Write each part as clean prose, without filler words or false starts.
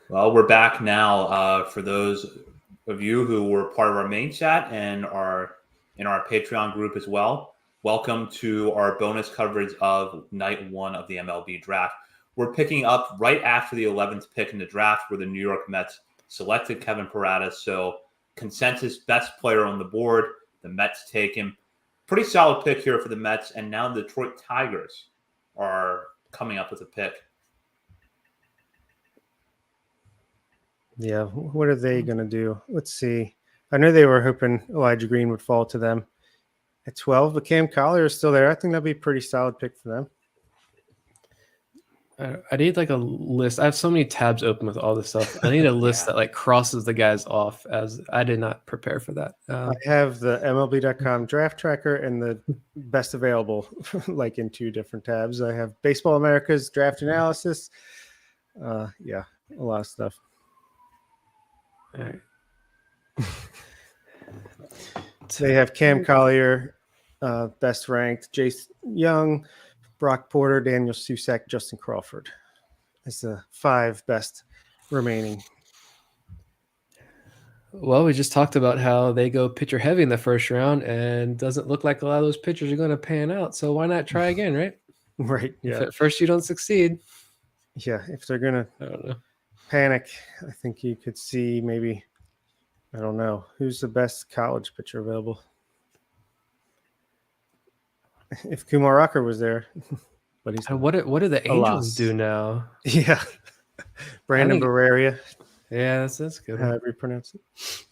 Well, we're back now. For those of you who were part of our main chat and are in our Patreon group as well, welcome to our bonus coverage of night one of the MLB draft. We're picking up right after the 11th pick in the draft where the New York Mets selected Kevin Parada. So consensus best player on the board. The Mets take him. Pretty solid pick here for the Mets. And now the Detroit Tigers are coming up with a pick. Yeah, what are they going to do? Let's see. I know they were hoping Elijah Green would fall to them at 12, but Cam Collier is still there. I think that'd be a pretty solid pick for them. I need like a list. I have so many tabs open with all this stuff. I need a list that like crosses the guys off, as I did not prepare for that. I have the MLB.com draft tracker and the best available, like in two different tabs. I have Baseball America's draft analysis. Yeah, a lot of stuff. All right. They have Cam Collier, best ranked, Jace Young, Brock Porter, Daniel Susac, Justin Crawford as the 5 best remaining. Well, we just talked about how they go pitcher heavy in the first round, and doesn't look like a lot of those pitchers are going to pan out. So why not try again, right? Right. Yeah. If at first you don't succeed. Yeah. If they're going to panic, I think you could see maybe, I don't know, who's the best college pitcher available. If Kumar Rocker was there, but he's what do the Angels do now? Yeah, Brandon Barreria. Yeah, that's good. However you pronounce it.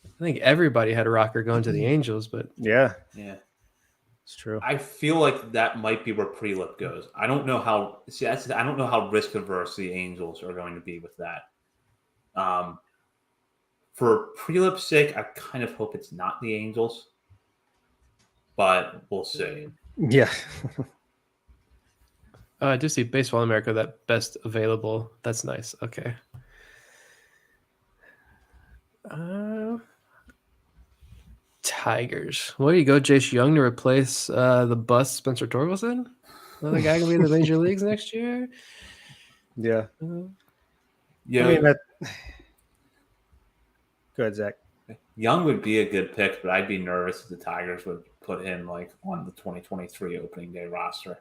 I think everybody had a Rocker going to the Angels, but yeah, it's true. I feel like that might be where Prelip goes. I don't know how. See, I don't know how risk averse the Angels are going to be with that. For Prelip's sake, I kind of hope it's not the Angels, but we'll see. Yeah. I do see Baseball America, that best available. That's nice. Okay. Tigers. What do you go, Jace Young to replace the bust Spencer Torkelson? Another guy gonna be in the major leagues next year. Yeah. Yeah. I mean, go ahead, Zach. Young would be a good pick, but I'd be nervous if the Tigers would put him like on the 2023 opening day roster.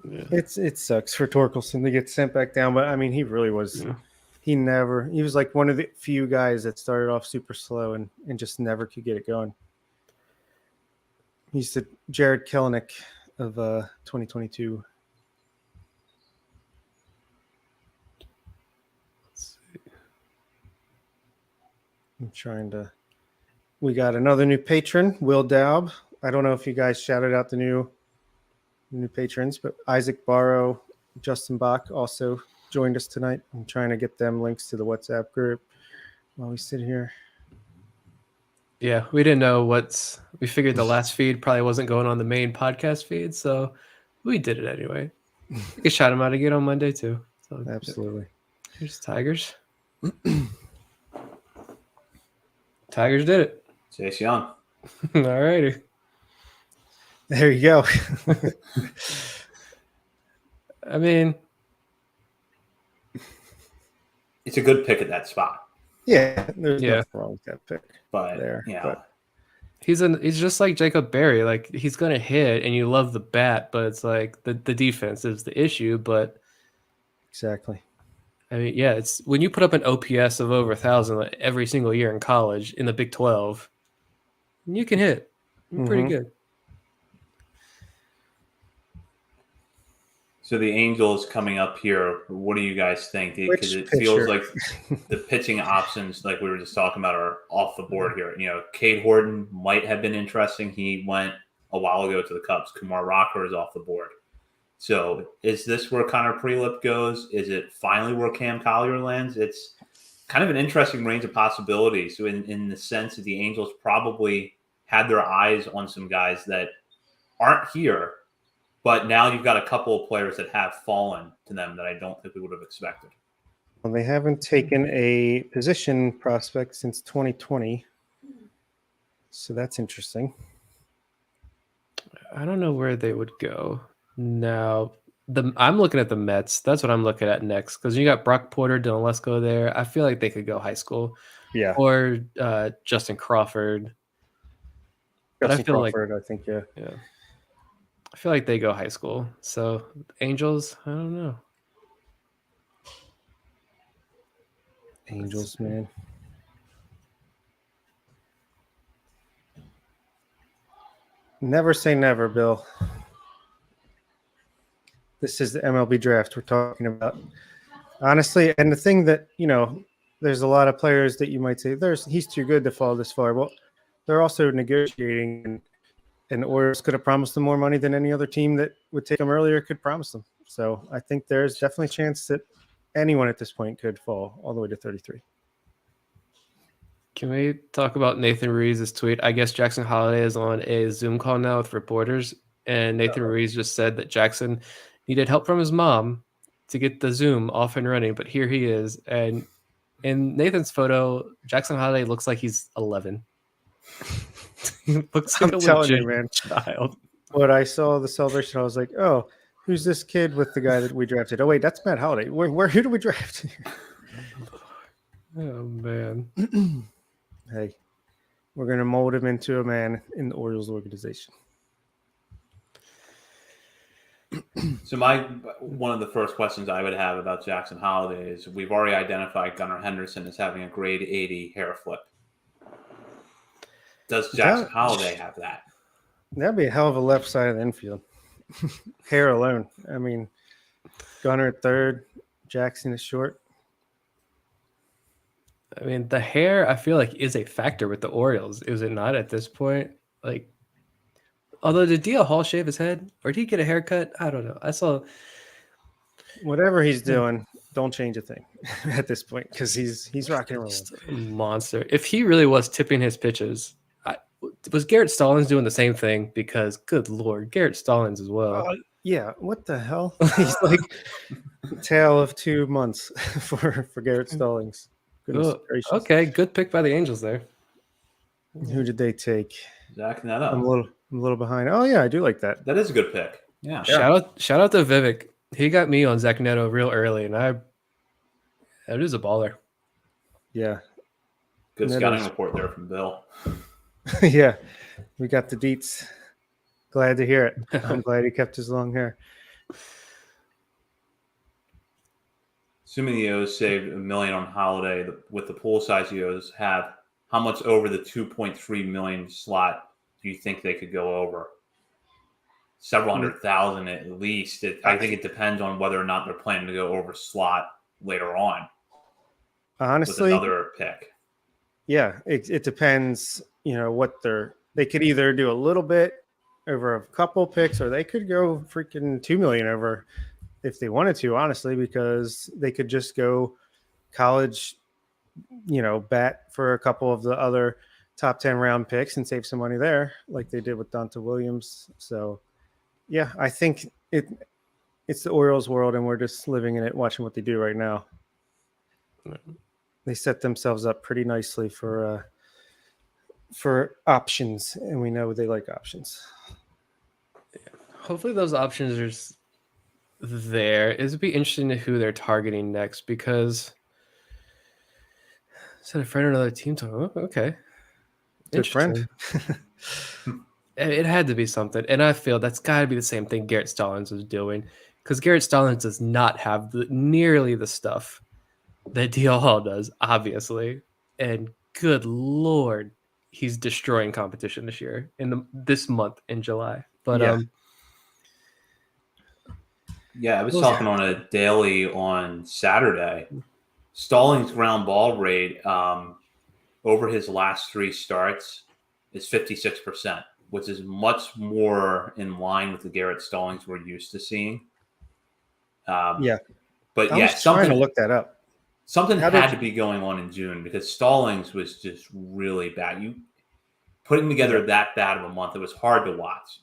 It sucks for Torkelson to get sent back down, but I mean, he really was. Yeah. He was like one of the few guys that started off super slow and just never could get it going. He's the Jared Kelenic of 2022. Let's see. I'm trying to. We got another new patron, Will Daub. I don't know if you guys shouted out the new patrons, but Isaac Barrow, Justin Bach also joined us tonight. I'm trying to get them links to the WhatsApp group while we sit here. Yeah, we didn't know we figured the last feed probably wasn't going on the main podcast feed, so we did it anyway. We could shout them out again on Monday too. So, absolutely. Here's Tigers. Tigers did it. Jace Young. All righty. There you go. I mean, it's a good pick at that spot. Yeah, there's nothing wrong with that pick. But he's just like Jacob Berry. Like, he's gonna hit, and you love the bat, but it's like the defense is the issue. But exactly. I mean, yeah, it's when you put up an OPS of over 1,000 every single year in college in the Big 12, you can hit. You're pretty good. So the Angels coming up here, what do you guys think? Because it feels like the pitching options, like we were just talking about, are off the board here. You know, Cade Horton might have been interesting. He went a while ago to the Cubs. Kumar Rocker is off the board. So is this where Connor Prelip goes? Is it finally where Cam Collier lands? It's kind of an interesting range of possibilities. So in the sense that the Angels probably had their eyes on some guys that aren't here, but now you've got a couple of players that have fallen to them that I don't think we would have expected. Well, they haven't taken a position prospect since 2020. So that's interesting. I don't know where they would go. Now, I'm looking at the Mets. That's what I'm looking at next because you got Brock Porter, Dylan Lesko there. I feel like they could go high school. Yeah. Or Justin Crawford. But Justin I feel Crawford, like, I think, yeah. I feel like they go high school. So Angels, I don't know. Angels, man. Never say never, Bill. This is the MLB draft we're talking about. Honestly, and the thing that, there's a lot of players that you might say he's too good to fall this far. Well, they're also negotiating, and the Orioles could have promised them more money than any other team that would take them earlier could promise them. So I think there's definitely a chance that anyone at this point could fall all the way to 33. Can we talk about Nathan Ruiz's tweet? I guess Jackson Holliday is on a Zoom call now with reporters, and Nathan Ruiz just said that Jackson needed help from his mom to get the Zoom off and running, but here he is. And in Nathan's photo, Jackson Holliday looks like he's 11. He looks like I'm a telling legit you, man. child. When I saw the celebration, I was like, oh, who's this kid with the guy that we drafted? Oh, wait, that's Matt Holliday. Who did we draft? Oh, man. Hey, we're going to mold him into a man in the Orioles organization. So one of the first questions I would have about Jackson Holliday is we've already identified Gunnar Henderson as having a grade 80 hair flip. Does Jackson Holliday have that? That'd be a hell of a left side of the infield. Hair alone. I mean, Gunnar at third, Jackson is short. I mean, the hair, I feel like, is a factor with the Orioles. Is it not at this point? Like, although did DL Hall shave his head? Or did he get a haircut? I don't know. I saw... Whatever he's doing, don't change a thing at this point because he's rocking and rolling. A monster. If he really was tipping his pitches... Was Garrett Stallings doing the same thing? Because, good Lord, Garrett Stallings as well. Yeah, what the hell? He's like tale of 2 months for Garrett Stallings. Goodness gracious. Okay, good pick by the Angels there. Who did they take? Jacking that up. I'm a little behind. Oh yeah, I do like that. That is a good pick. Yeah. Shout out to Vivek. He got me on Zach Neto real early, and that is a baller. Yeah. Good scouting report there from Bill. Yeah, we got the deets. Glad to hear it. I'm glad he kept his long hair. Assuming the O's saved $1 million on Holiday, with the pool size the O's have, how much over the 2.3 million slot do you think they could go over? Several $100,000 at least. I think it depends on whether or not they're planning to go over slot later on. Honestly, with another pick. Yeah, it depends. What they could either do a little bit over a couple picks, or they could go freaking 2 million over if they wanted to. Honestly, because they could just go college, bat for a couple of the other top 10 round picks and save some money there, like they did with Donta Williams. So, yeah, I think it's the Orioles world, and we're just living in it, watching what they do right now. They set themselves up pretty nicely for options, and we know they like options. Yeah. Hopefully those options are there. It'd be interesting to who they're targeting next, because said a friend or another team talk. Oh, okay. Good friend. It had to be something. And I feel that's got to be the same thing Garrett Stallings was doing, because Garrett Stallings does not have nearly the stuff that DL Hall does, obviously. And good Lord, he's destroying competition this year this month in July. But I was talking on a daily on Saturday. Stallings' ground ball rate over his last 3 starts is 56%, which is much more in line with the Garrett Stallings we're used to seeing. But I was trying to look that up. Something had to be going on in June, because Stallings was just really bad. Putting together that bad of a month, it was hard to watch.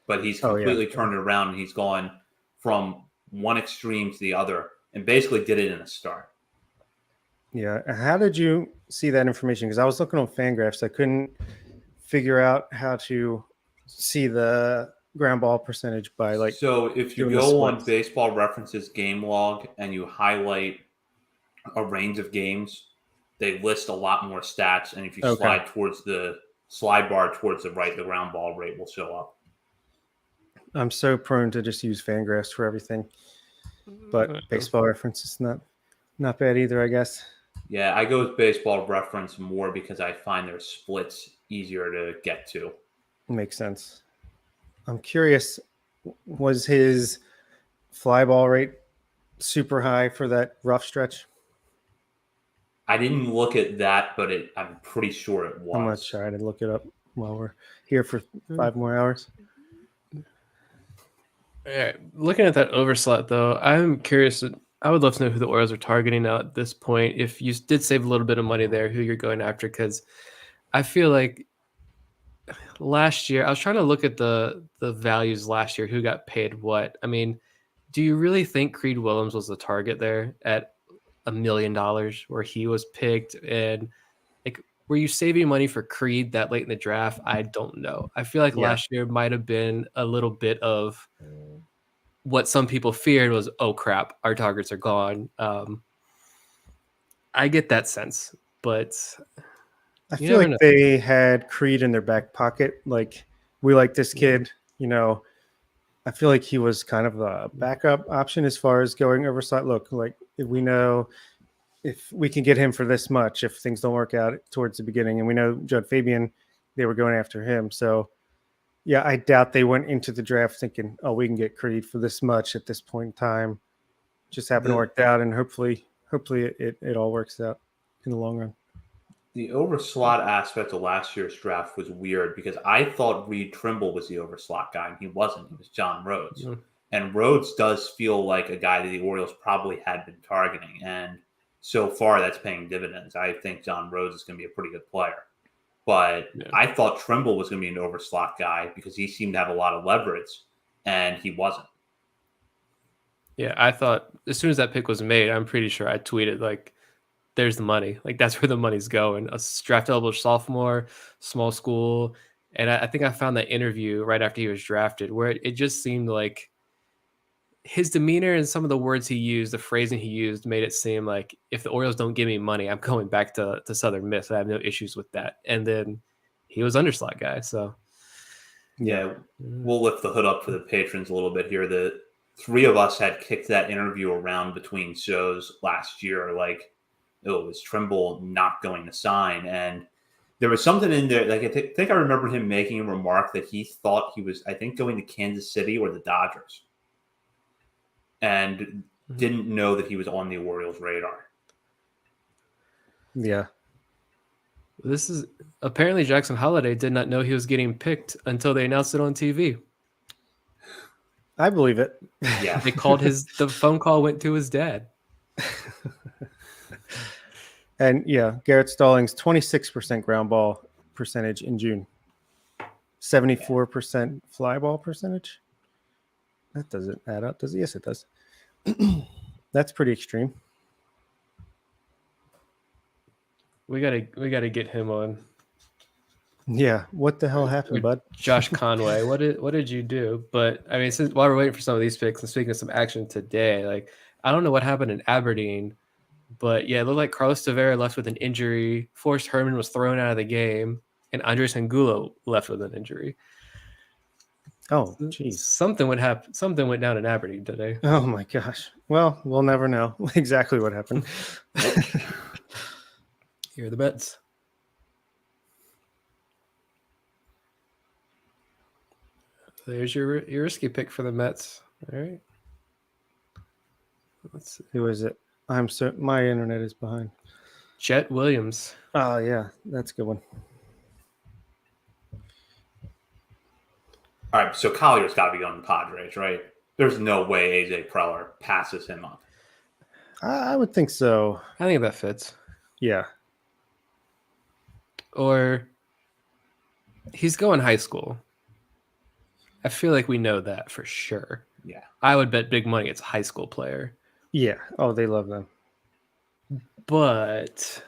But he's completely turned it around, and he's gone from one extreme to the other and basically did it in a start. Yeah. How did you see that information? Because I was looking on Fangraphs. I couldn't figure out how to see the ground ball percentage by like. So if you go on Baseball Reference's game log and you highlight a range of games, they list a lot more stats. And if you slide towards the slide bar towards the right, the ground ball rate will show up. I'm so prone to just use Fangraphs for everything, but Baseball Reference is not bad either, I guess. Yeah, I go with Baseball Reference more because I find their splits easier to get to. Makes sense. I'm curious, was his fly ball rate super high for that rough stretch? I didn't look at that, but I'm pretty sure it was. I'm not sure. I didn't look it up while we're here for 5 more hours. All right. Looking at that overslot, though, I'm curious. I would love to know who the Orioles are targeting now at this point. If you did save a little bit of money there, who you're going after, because I feel like last year, I was trying to look at the values last year, who got paid what. I mean, do you really think Creed Williams was the target there at $1 million where he was picked? And like, were you saving money for Creed that late in the draft? I don't know. I feel like last year might have been a little bit of what some people feared was, oh crap, our targets are gone. I get that sense, but I feel like they had Creed in their back pocket. Like, we like this kid, I feel like he was kind of a backup option as far as going overslot. Look, like, if we know if we can get him for this much, if things don't work out towards the beginning, and we know Judd Fabian, they were going after him. So yeah, I doubt they went into the draft thinking, oh, we can get Creed for this much at this point in time. Just happened to work out, and hopefully it all works out in the long run. The overslot aspect of last year's draft was weird because I thought Reed Trimble was the overslot guy, and he wasn't. It was John Rhodes. Mm-hmm. And Rhodes does feel like a guy that the Orioles probably had been targeting. And so far, that's paying dividends. I think John Rhodes is going to be a pretty good player. But I thought Trimble was going to be an overslot guy because he seemed to have a lot of leverage, and he wasn't. Yeah, I thought as soon as that pick was made, I'm pretty sure I tweeted, like, there's the money. Like, that's where the money's going. A draft eligible sophomore, small school. And I think I found that interview right after he was drafted where it just seemed like his demeanor and some of the words he used, the phrasing he used, made it seem like if the Orioles don't give me money, I'm going back to Southern Miss. I have no issues with that. And then he was underslot guy. So yeah, we'll lift the hood up for the patrons a little bit here. The three of us had kicked that interview around between shows last year. Like, oh, is Trimble not going to sign? And there was something in there. Like, I think I remember him making a remark that he thought he was, I think, going to Kansas City or the Dodgers, and didn't know that he was on the Orioles' radar. Yeah. This is apparently Jackson Holliday did not know he was getting picked until they announced it on TV. I believe it. Yeah. They called the phone call went to his dad. And yeah, Garrett Stallings, 26% ground ball percentage in June. 74% fly ball percentage. That doesn't add up, does it? Yes, it does. That's pretty extreme. We gotta get him on. Yeah, what the hell happened, bud? Josh Conway, what did you do? But I mean, since while we're waiting for some of these picks and speaking of some action today, like, I don't know what happened in Aberdeen, but yeah, it looked like Carlos Tavera left with an injury. Forrest Herman was thrown out of the game, and Andres Angulo left with an injury. Oh, geez. Something would happen. Something went down in Aberdeen today. Oh my gosh. Well, we'll never know exactly what happened. Here are the bets. There's your risky pick for the Mets. All right. Let's see. Who is it? My internet is behind. Jet Williams. Oh yeah, that's a good one. All right, so Collier's got to be on the Padres, right? There's no way AJ Preller passes him up. I would think so. I think that fits. Yeah. Or he's going high school. I feel like we know that for sure. Yeah. I would bet big money it's a high school player. Yeah. Oh, they love them. But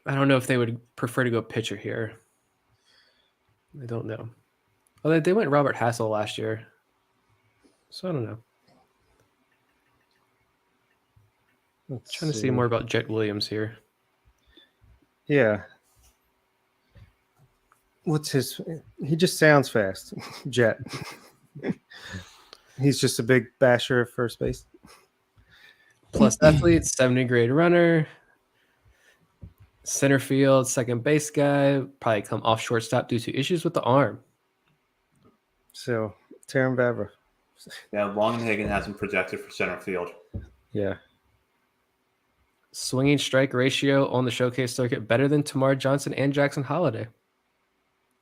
I don't know if they would prefer to go pitcher here. I don't know. Well, they went Robert Hassel last year, so I don't know. Trying to see more about Jet Williams here. Yeah. He just sounds fast. Jet. He's just a big basher at first base. Plus athlete, 70 grade runner, center field, second base guy, probably come off shortstop due to issues with the arm. So, Taron Vavra. Yeah, Longenhagen has him projected for center field. Yeah. Swinging strike ratio on the showcase circuit better than Tamar Johnson and Jackson Holiday,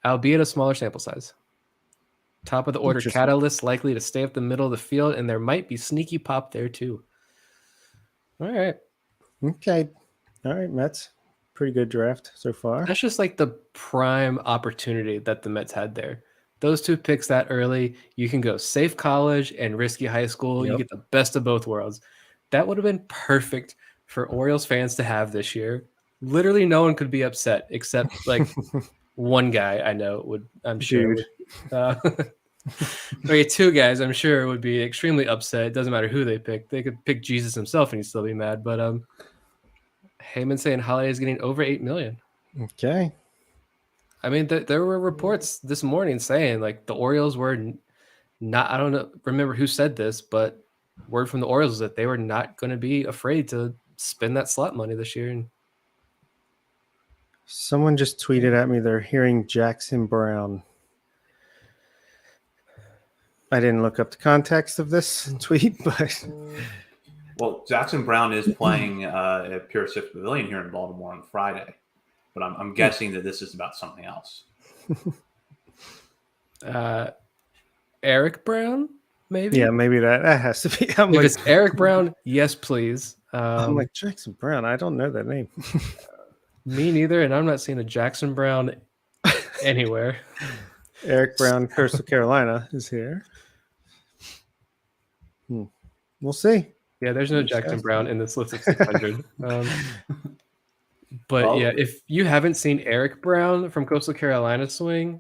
albeit a smaller sample size. Top of the order catalyst likely to stay up the middle of the field, and there might be sneaky pop there too. All right. Okay. All right, Mets. Pretty good draft so far. That's just like the prime opportunity that the Mets had there. Those two picks that early, you can go safe college and risky high school. Yep. You get the best of both worlds. That would have been perfect for Orioles fans to have this year. Literally no one could be upset except like one guy I know would, I'm sure. Okay, two guys I'm sure would be extremely upset. It doesn't matter who they pick. They could pick Jesus himself and he'd still be mad. But Heyman saying Holiday is getting over $8 million. Okay. I mean, there were reports this morning saying like the Orioles were not, I don't know, remember who said this, but word from the Orioles is that they were not going to be afraid to spend that slot money this year. And someone just tweeted at me they're hearing Jackson Brown. I didn't look up the context of this tweet, but well, Jackson Brown is playing at Pure Six Pavilion here in Baltimore on Friday, but I'm guessing that this is about something else. Eric Brown, maybe. Yeah, maybe that has to be. If it's Eric Brown, yes, please. I'm like Jackson Brown. I don't know that name. Me neither, and I'm not seeing a Jackson Brown anywhere. Eric Brown, Coastal Carolina, is here. We'll see. Yeah, there's no Jackson Brown in this list of 600. But yeah, if you haven't seen Eric Brown from Coastal Carolina swing,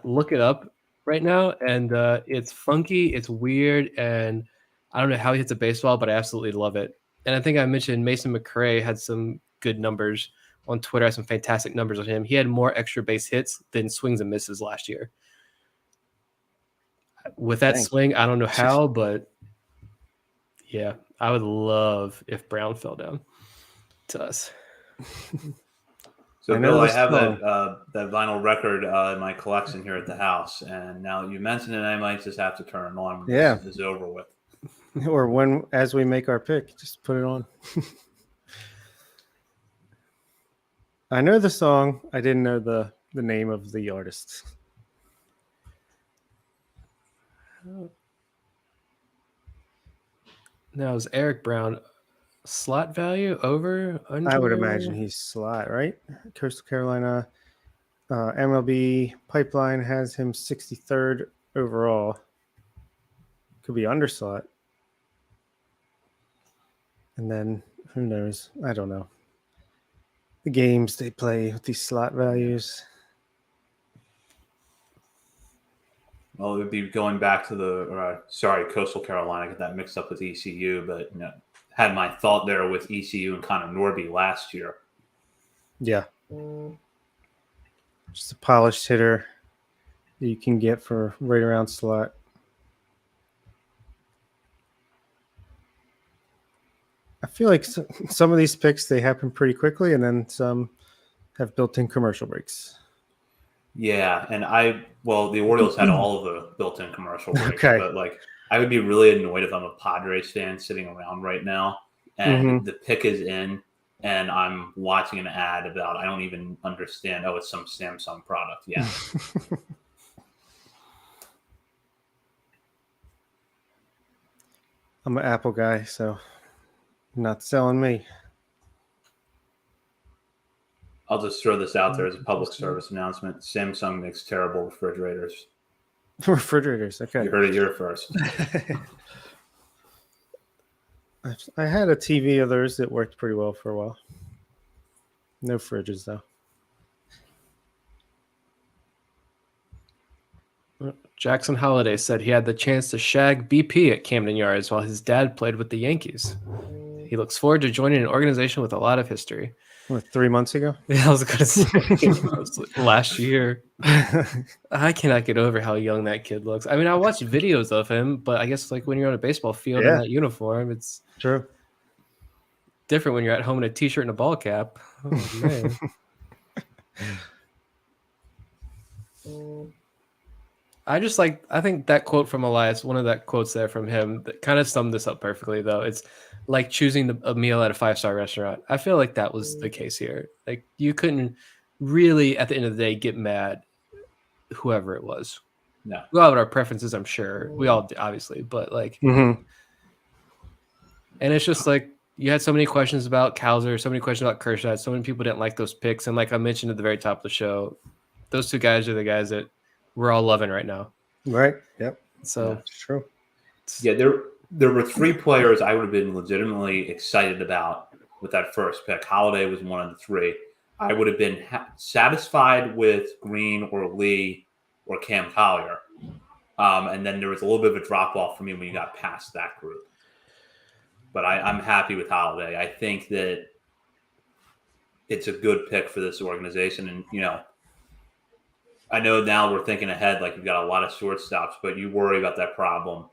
look it up right now. And it's funky, it's weird, and I don't know how he hits a baseball, but I absolutely love it. And I think I mentioned Mason McRae had some good numbers on Twitter. I had some fantastic numbers on him. He had more extra base hits than swings and misses last year. With that swing, I don't know how, but yeah, I would love if Brown fell down to us. So, Bill, I have that vinyl record in my collection here at the house, and now you mentioned it, I might just have to turn it on when this is over with. Or as we make our pick, just put it on. I know the song. I didn't know the name of the artist. Now, is Eric Brown slot value over? Under? I would imagine he's slot, right? Coastal Carolina MLB pipeline has him 63rd overall. Could be under slot. And then who knows? I don't know. The games they play with these slot values. Well, it would be going back to Coastal Carolina. I got that mixed up with ECU, but had my thought there with ECU and Connor Norby last year. Yeah. Just a polished hitter that you can get for right around slot. I feel like some of these picks, they happen pretty quickly, and then some have built-in commercial breaks. Yeah, and the Orioles had all of the built-in commercial breaks, but I would be really annoyed if I'm a Padres fan sitting around right now and the pick is in and I'm watching an ad about, I don't even understand, it's some Samsung product. Yeah. I'm an Apple guy, so not selling me. I'll just throw this out there as a public service announcement. Samsung makes terrible refrigerators. Refrigerators, okay. You heard it here first. I had a TV of theirs that worked pretty well for a while. No fridges, though. Jackson Holliday said he had the chance to shag BP at Camden Yards while his dad played with the Yankees. He looks forward to joining an organization with a lot of history. What, 3 months ago? Yeah, I was going to say last year. I cannot get over how young that kid looks. I mean, I watched videos of him, but I guess like when you're on a baseball field in that uniform, it's true. Different when you're at home in a t-shirt and a ball cap. Oh, man. I think that quote from Elias, one of that quotes there from him, that kind of summed this up perfectly, though. It's like choosing a meal at a 5-star restaurant. I feel like that was the case here. Like, you couldn't really, at the end of the day, get mad whoever it was. No. We all have our preferences, I'm sure. We all do, obviously. But, like, and it's just like, you had so many questions about Cowser, so many questions about Kershaw. So many people didn't like those picks. And like I mentioned at the very top of the show, those two guys are the guys that we're all loving right now. Right. Yep. So it's true. Yeah, there were 3 players I would have been legitimately excited about with that first pick. Holiday was one of the 3. I would have been satisfied with Green or Lee or Cam Collier. And then there was a little bit of a drop off for me when you got past that group. But I'm happy with Holiday. I think that it's a good pick for this organization. And, you know, I know now we're thinking ahead, like you've got a lot of shortstops, but you worry about that problem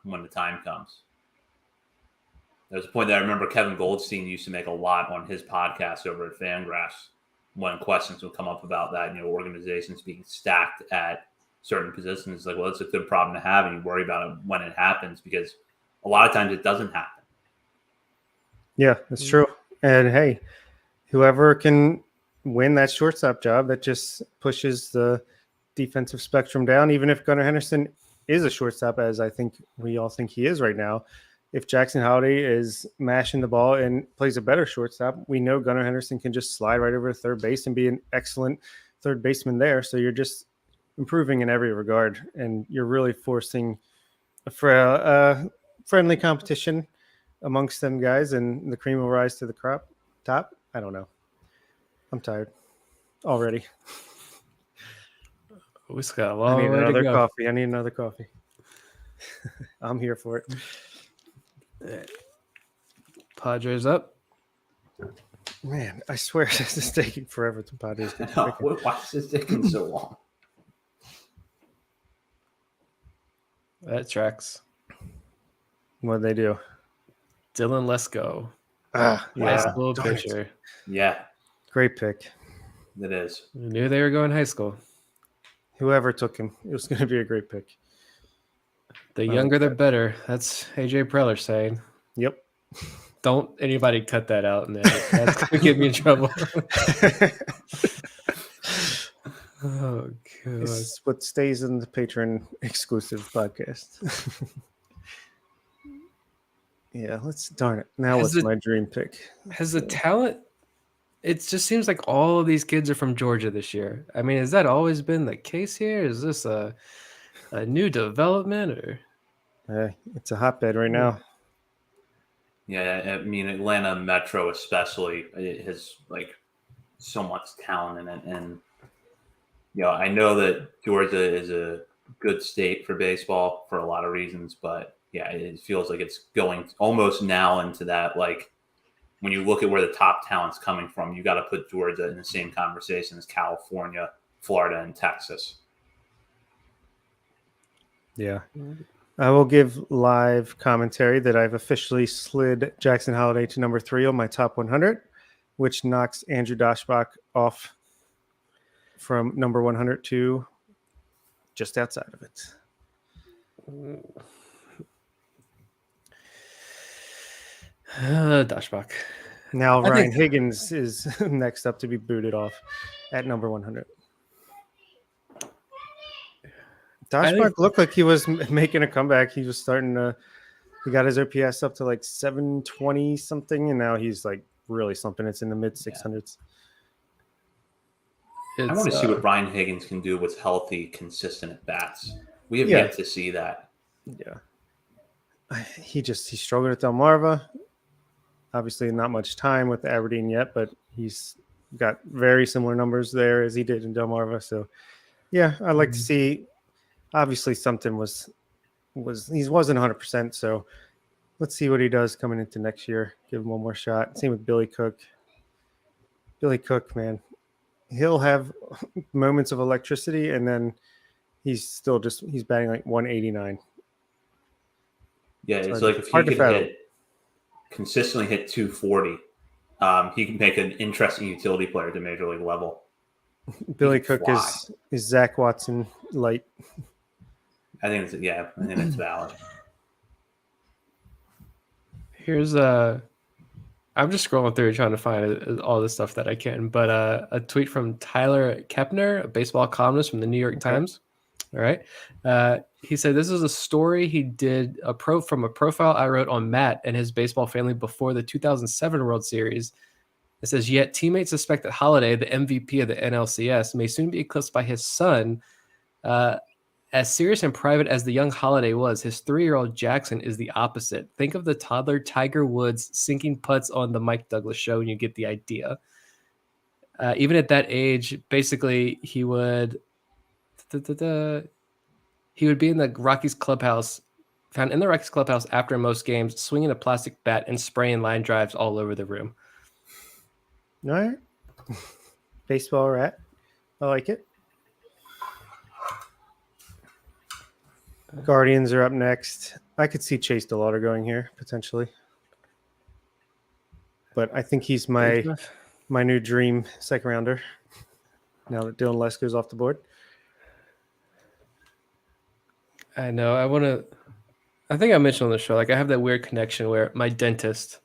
when the time comes. There's a point that I remember Kevin Goldstein used to make a lot on his podcast over at Fangraphs when questions would come up about that, you know, organizations being stacked at certain positions. It's like, well, it's a good problem to have, and you worry about it when it happens because a lot of times it doesn't happen. Yeah, that's true. And hey, whoever can win that shortstop job, that just pushes the defensive spectrum down. Even if Gunnar Henderson is a shortstop, as I think we all think he is right now, if Jackson Holiday is mashing the ball and plays a better shortstop, we know Gunnar Henderson can just slide right over to third base and be an excellent third baseman there. So you're just improving in every regard, and you're really forcing a friendly competition amongst them guys, and the cream will rise to the top. I don't know. I'm tired already. We just got a long way to go. Coffee. I need another coffee. I'm here for it. Padres up. Man, I swear this is taking forever to Padres. Why is this taking so long? That tracks. What'd they do? Dylan Lesko. High school pitcher. Yeah. Great pick. It is. We knew they were going high school. Whoever took him, it was going to be a great pick. The younger, the better. That's AJ Preller saying. Yep. Don't anybody cut that out, and that's going to get me in trouble. Oh, God. This is what stays in the Patron exclusive podcast. Yeah, darn it. Now what's my dream pick? Has the talent, it just seems like all of these kids are from Georgia this year. I mean, has that always been the case here? Is this a new development, or? It's a hotbed right now. Yeah, I mean, Atlanta Metro especially, it has like so much talent in it. And, you know, I know that Georgia is a good state for baseball for a lot of reasons, but yeah, it feels like it's going almost now into that, like, when you look at where the top talent's coming from, you got to put Georgia in the same conversation as California, Florida, and Texas. Yeah. I will give live commentary that I've officially slid Jackson Holiday to number 3 on my top 100, which knocks Andrew Daschbach off from number 100 to just outside of it. Daschbach. Now Ryan Higgins is next up to be booted off at number 100. Daschbach looked like he was making a comeback. He was he got his OPS up to like 720 something, and now he's like really slumping. It's in the mid 600s. I want to see what Ryan Higgins can do with healthy, consistent at bats. We have yet to see that. Yeah. He struggled at Delmarva. Obviously not much time with Aberdeen yet, but he's got very similar numbers there as he did in Delmarva. So, yeah, I'd like to see obviously something was he wasn't 100%. So let's see what he does coming into next year. Give him one more shot. Same with Billy Cook. Billy Cook, man, he'll have moments of electricity, and then he's batting like 189. Yeah, it's like if he could consistently hit 240, he can make an interesting utility player at the major league level. Billy Cook is Zach Watson light. I think it's valid. Here's I'm just scrolling through trying to find all the stuff that I can, but a tweet from Tyler Kepner, a baseball columnist from the New York Times. All right. He said, this is a story he did from a profile I wrote on Matt and his baseball family before the 2007 World Series. It says, yet teammates suspect that Holliday, the MVP of the NLCS, may soon be eclipsed by his son. As serious and private as the young Holliday was, his 3-year-old Jackson is the opposite. Think of the toddler Tiger Woods sinking putts on the Mike Douglas show, and you get the idea. Even at that age, basically, he would be in the Rockies clubhouse, found in the Rockies clubhouse after most games, swinging a plastic bat and spraying line drives all over the room. All right. Baseball rat. I like it. Guardians are up next. I could see Chase DeLauder going here, potentially. But I think he's my new dream second rounder now that Dylan Lesko's off the board. I know. I think I mentioned on the show, like I have that weird connection where my dentist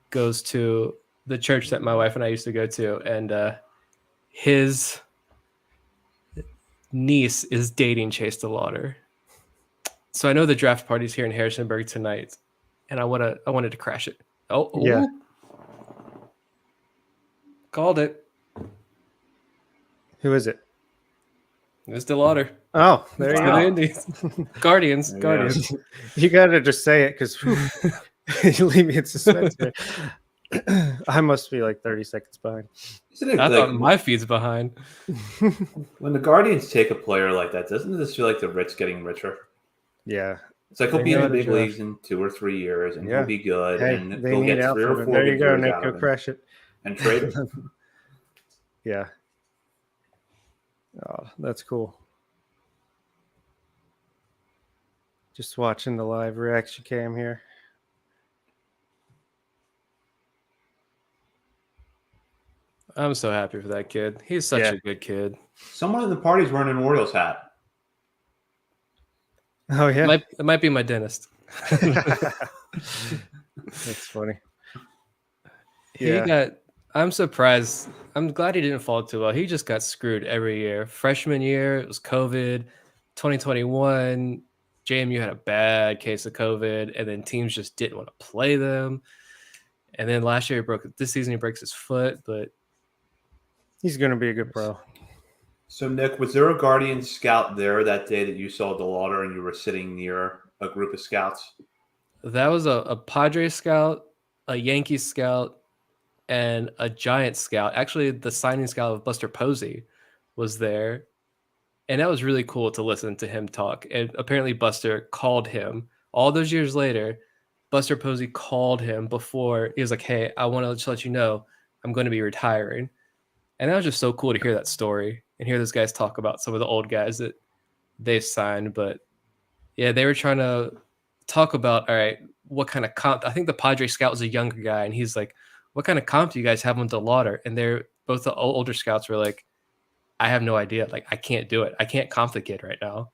goes to the church that my wife and I used to go to, and his niece is dating Chase DeLauder. So I know the draft party's here in Harrisonburg tonight, and I wanted to crash it. Oh yeah. Called it. Who is it? It's DeLauder. Oh, there you go. Indies. Guardians. You got to just say it because you leave me in suspense here. I must be like 30 seconds behind. I thought my feed's behind. When the Guardians take a player like that, doesn't this feel like the rich getting richer? Yeah. It's like he'll be in the big leagues in 2 or 3 years, and he'll be good, and he'll get 3 or 4 There you go, Nick. Go him crash it. and trade him. Yeah. Oh, that's cool. Just watching the live reaction cam here. I'm so happy for that kid. He's such a good kid. Someone in the party's wearing an Orioles hat. Oh, yeah? It might be my dentist. That's funny. I'm surprised. I'm glad he didn't fall too well. He just got screwed every year. Freshman year, it was COVID. 2021, JMU had a bad case of COVID, and then teams just didn't want to play them. And then last year, this season, he breaks his foot, but he's going to be a good pro. So, Nick, was there a Guardian scout there that day that you saw DeLauder and you were sitting near a group of scouts? That was a Padres scout, a Yankees scout, and a Giants scout. Actually, the signing scout of Buster Posey was there. And that was really cool to listen to him talk. And apparently Buster called him. All those years later, Buster Posey called him before. He was like, hey, I want to just let you know I'm going to be retiring. And that was just so cool to hear that story and hear those guys talk about some of the old guys that they've signed. But yeah, they were trying to talk about, all right, what kind of comp? I think the Padre scout was a younger guy, and he's like, what kind of comp do you guys have on DeLauder? And they're both the older scouts were like, I have no idea. Like, I can't do it. I can't comp the kid right now.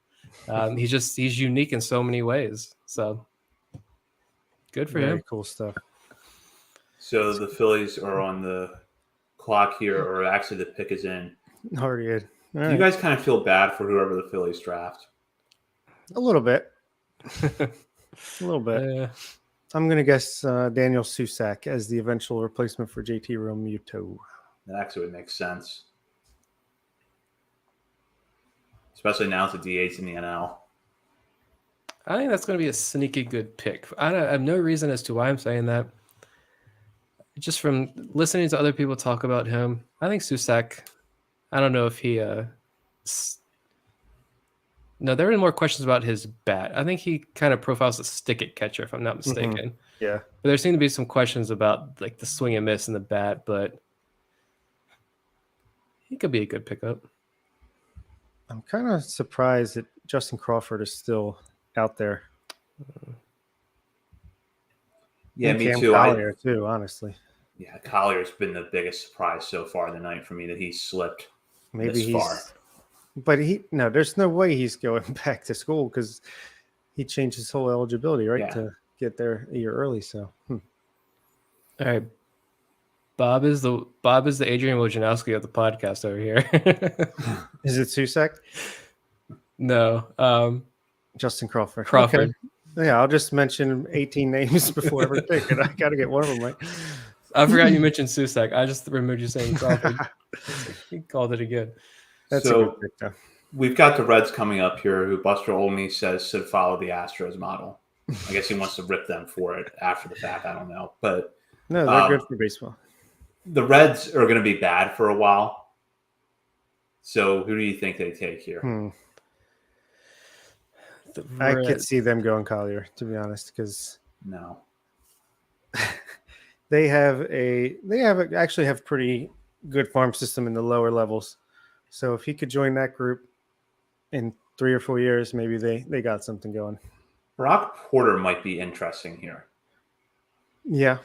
He's unique in so many ways. So good for him. Cool stuff. So the Phillies are on the clock here, or actually the pick is in. Already good. Do you guys kind of feel bad for whoever the Phillies draft? A little bit. A little bit. I'm going to guess Daniel Susac as the eventual replacement for JT Realmuto. That actually would make sense. Especially now it's a DH in the NL. I think that's going to be a sneaky good pick. I have no reason as to why I'm saying that. Just from listening to other people talk about him, I think Susac, I don't know if he No, there were more questions about his bat. I think he kind of profiles a stick-it catcher, if I'm not mistaken. Mm-hmm. Yeah. But there seem to be some questions about like the swing and miss in the bat, but he could be a good pickup. I'm kind of surprised that Justin Crawford is still out there. Yeah, and me Cam too. Collier too, honestly. Yeah, Collier's been the biggest surprise so far in the night for me that he's slipped this far. But there's no way he's going back to school because he changed his whole eligibility, right, to get there a year early. So, all right, Bob is the Adrian Wojnarowski of the podcast over here. Is it Susak? No, Justin Crawford. Crawford. Okay. Yeah, I'll just mention 18 names before every pick, and I got to get one of them right. I forgot you mentioned Susak. I just remembered you saying Crawford. He called it again. That's a good pick, though. We've got the Reds coming up here, who Buster Olney says should follow the Astros model. I guess he wants to rip them for it after the fact. I don't know. But no, they're good for baseball. The Reds are going to be bad for a while. So who do you think they take here? I could see them going Collier, to be honest, because no, they actually have pretty good farm system in the lower levels. So if he could join that group in 3 or 4 years, maybe they got something going. Brock Porter might be interesting here. Yeah.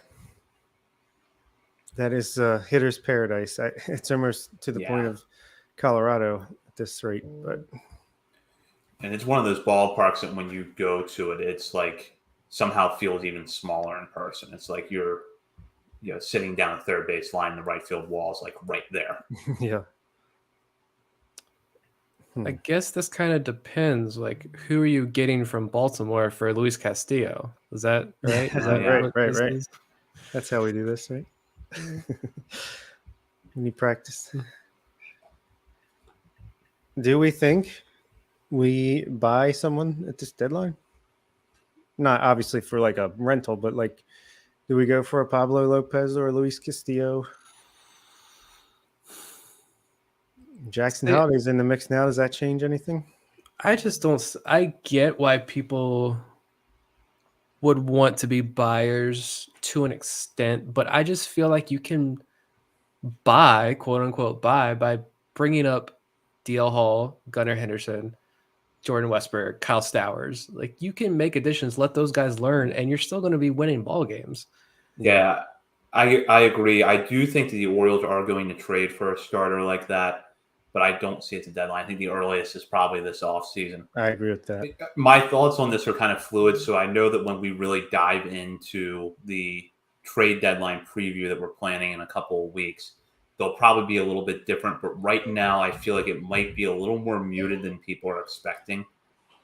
That is hitter's paradise. It's almost to the point of Colorado at this rate, and it's one of those ballparks that when you go to it, it's like somehow feels even smaller in person. It's like you're sitting down at third base line, the right field wall is like right there. Yeah. I guess this kind of depends. Like, who are you getting from Baltimore for Luis Castillo? Is that right? Is that right. That's how we do this, right? When you practice. Do we think we buy someone at this deadline? Not obviously for like a rental, but like, do we go for a Pablo Lopez or a Luis Castillo? Jackson Holliday's in the mix now. Does that change anything? I just don't. I get why people would want to be buyers to an extent, but I just feel like you can buy, quote unquote, by bringing up DL Hall, Gunnar Henderson, Jordan Westburg, Kyle Stowers. Like, you can make additions, let those guys learn, and you're still going to be winning ball games. Yeah, I agree. I do think that the Orioles are going to trade for a starter like that, but I don't see it at the deadline. I think the earliest is probably this offseason. I agree with that. My thoughts on this are kind of fluid, so I know that when we really dive into the trade deadline preview that we're planning in a couple of weeks, they'll probably be a little bit different. But right now, I feel like it might be a little more muted than people are expecting.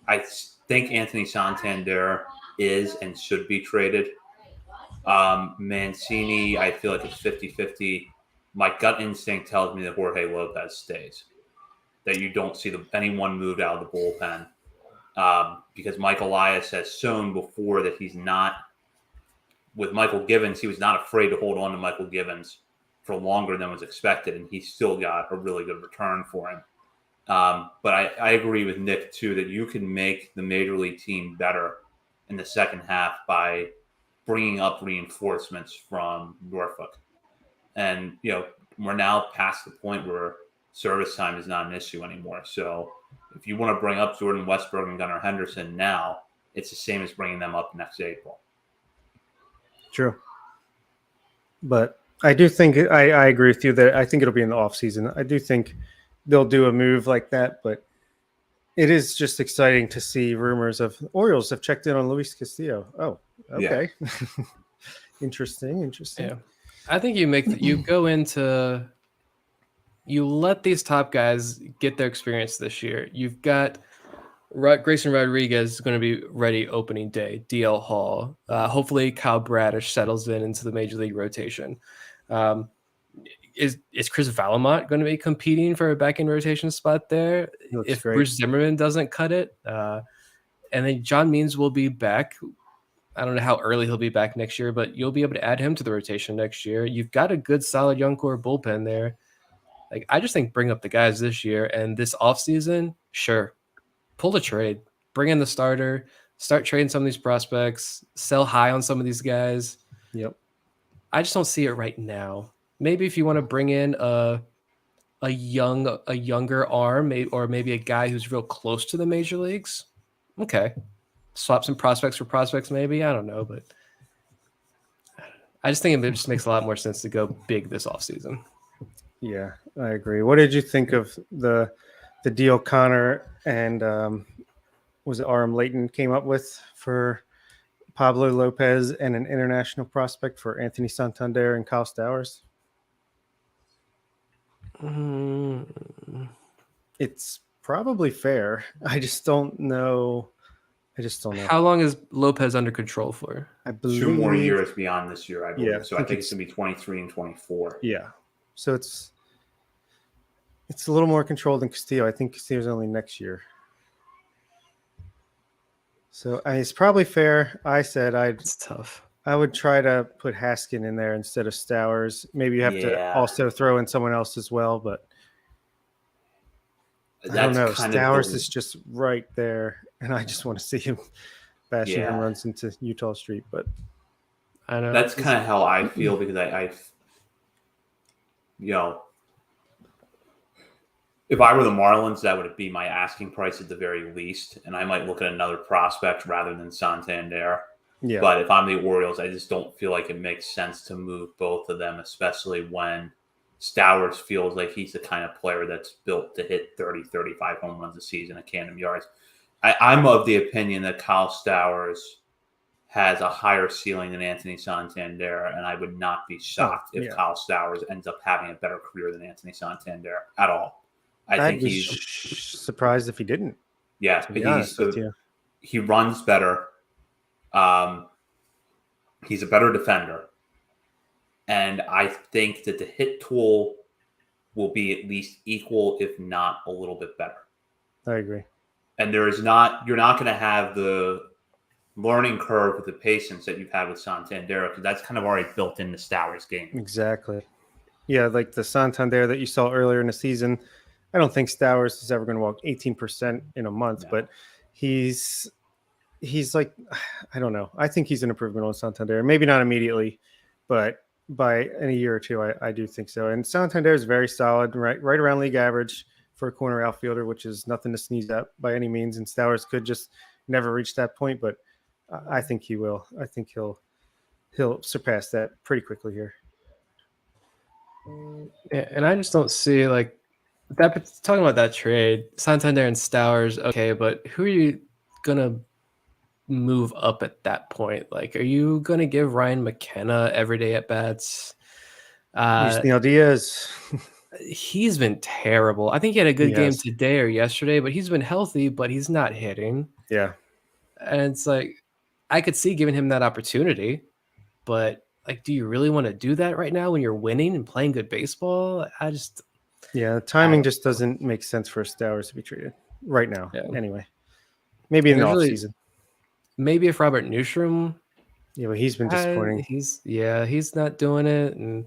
I think Anthony Santander is and should be traded. Mancini, I feel like it's 50-50. My gut instinct tells me that Jorge Lopez stays, that you don't see anyone moved out of the bullpen, because Mike Elias has shown before that he's not, with Michael Givens, he was not afraid to hold on to Michael Givens for longer than was expected, and he still got a really good return for him. But I agree with Nick, too, that you can make the Major League team better in the second half by bringing up reinforcements from Norfolk. And, we're now past the point where service time is not an issue anymore. So if you want to bring up Jordan Westburg and Gunnar Henderson now, it's the same as bringing them up next April. True. But I do think I agree with you that I think it'll be in the offseason. I do think they'll do a move like that, but it is just exciting to see rumors of Orioles have checked in on Luis Castillo. Oh, okay. Yeah. Interesting. Yeah. I think you let these top guys get their experience this year. You've got Grayson Rodriguez is going to be ready opening day. DL Hall. Hopefully Kyle Bradish settles into the major league rotation. Is Chris Valamont going to be competing for a back end rotation spot there? If great. Bruce Zimmerman doesn't cut it, and then John Means will be back. I don't know how early he'll be back next year, but you'll be able to add him to the rotation next year. You've got a good, solid young core bullpen there. Like, I just think bring up the guys this year and this offseason, sure. pull the trade, bring in the starter, start trading some of these prospects, sell high on some of these guys. Yep. I just don't see it right now. Maybe if you want to bring in a younger arm, or maybe a guy who's real close to the major leagues. Okay. Swap some prospects for prospects, maybe. I don't know, but I just think it just makes a lot more sense to go big this offseason. Yeah, I agree. What did you think of the deal Connor and was it RM Layton came up with for Pablo Lopez and an international prospect for Anthony Santander and Kyle Stowers? It's probably fair. I just don't know. How long is Lopez under control for? I believe 2 more years beyond this year, I believe. Yeah, so I think it's going to be 23 and 24. Yeah. So it's a little more controlled than Castillo. I think Castillo's only next year. So it's probably fair. I said It's tough. I would try to put Haskin in there instead of Stowers. Maybe you have to also throw in someone else as well, but I don't know. Stowers is just right there, and I just want to see him bashing home runs into Utah Street. But I know that's kind of how I feel, because I if I were the Marlins, that would be my asking price at the very least, and I might look at another prospect rather than Santander. Yeah. But if I'm the Orioles, I just don't feel like it makes sense to move both of them, especially when Stowers feels like he's the kind of player that's built to hit 30, 35 home runs a season at Camden Yards. I'm of the opinion that Kyle Stowers has a higher ceiling than Anthony Santander, and I would not be shocked if Kyle Stowers ends up having a better career than Anthony Santander at all. I think he's surprised if he didn't. Yeah, he runs better. He's a better defender. And I think that the hit tool will be at least equal, if not a little bit better. I agree. And you're not going to have the learning curve with the patience that you've had with Santander, because that's kind of already built into Stowers' game. Exactly. Yeah, like the Santander that you saw earlier in the season, I don't think Stowers is ever going to walk 18% in a month, but he's like, I don't know. I think he's an improvement on Santander. Maybe not immediately, but by in a year or two, I do think so. And Santander is very solid, right around league average for a corner outfielder, which is nothing to sneeze at by any means. And Stowers could just never reach that point, but I think he will. I think he'll surpass that pretty quickly here. Yeah, and I just don't see like that. Talking about that trade, Santander and Stowers, okay, but who are you gonna move up at that point? Like, are you gonna give Ryan McKenna everyday at bats? Neil Diaz. He's been terrible. I think he had a good game today or yesterday, but he's been healthy, but he's not hitting. Yeah. And it's like, I could see giving him that opportunity, but like, do you really want to do that right now when you're winning and playing good baseball? The timing just doesn't make sense for Stowers to be treated right now. Yeah. Anyway, maybe in the offseason. Maybe if Robert Newstrom. Yeah, but he's been disappointing. He's not doing it. And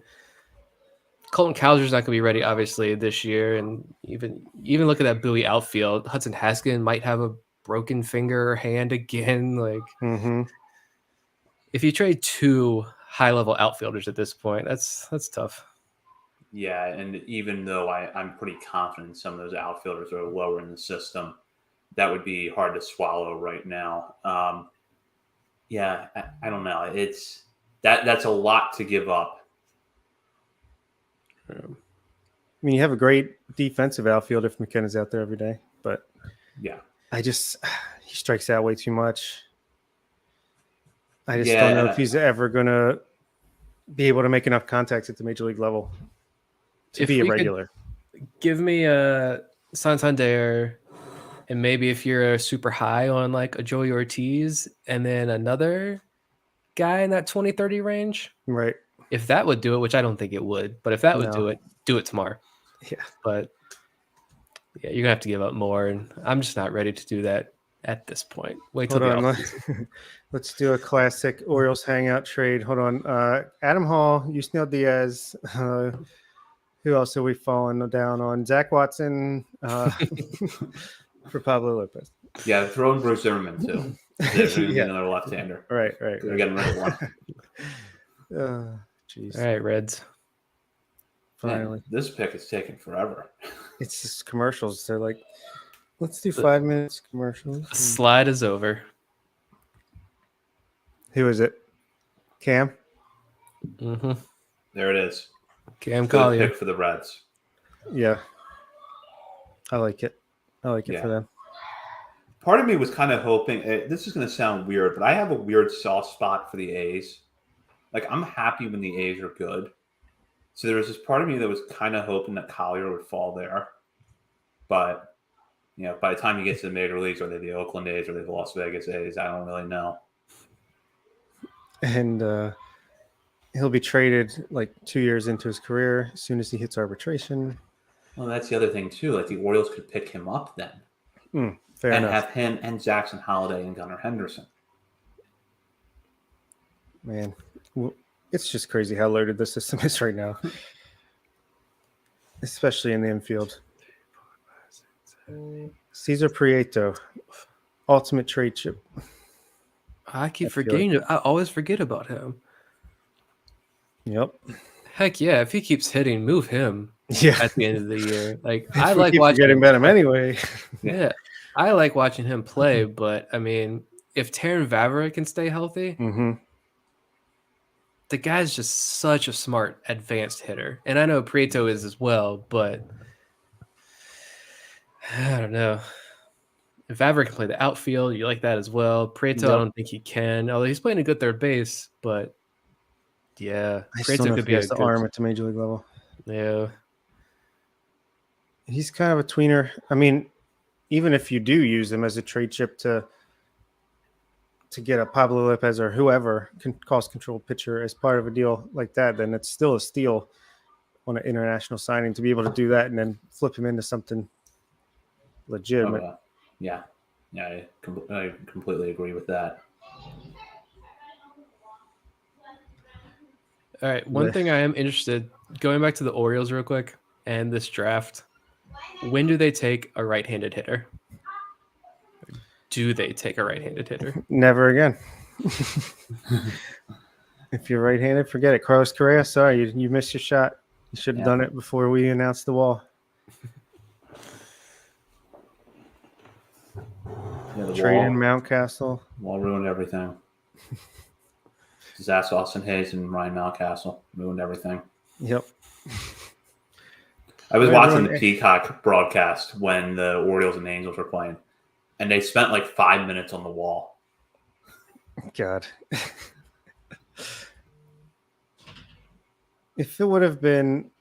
Colton Cowser's not going to be ready, obviously, this year. And even look at that Bowie outfield. Hudson Haskin might have a broken finger or hand again. Like, if you trade 2 high-level outfielders at this point, that's tough. Yeah, and even though I'm pretty confident some of those outfielders are lower in the system, that would be hard to swallow right now. I don't know. It's that's a lot to give up. I mean, you have a great defensive outfielder if McKenna's out there every day, but he strikes out way too much. I just don't know if he's ever going to be able to make enough contacts at the major league level to be a regular. Give me a Santander, and maybe if you're super high on like a Joey Ortiz, and then another guy in that 20-30 range. Right. If that would do it, which I don't think it would, but if that would do it tomorrow. Yeah. But you're going to have to give up more, and I'm just not ready to do that at this point. Wait till let's do a classic Orioles hangout trade. Hold on. Adam Hall, Yusniel Diaz. Who else are we falling down on? Zach Watson for Pablo Lopez. Yeah, throw in Bruce Zimmerman too. Yeah. Another left-hander. Right. We're getting rid of one. Jeez. All right, Reds. Finally. Man, this pick is taking forever. It's just commercials. They're like, let's do 5 minutes commercials. The slide is over. Who is it? Cam? Mm-hmm. There it is. Cam Good Collier. pick for the Reds. Yeah. I like it. I like it Yeah. for them. Part of me was kind of hoping, this is going to sound weird, but I have a weird soft spot for the A's. Like, I'm happy when the A's are good. So there was this part of me that was kind of hoping that Collier would fall there. But, by the time he gets to the major leagues, are they the Oakland A's or the Las Vegas A's? I don't really know. And he'll be traded like 2 years into his career as soon as he hits arbitration. Well, that's the other thing, too. Like, the Orioles could pick him up then. Fair enough. Have him and Jackson Holliday and Gunnar Henderson. Man, it's just crazy how loaded the system is right now, especially in the infield. Cesar Prieto, ultimate trade chip. I keep forgetting. I always forget about him. Yep. Heck yeah! If he keeps hitting, move him. Yeah. At the end of the year, like I like keep watching about him anyway. Yeah, I like watching him play, but I mean, if Taron Vavra can stay healthy, the guy's just such a smart, advanced hitter. And I know Prieto is as well, but I don't know. If Vavra can play the outfield, you like that as well. Prieto, I don't think he can, although he's playing a good third base. But yeah, Prieto could be a good arm at the major league level. Yeah, he's kind of a tweener. I mean, even if you do use him as a trade chip to get a Pablo Lopez or whoever can cost control pitcher as part of a deal like that, then it's still a steal on an international signing to be able to do that and then flip him into something legitimate. Yeah, I completely agree with that. All right, one thing I am interested, going back to the Orioles real quick and this draft, when do they take a right-handed hitter? Do they take a right-handed hitter? Never again. If you're right-handed, forget it. Carlos Correa, sorry, you missed your shot. You should have done it before we announced the wall. Trade in Mountcastle. Wall ruined everything. Disaster Austin Hayes and Ryan Mountcastle ruined everything. Yep. I was watching the Peacock broadcast when the Orioles and Angels were playing, and they spent like 5 minutes on the wall. God. If it would have been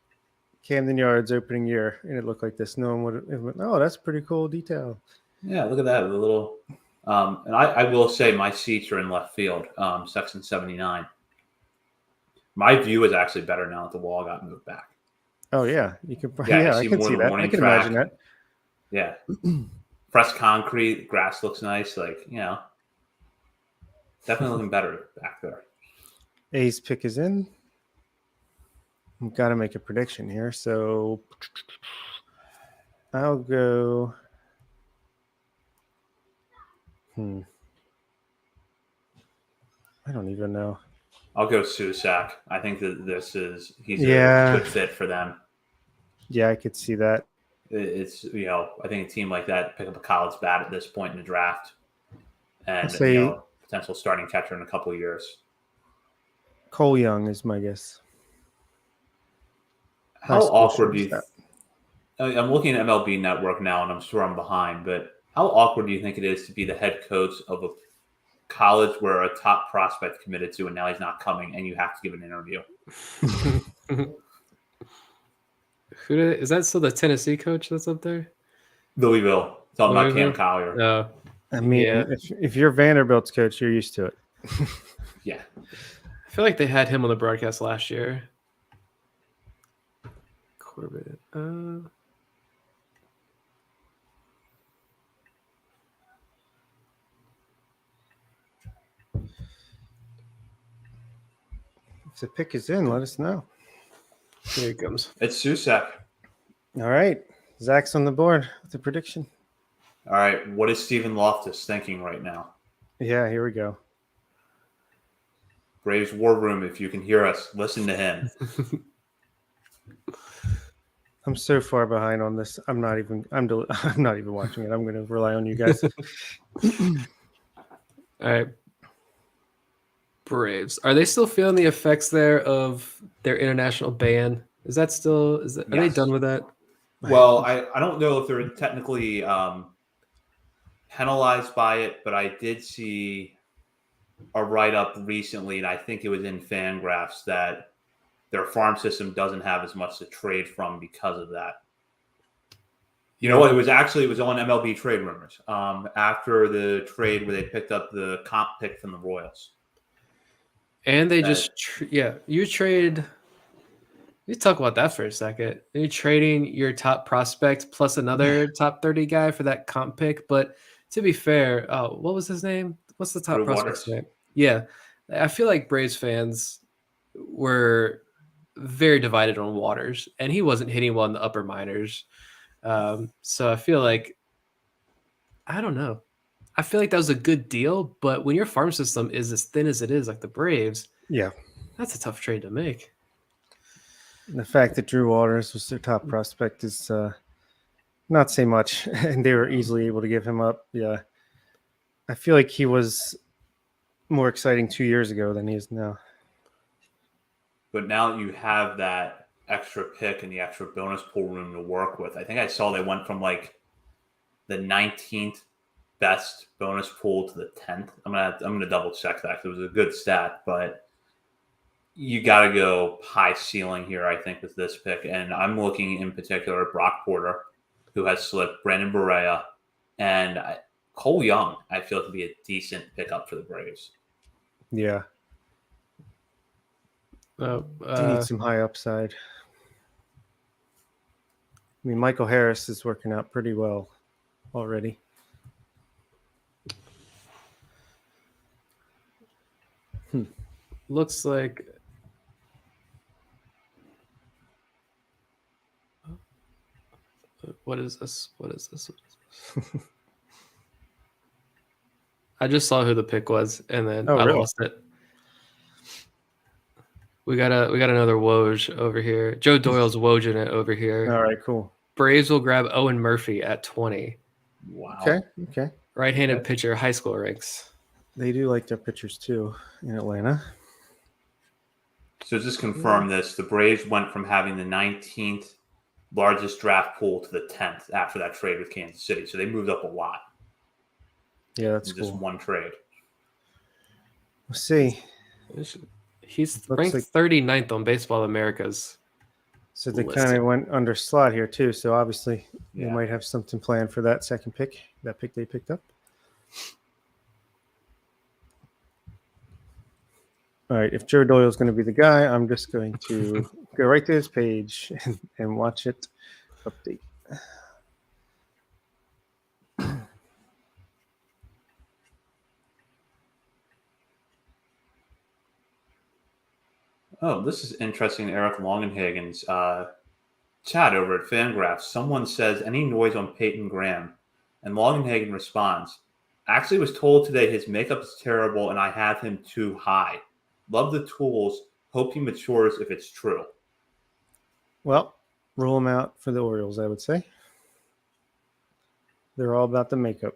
Camden Yards opening year and it looked like this, no one would have went, oh, that's a pretty cool detail. Yeah, look at that. A little, and I will say my seats are in left field, section 79. My view is actually better now that the wall got moved back. Oh yeah, you can. Yeah, I can see that. I can imagine that. Yeah, fresh concrete, grass looks nice. Like definitely looking better back there. A's pick is in. I've got to make a prediction here, so I'll go. I don't even know. I'll go Susak. I think that he's a good fit for them. Yeah, I could see that. It's I think a team like that pick up a college bat at this point in the draft, and potential starting catcher in a couple of years. Cole Young is my guess. How awkward do you? I'm looking at MLB Network now, and I'm sure I'm behind. But how awkward do you think it is to be the head coach of a college where a top prospect committed to, and now he's not coming, and you have to give an interview? Who is that? Still the Tennessee coach that's up there? Louisville. Talking about Cam Collier. No. I mean, if you're Vanderbilt's coach, you're used to it. Yeah. I feel like they had him on the broadcast last year. Corbett. If the pick is in, let us know. Here it comes. It's Susak. All right. Zach's on the board with the prediction. All right, what is Stephen Loftus thinking right now? Yeah, here we go. Braves War Room, if you can hear us, listen to him. I'm so far behind on this. I'm not even watching it. I'm going to rely on you guys. All right. Braves. Are they still feeling the effects there of their international ban? Are they done with that? Well, I don't know if they're technically penalized by it, but I did see a write-up recently, and I think it was in Fangraphs, that their farm system doesn't have as much to trade from because of that. You know what? It was on MLB Trade Rumors after the trade where they picked up the comp pick from the Royals. And they you trade. Let's talk about that for a second. You're trading your top prospect plus another top 30 guy for that comp pick. But to be fair, what was his name? What's the top prospect's name? Yeah. I feel like Braves fans were very divided on Waters, and he wasn't hitting well in the upper minors. So I feel like, I don't know. I feel like that was a good deal, but when your farm system is as thin as it is, like the Braves, yeah, that's a tough trade to make. The fact that Drew Waters was their top prospect is not say much, and they were easily able to give him up. Yeah, I feel like he was more exciting 2 years ago than he is now. But now you have that extra pick and the extra bonus pool room to work with. I think I saw they went from like the 19th best bonus pool to the 10th. I'm gonna double check that because it was a good stat, but you got to go high ceiling here, I think, with this pick. And I'm looking in particular at Brock Porter, who has slipped, Brandon Barea, and Cole Young. I feel like would be a decent pickup for the Braves. Yeah. They need some high upside. I mean, Michael Harris is working out pretty well already. Looks like what is this? I just saw who the pick was, and then I lost it. We got another Woj over here. Joe Doyle's Wojing it over here. All right, cool. Braves will grab Owen Murphy at 20. Wow. Okay. Right-handed pitcher, high school ranks. They do like their pitchers too in Atlanta. So just confirm this: the Braves went from having the 19th largest draft pool to the 10th after that trade with Kansas City. So they moved up a lot. Yeah, that's cool. Just one trade. We'll see. He's ranked like 39th on Baseball America's. So they kind of went under slot here too. So obviously they might have something planned for that second pick, that pick they picked up. All right, if Joe Doyle is going to be the guy, I'm just going to go right to his page and watch it update. Oh, this is interesting. Eric Longenhagen's chat over at Fangraphs. Someone says, any noise on Peyton Graham? And Longenhagen responds, actually was told today his makeup is terrible and I have him too high. Love the tools. Hope he matures if it's true. Well, rule him out for the Orioles, I would say. They're all about the makeup.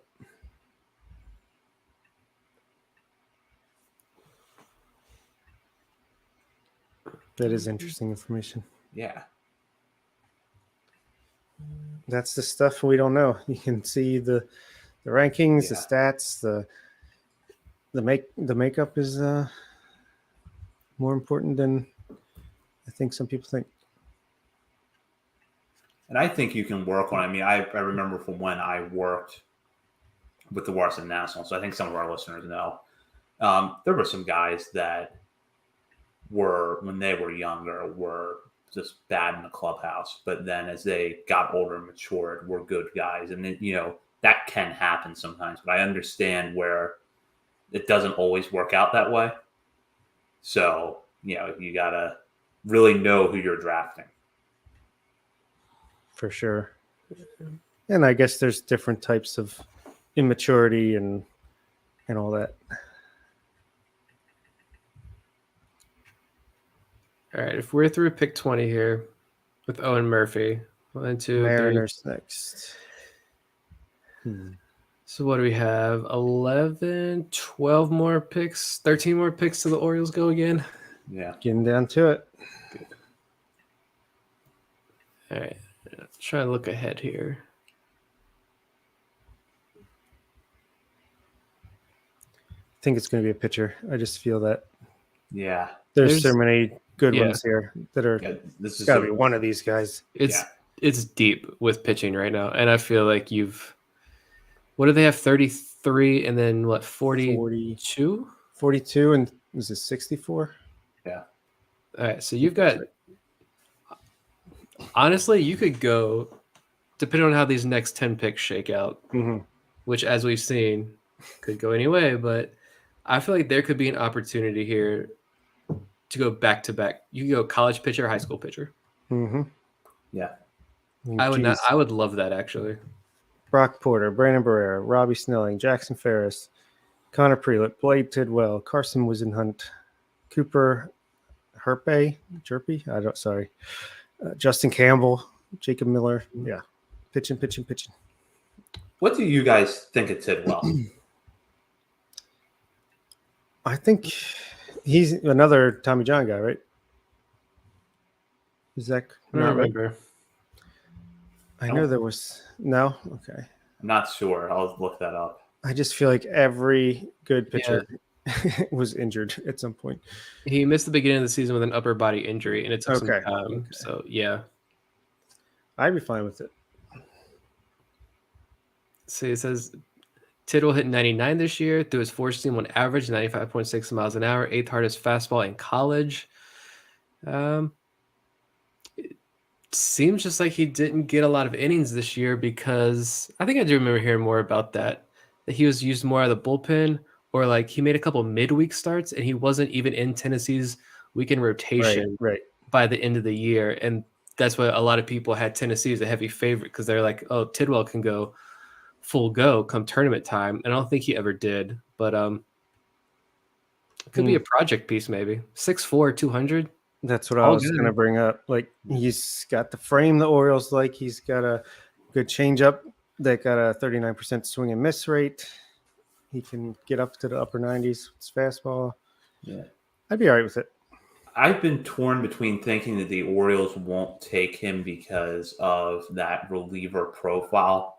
That is interesting information. Yeah. That's the stuff we don't know. You can see the rankings, the stats, the makeup is more important than I think some people think. And I think you can work on it. I mean, I remember from when I worked with the Washington Nationals, so I think some of our listeners know. There were some guys that were, when they were younger, were just bad in the clubhouse. But then as they got older and matured, were good guys. And, that can happen sometimes. But I understand where it doesn't always work out that way. So, you got to really know who you're drafting. For sure. And I guess there's different types of immaturity and all that. All right, if we're through pick 20 here with Owen Murphy, 1, 2, Mariners 3. next. So what do we have? 11, 12 more picks, 13 more picks till the Orioles go again. Yeah. Getting down to it. Good. All right. Try to look ahead here. I think it's going to be a pitcher. I just feel that. Yeah. There's so many good ones here that are. Yeah, this is got to be one of these guys. It's deep with pitching right now, and I feel like what do they have? 33 and then what? 42? 42 and is it 64? Yeah. All right, so you've got. Honestly, you could go, depending on how these next 10 picks shake out, which, as we've seen, could go any way. But I feel like there could be an opportunity here to go back to back. You can go college pitcher, high school pitcher. Yeah. I would love that, actually. Brock Porter, Brandon Barrera, Robbie Snelling, Jackson Ferris, Connor Prelip, Blade Tidwell, Carson Wisenhunt, Cooper Jerpy. Justin Campbell, Jacob Miller. Yeah. Pitching. What do you guys think of Tidwell? I think he's another Tommy John guy, right? Is that I don't remember. I know there was no. Okay. I'm not sure. I'll look that up. I just feel like every good pitcher was injured at some point. He missed the beginning of the season with an upper body injury, and it took some time. Okay. So, yeah. I'd be fine with it. See, it says Tidwell hit 99 this year, threw his four-seam on average 95.6 miles an hour, 8th hardest fastball in college. It seems just like he didn't get a lot of innings this year because I think I do remember hearing more about that he was used more out of the bullpen, or like he made a couple midweek starts and he wasn't even in Tennessee's weekend rotation by the end of the year. And that's why a lot of people had Tennessee as a heavy favorite because they're like, oh, Tidwell can go full go come tournament time. And I don't think he ever did, but it could be a project piece maybe. 6'4", 200. That's what I was going to bring up. Like he's got the frame the Orioles like. He's got a good changeup that got a 39% swing and miss rate. He can get up to the upper 90s with his fastball. Yeah. I'd be all right with it. I've been torn between thinking that the Orioles won't take him because of that reliever profile,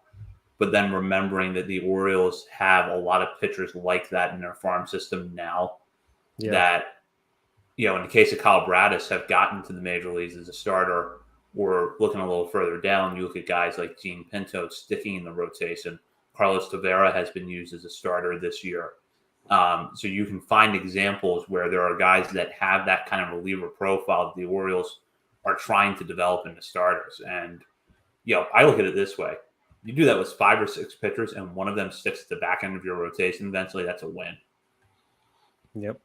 but then remembering that the Orioles have a lot of pitchers like that in their farm system now that, in the case of Kyle Braddis, have gotten to the major leagues as a starter, or looking a little further down, you look at guys like Gene Pinto sticking in the rotation. Carlos Tavera has been used as a starter this year. So you can find examples where there are guys that have that kind of reliever profile that the Orioles are trying to develop into starters. And, I look at it this way. You do that with 5 or 6 pitchers and one of them sticks at the back end of your rotation, eventually that's a win. Yep.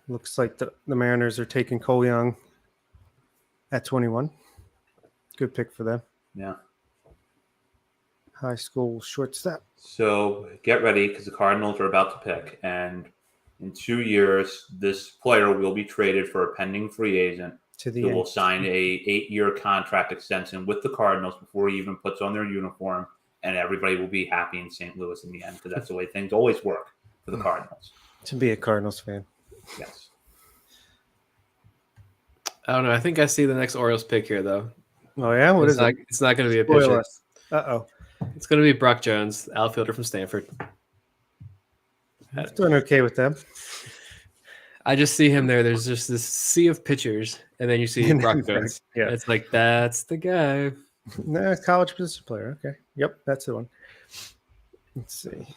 Looks like the Mariners are taking Cole Young at 21. Good pick for them. Yeah. High school shortstop. So get ready because the Cardinals are about to pick. And in 2 years, this player will be traded for a pending free agent who will sign a 8-year contract extension with the Cardinals before he even puts on their uniform. And everybody will be happy in St. Louis in the end because that's the way things always work for the Cardinals. To be a Cardinals fan. Yes. I don't know. I think I see the next Orioles pick here, though. Oh, yeah? What is it? It's not going to be a pitcher. Uh-oh. It's going to be Brock Jones, outfielder from Stanford. I'm doing okay with them. I just see him there. There's just this sea of pitchers, and then you see Brock Jones. Yeah. It's like, that's the guy. No, college position player. Okay. Yep, that's the one. Let's see.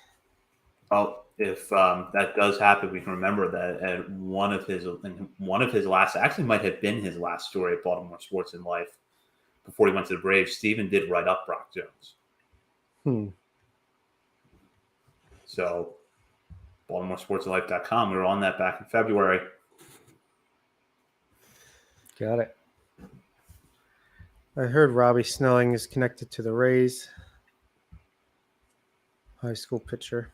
Well, if that does happen, we can remember that at one of his last, actually might have been his last story at Baltimore Sports and Life before he went to the Braves, Steven did write up Brock Jones. So, BaltimoreSportsAndLife.com, we were on that back in February. Got it. I heard Robbie Snelling is connected to the Rays. high school pitcher.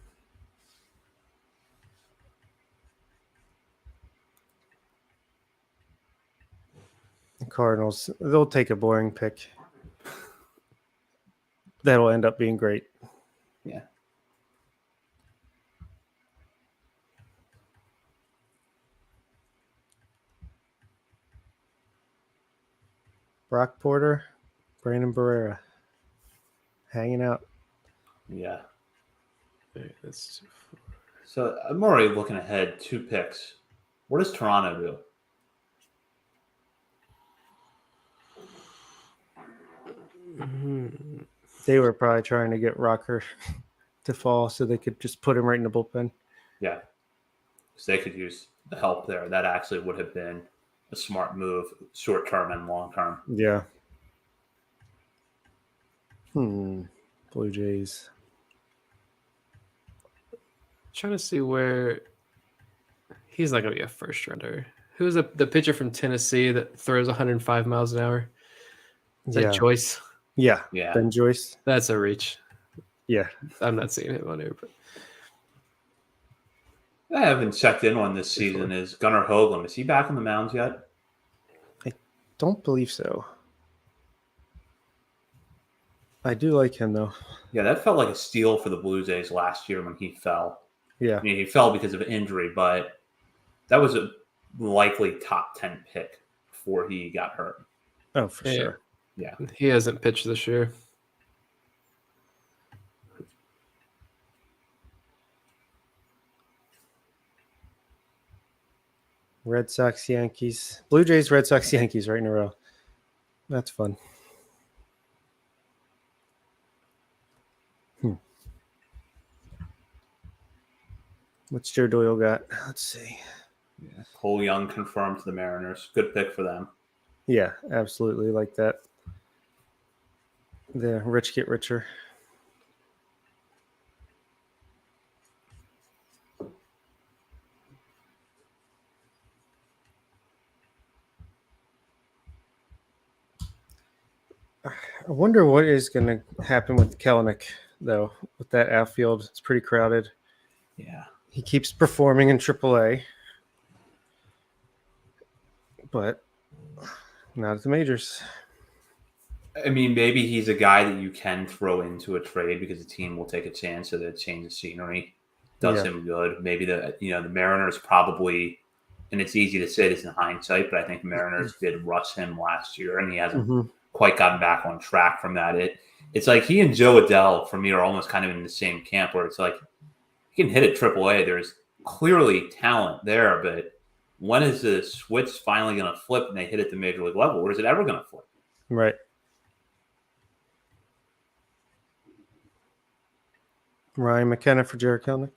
The Cardinals, they'll take a boring pick. That'll end up being great. Yeah. Brock Porter, Brandon Barrera, hanging out. Yeah. Okay, that's So I'm already looking ahead 2 picks. What does Toronto do? They were probably trying to get Rocker to fall so they could just put him right in the bullpen. Yeah. Because they could use the help there. That actually would have been a smart move, short term and long term. Yeah. Blue Jays. trying to see where he's not going to be a first rounder. Who's the pitcher from Tennessee that throws 105 miles an hour? Is that Joyce? Yeah. Yeah. Ben Joyce. That's a reach. Yeah. I'm not seeing him on here, but I haven't checked in on this season. Is Gunnar Hoagland? Is he back on the mounds yet? I don't believe so. I do like him though. Yeah, that felt like a steal for the Blue Jays last year when he fell. Yeah. I mean, he fell because of injury, but that was a likely top 10 pick before he got hurt. Oh, for sure. Yeah. he hasn't pitched this year. Red Sox, Yankees. Blue Jays, Red Sox, Yankees right in a row. That's fun. What's Joe Doyle got? Let's see. Yeah. Cole Young confirmed to the Mariners. Good pick for them. Yeah, absolutely like that. The rich get richer. I wonder what is going to happen with Kelenic, though, with that outfield. It's pretty crowded. Yeah. He keeps performing in AAA, but not at the majors. I mean, maybe he's a guy that you can throw into a trade because the team will take a chance at a change of scenery. Does him good. Maybe the Mariners probably, and it's easy to say this in hindsight, but I think the Mariners did rush him last year, and he hasn't quite gotten back on track from that. It's like he and Joe Adell, for me, are almost kind of in the same camp where it's like he can hit at AAA. There's clearly talent there, but when is the switch finally going to flip and they hit at the major league level? Or is it ever going to flip? Right. Ryan McKenna for Jared Kelenic.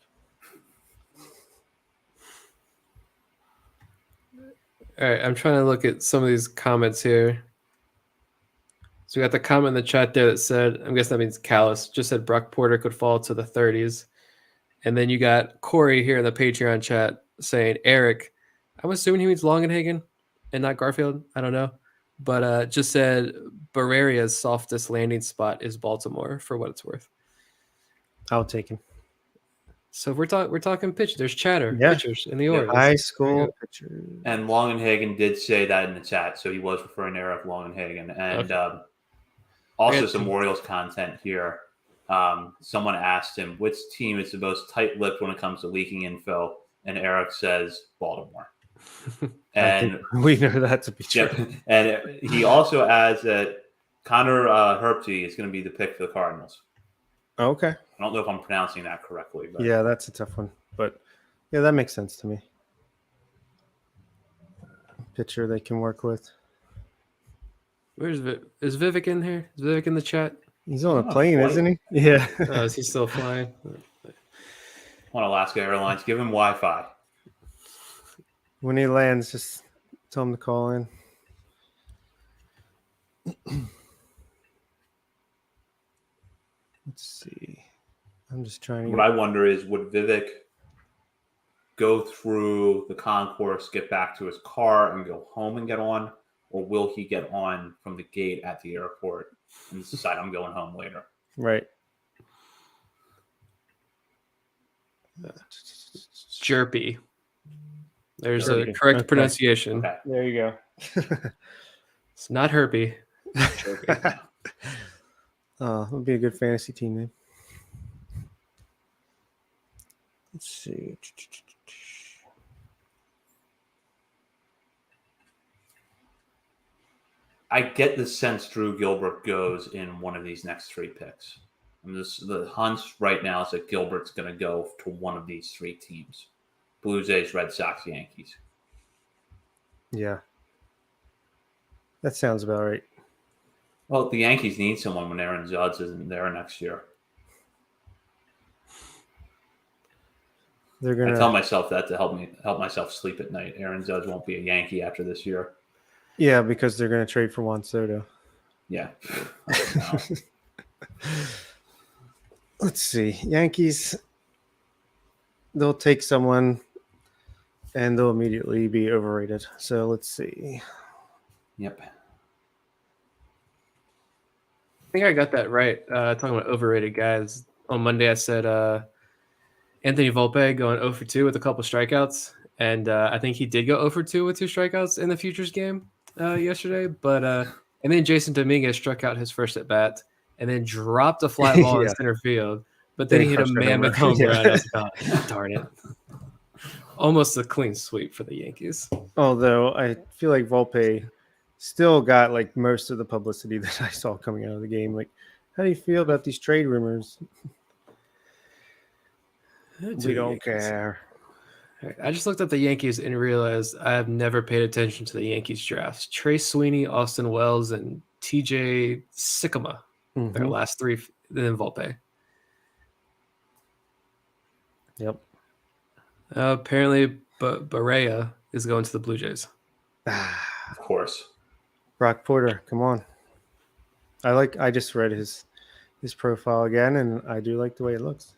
All right, I'm trying to look at some of these comments here. So we got the comment in the chat there that said, I'm guessing that means Callus, just said Brock Porter could fall to the 30s. And then you got Corey here in the Patreon chat saying, Eric, I'm assuming he means Longenhagen and not Garfield. I don't know. But just said Barreria's softest landing spot is Baltimore, for what it's worth. I'll take him. So we're talking pitch. There's chatter, pitchers in the Orioles. High school pitchers. And Longenhagen did say that in the chat, so he was referring to Eric Longenhagen. And also some Orioles content here. Someone asked him, which team is the most tight-lipped when it comes to leaking info? And Eric says, Baltimore. And we know that to be true. Yeah, and he also adds that Connor Herpty is going to be the pick for the Cardinals. Okay. I don't know if I'm pronouncing that correctly. But yeah, that's a tough one. But yeah, that makes sense to me. Pitcher they can work with. Where's is Vivek in here? Is Vivek in the chat? He's on a plane, isn't he? Yeah. Is he still flying? On Alaska Airlines, give him Wi-Fi. When he lands, just tell him to call in. Let's see. I'm just trying to. What I wonder is, would Vivek go through the concourse, get back to his car, and go home and get on? Or will he get on from the gate at the airport and decide I'm going home later? Right. Jerpy. There's Jerpy. a correct Okay. pronunciation. Okay. There you go. It's not herpy. Jerpy. Oh, it'll be a good fantasy team name. Let's see. I get the sense Drew Gilbert goes in one of these next 3 picks. The hunch right now is that Gilbert's going to go to one of these 3 teams: Blue Jays, Red Sox, Yankees. Yeah. That sounds about right. Well, the Yankees need someone when Aaron Judge isn't there next year. They're gonna. I tell myself that to help myself sleep at night. Aaron Judge won't be a Yankee after this year. Yeah, because they're gonna trade for Juan Soto. Yeah. Let's see. Yankees. They'll take someone, and they'll immediately be overrated. So let's see. Yep. I think I got that right. Talking about overrated guys. On Monday, I said Anthony Volpe going 0 for 2 with a couple strikeouts. And I think he did go 0 for 2 with 2 strikeouts in the Futures game yesterday. But and then Jason Dominguez struck out his first at bat and then dropped a fly ball in center field. But then he hit a mammoth home run. I was like, oh, darn it. Almost a clean sweep for the Yankees. Although I feel like Volpe still got like most of the publicity that I saw coming out of the game. Like, how do you feel about these trade rumors? We don't care. I just looked at the Yankees and realized I have never paid attention to the Yankees drafts. Trey Sweeney, Austin Wells, and TJ Sycamore. Their last 3, then Volpe. Yep. Apparently, Barea is going to the Blue Jays. Of course. Brock Porter, come on. I just read his profile again, and I do like the way it looks.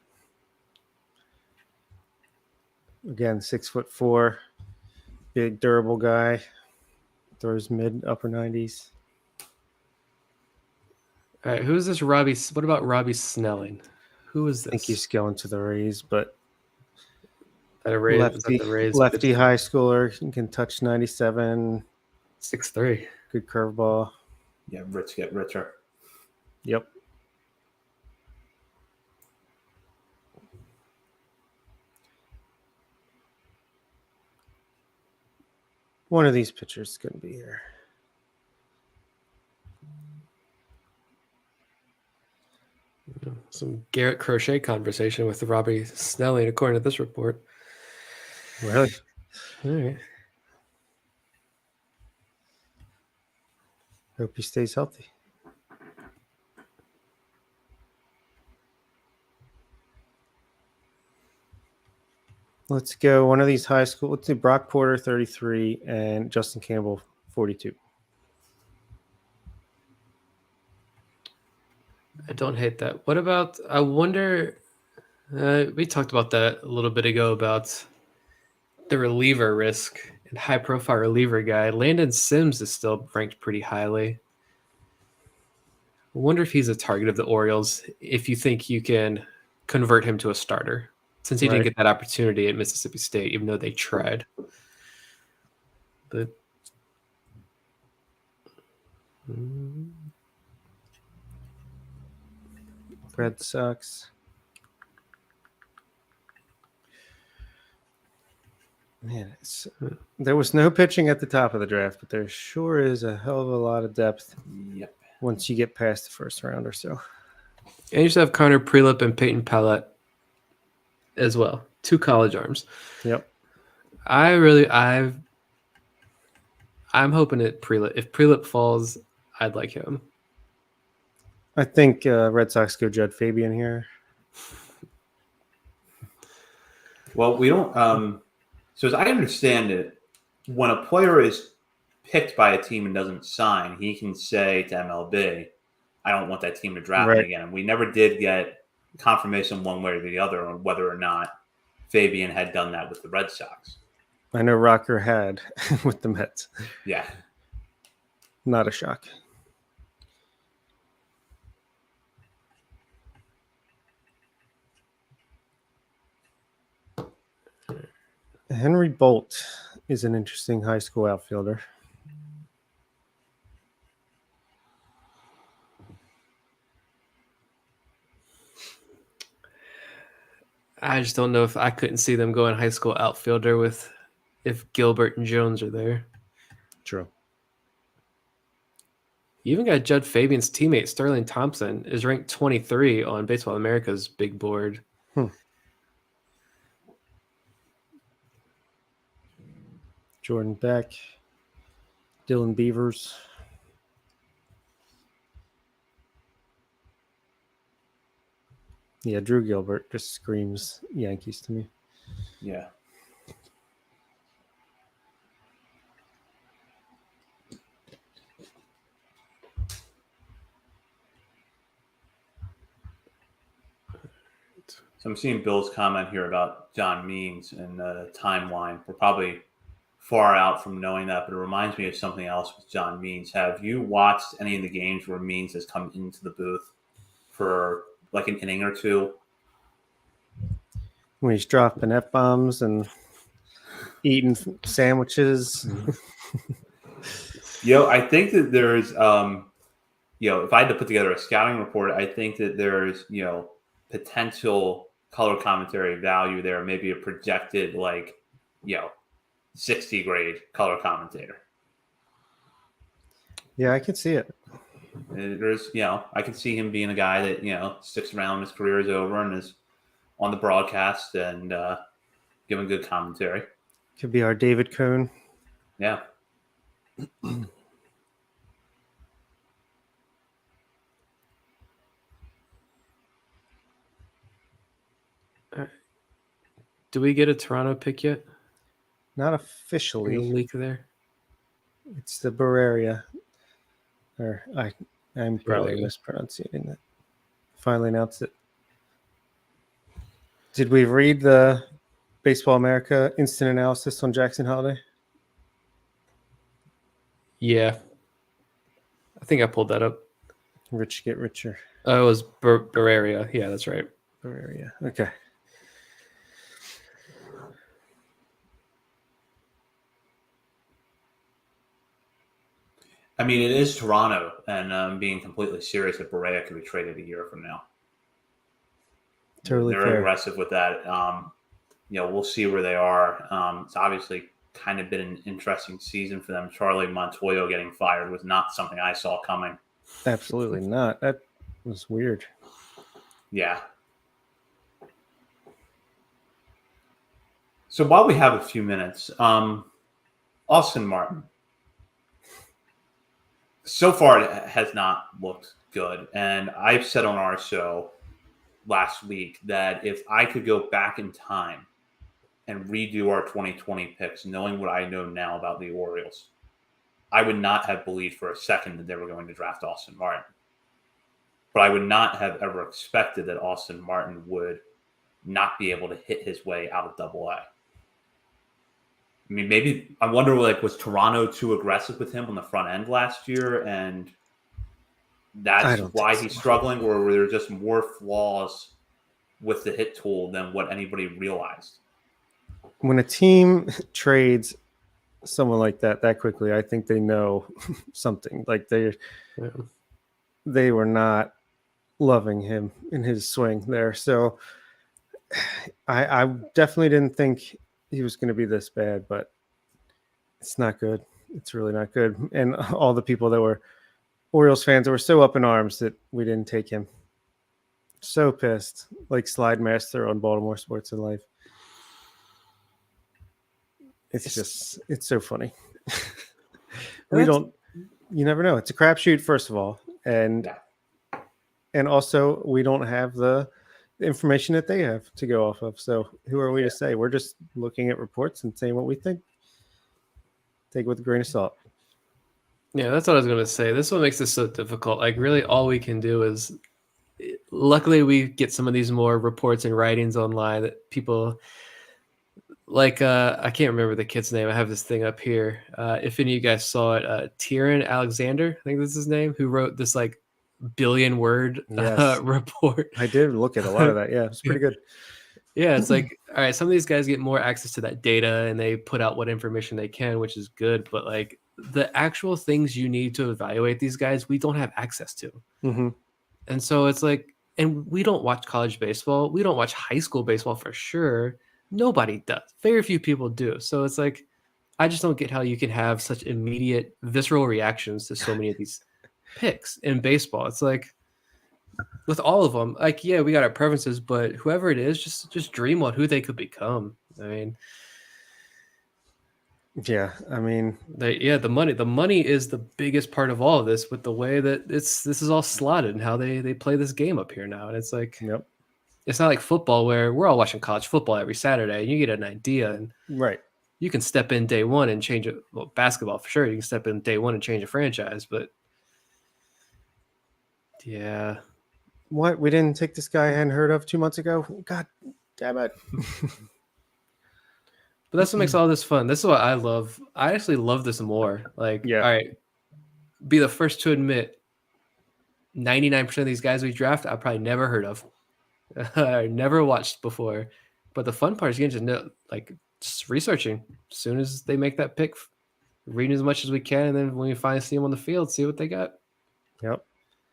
Again, 6'4", big durable guy. Throws mid upper 90s. All right, who's this Robbie? What about Robbie Snelling? Who is this? I think he's going to the Rays, but lefty high schooler. He can touch 97. 6'3". Good curveball. Yeah, rich get richer. Yep. One of these pitchers is going to be here. Some Garrett Crochet conversation with Robbie Snelling, according to this report. Really? All right. Hope he stays healthy. Let's go one of these high school. Let's do Brock Porter, 33, and Justin Campbell, 42. I don't hate that. What about, I wonder, we talked about that a little bit ago about the reliever risk and high-profile reliever guy. Landon Sims is still ranked pretty highly. I wonder if he's a target of the Orioles, if you think you can convert him to a starter, since he didn't get that opportunity at Mississippi State, even though they tried. But Red Sox. Man, there was no pitching at the top of the draft, but there sure is a hell of a lot of depth. Yep. Once you get past the first round or so. And you should have Connor Prelip and Peyton Pallette as well. 2 college arms. Yep. I'm hoping that Prelip. If Prelip falls, I'd like him. I think Red Sox go Judd Fabian here. Well, we don't. So as I understand it, when a player is picked by a team and doesn't sign, he can say to MLB, "I don't want that team to draft me again." And we never did get confirmation one way or the other on whether or not Fabian had done that with the Red Sox. I know Rocker had with the Mets. Yeah. Not a shock. Henry Bolt is an interesting high school outfielder. I just don't know if I couldn't see them going high school outfielder if Gilbert and Jones are there. True. You even got Judd Fabian's teammate Sterling Thompson is ranked 23 on Baseball America's big board. Jordan Beck, Dylan Beavers. Yeah, Drew Gilbert just screams Yankees to me. Yeah. So I'm seeing Bill's comment here about John Means and the timeline. We're probably far out from knowing that, but it reminds me of something else with John Means. Have you watched any of the games where Means has come into the booth for like an inning or two? When he's dropping F-bombs and eating sandwiches. I think that there's, if I had to put together a scouting report, I think that there's, potential color commentary value there, maybe a projected 60 grade color commentator. Yeah, I can see it. There's, I can see him being a guy that, sticks around, his career is over and is on the broadcast and giving good commentary. Could be our David Cohn. Yeah. Do we get a Toronto pick yet? Not officially. Leak there. It's the Barreria. Or I'm probably mispronouncing it. Finally announced it. Did we read the Baseball America instant analysis on Jackson Holiday? Yeah. I think I pulled that up. Rich get richer. Oh, it was Barreria. Yeah, that's right. Barreria. Okay. I mean, it is Toronto, and being completely serious, that Barreia could be traded a year from now. Totally They're fair. aggressive with that. We'll see where they are. It's obviously kind of been an interesting season for them. Charlie Montoyo getting fired was not something I saw coming. Absolutely not. That was weird. Yeah. So while we have a few minutes, Austin Martin. So far, it has not looked good. And I've said on our show last week that if I could go back in time and redo our 2020 picks, knowing what I know now about the Orioles, I would not have believed for a second that they were going to draft Austin Martin. But I would not have ever expected that Austin Martin would not be able to hit his way out of Double-A. I mean, maybe I wonder, was Toronto too aggressive with him on the front end last year, and that's why he's struggling, or were there just more flaws with the hit tool than what anybody realized? When a team trades someone like that quickly, I think they know something. Like they were not loving him in his swing there. So I definitely didn't think he was going to be this bad, but it's not good. It's really not good. And all the people that were Orioles fans that were so up in arms that we didn't take him. So pissed, like Slide Master on Baltimore Sports and Life. It's so funny. You never know. It's a crapshoot, first of all. And also we don't have the information that they have to go off of. So who are we to say? We're just looking at reports and saying what we think. Take it with a grain of salt. Yeah, that's what I was going to say. This one makes this so difficult. Like, really, all we can do is, luckily, we get some of these more reports and writings online that people, like, I can't remember the kid's name. I have this thing up here. If any of you guys saw it, Tyrion Alexander, I think that's his name, who wrote this, like, billion-word report. I did look at a lot of that. Yeah, it's pretty good. Yeah, it's like, all right, some of these guys get more access to that data and they put out what information they can, which is good. But like the actual things you need to evaluate these guys, we don't have access to. Mm-hmm. And so it's like, and we don't watch college baseball. We don't watch high school baseball for sure. Nobody does. Very few people do. So it's like, I just don't get how you can have such immediate visceral reactions to so many of these picks in baseball. It's like, with all of them, like, yeah, we got our preferences, but whoever it is, just dream on who they could become. I mean, Yeah, I mean, the money is the biggest part of all of this, with the way that this is all slotted and how they play this game up here now. And it's like, yep, it's not like football where we're all watching college football every Saturday and you get an idea and right. you can step in day one and change it. Well, basketball for sure, you can step in day one and change a franchise, but yeah. What? We didn't take this guy I hadn't heard of 2 months ago? God damn it. But that's what makes all this fun. This is what I love. I actually love this more. Like, Yeah. all right, be the first to admit 99% of these guys we draft, I've probably never heard of. I never watched before. But the fun part is getting to know, like, just researching as soon as they make that pick, reading as much as we can, and then when we finally see them on the field, see what they got. Yep.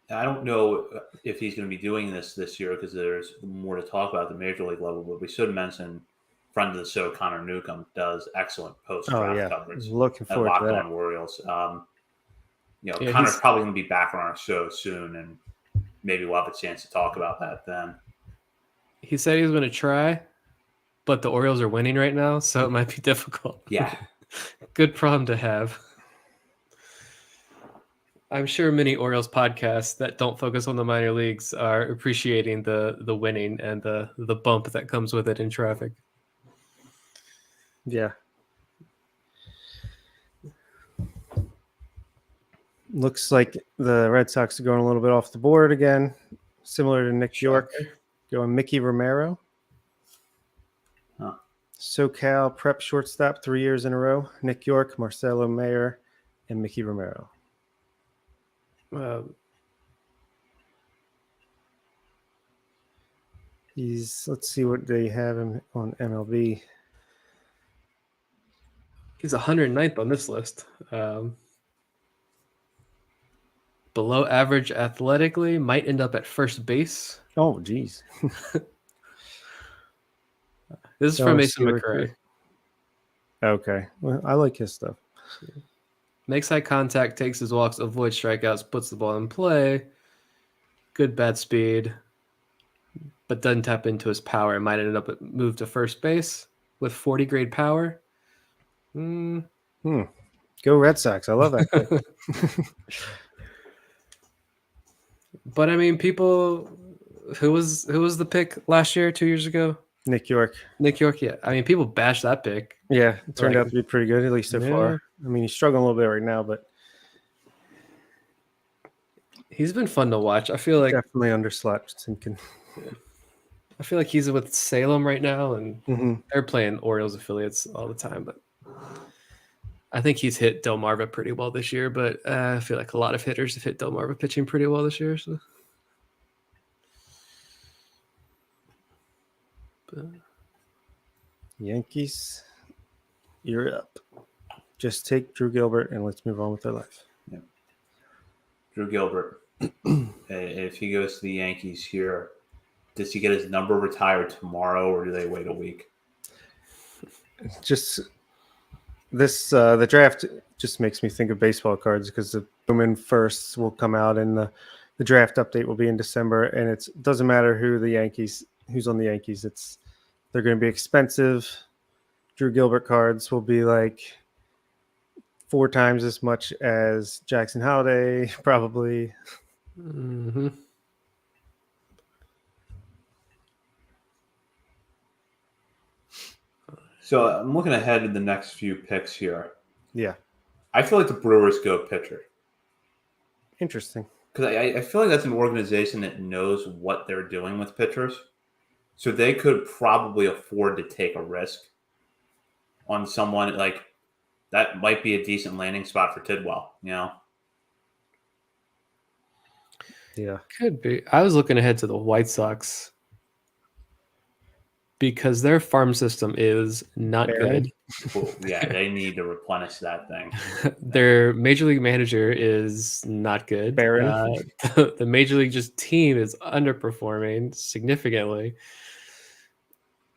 I don't know if he's going to be doing this year because there's more to talk about at the major league level, but we should mention friend of the show, Connor Newcomb, does excellent post-draft coverage. Looking forward Locked to that. On Orioles. Yeah, Connor's probably going to be back on our show soon, and maybe we'll have a chance to talk about that then. He said he was going to try, but the Orioles are winning right now, so it might be difficult. Yeah. Good problem to have. I'm sure many Orioles podcasts that don't focus on the minor leagues are appreciating the winning and the bump that comes with it in traffic. Yeah. Looks like the Red Sox are going a little bit off the board again, similar to Nick York, going Mickey Romero. Huh. SoCal prep shortstop 3 years in a row. Nick York, Marcelo Mayer, and Mickey Romero. Let's see what they have him on MLB. He's 109th on this list. Below average athletically, might end up at first base. Oh, geez. This is from Mason McRae. Okay. Well, I like his stuff. Makes eye contact, takes his walks, avoids strikeouts, puts the ball in play. Good bat speed, but doesn't tap into his power. It might end up moved to first base with 40 grade power. Go Red Sox. I love that pick. But I mean, people, who was the pick last year, 2 years ago? Nick York. Nick York, yeah. I mean, people bashed that pick. Yeah, it turned out to be pretty good, at least so far. I mean, he's struggling a little bit right now, but he's been fun to watch. I feel like definitely underslept. I feel like he's with Salem right now, and they're playing Orioles affiliates all the time. But I think he's hit Delmarva pretty well this year. But I feel like a lot of hitters have hit Delmarva pitching pretty well this year. So. Yankees, you're up. Just take Drew Gilbert and let's move on with our life. Yeah. Drew Gilbert, if he goes to the Yankees here, does he get his number retired tomorrow or do they wait a week? Just this, the draft just makes me think of baseball cards because the Bowman firsts will come out and the draft update will be in December, and it doesn't matter who's on the Yankees. They're going to be expensive. Drew Gilbert cards will be like 4 times as much as Jackson Holliday, probably. Mm-hmm. So I'm looking ahead to the next few picks here. Yeah. I feel like the Brewers go pitcher. Interesting. Because I feel like that's an organization that knows what they're doing with pitchers. So they could probably afford to take a risk on someone like that. Might be a decent landing spot for Tidwell, you know? Yeah. Could be. I was looking ahead to the White Sox because their farm system is not Barren. good. Cool. Yeah, they need to replenish that thing. Their major league manager is not good. Barren. The major league just team is underperforming significantly.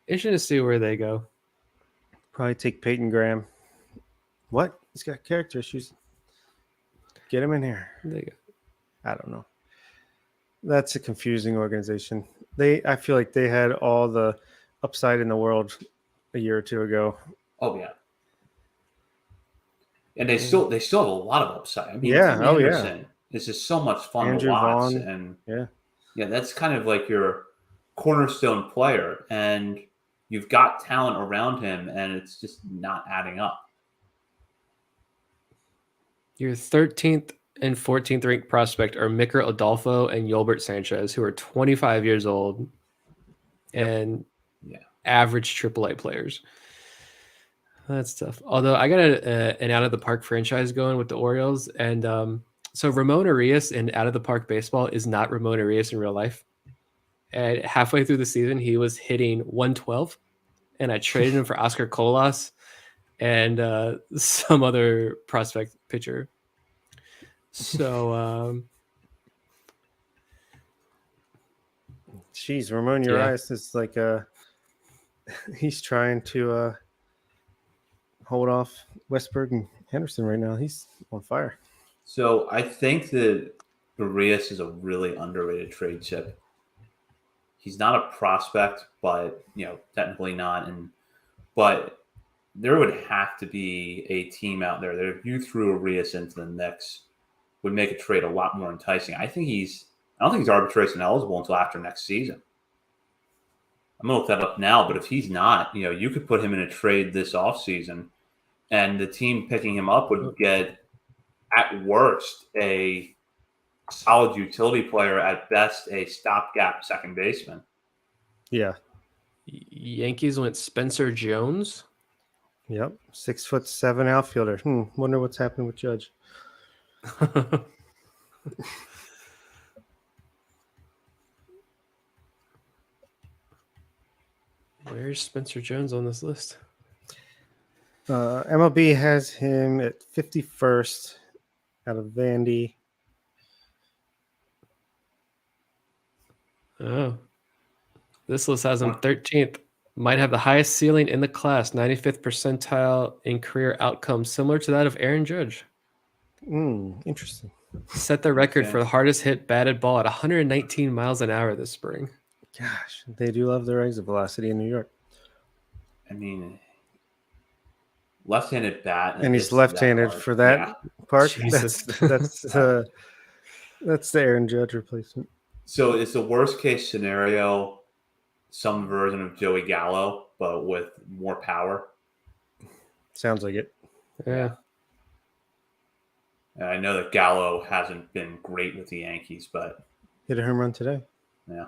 Interesting to see where they go. Probably take Peyton Graham. What? He's got character issues. Get him in here. There you go. I don't know. That's a confusing organization. I feel like they had all the upside in the world a year or two ago. Oh yeah. And they still have a lot of upside. I mean, Yeah. Tim Anderson is just so much fun Andrew to watch. Vaughn. And that's kind of like your cornerstone player. And you've got talent around him, and it's just not adding up. Your 13th and 14th ranked prospect are Micker Adolfo and Yolbert Sanchez, who are 25 years old and average AAA players. That's tough. Although I got an out of the park franchise going with the Orioles, and so Ramon Arias in Out of the Park Baseball is not Ramon Arias in real life. And halfway through the season, he was hitting 112, and I traded him for Oscar Colas and some other prospect pitcher. So, Jeez, Ramon Urias is like he's trying to hold off Westberg and Henderson right now. He's on fire. So I think that Urias is a really underrated trade chip. He's not a prospect, but technically not. But there would have to be a team out there that if you threw Urias into the mix would make a trade a lot more enticing. I don't think he's arbitration eligible until after next season. I'm gonna look that up now, but if he's not, you could put him in a trade this offseason, and the team picking him up would get, at worst, a solid utility player, at best a stopgap second baseman. Yeah. Yankees went Spencer Jones. Yep. 6'7" outfielder. Wonder what's happening with Judge. Where's Spencer Jones on this list? MLB has him at 51st out of Vandy. Oh, this list has him 13th. Might have the highest ceiling in the class, 95th percentile in career outcomes, similar to that of Aaron Judge. Interesting. Set the record for the hardest hit batted ball at 119 miles an hour this spring. Gosh, they do love their exit velocity in New York. I mean, left-handed bat, and he's left-handed for that part. Jesus. That's the Aaron Judge replacement. So it's the worst-case scenario, some version of Joey Gallo, but with more power. Sounds like it. Yeah. And I know that Gallo hasn't been great with the Yankees, but hit a home run today. Yeah.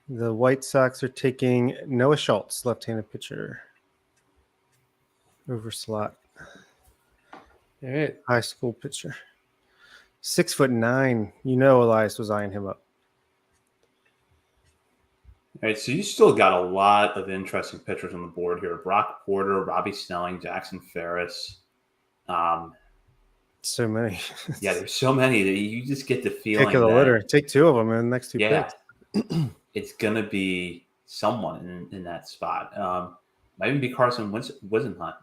The White Sox are taking Noah Schultz, left-handed pitcher, over slot. All right. High school pitcher. 6'9". Elias was eyeing him up. All right, so you still got a lot of interesting pitchers on the board here. Brock Porter, Robbie Snelling, Jackson Ferris. So many. Yeah, there's so many that you just get the feeling. Pick of the litter. Take two of them in the next two picks. It's going to be someone in that spot. Might even be Carson Wisenhunt.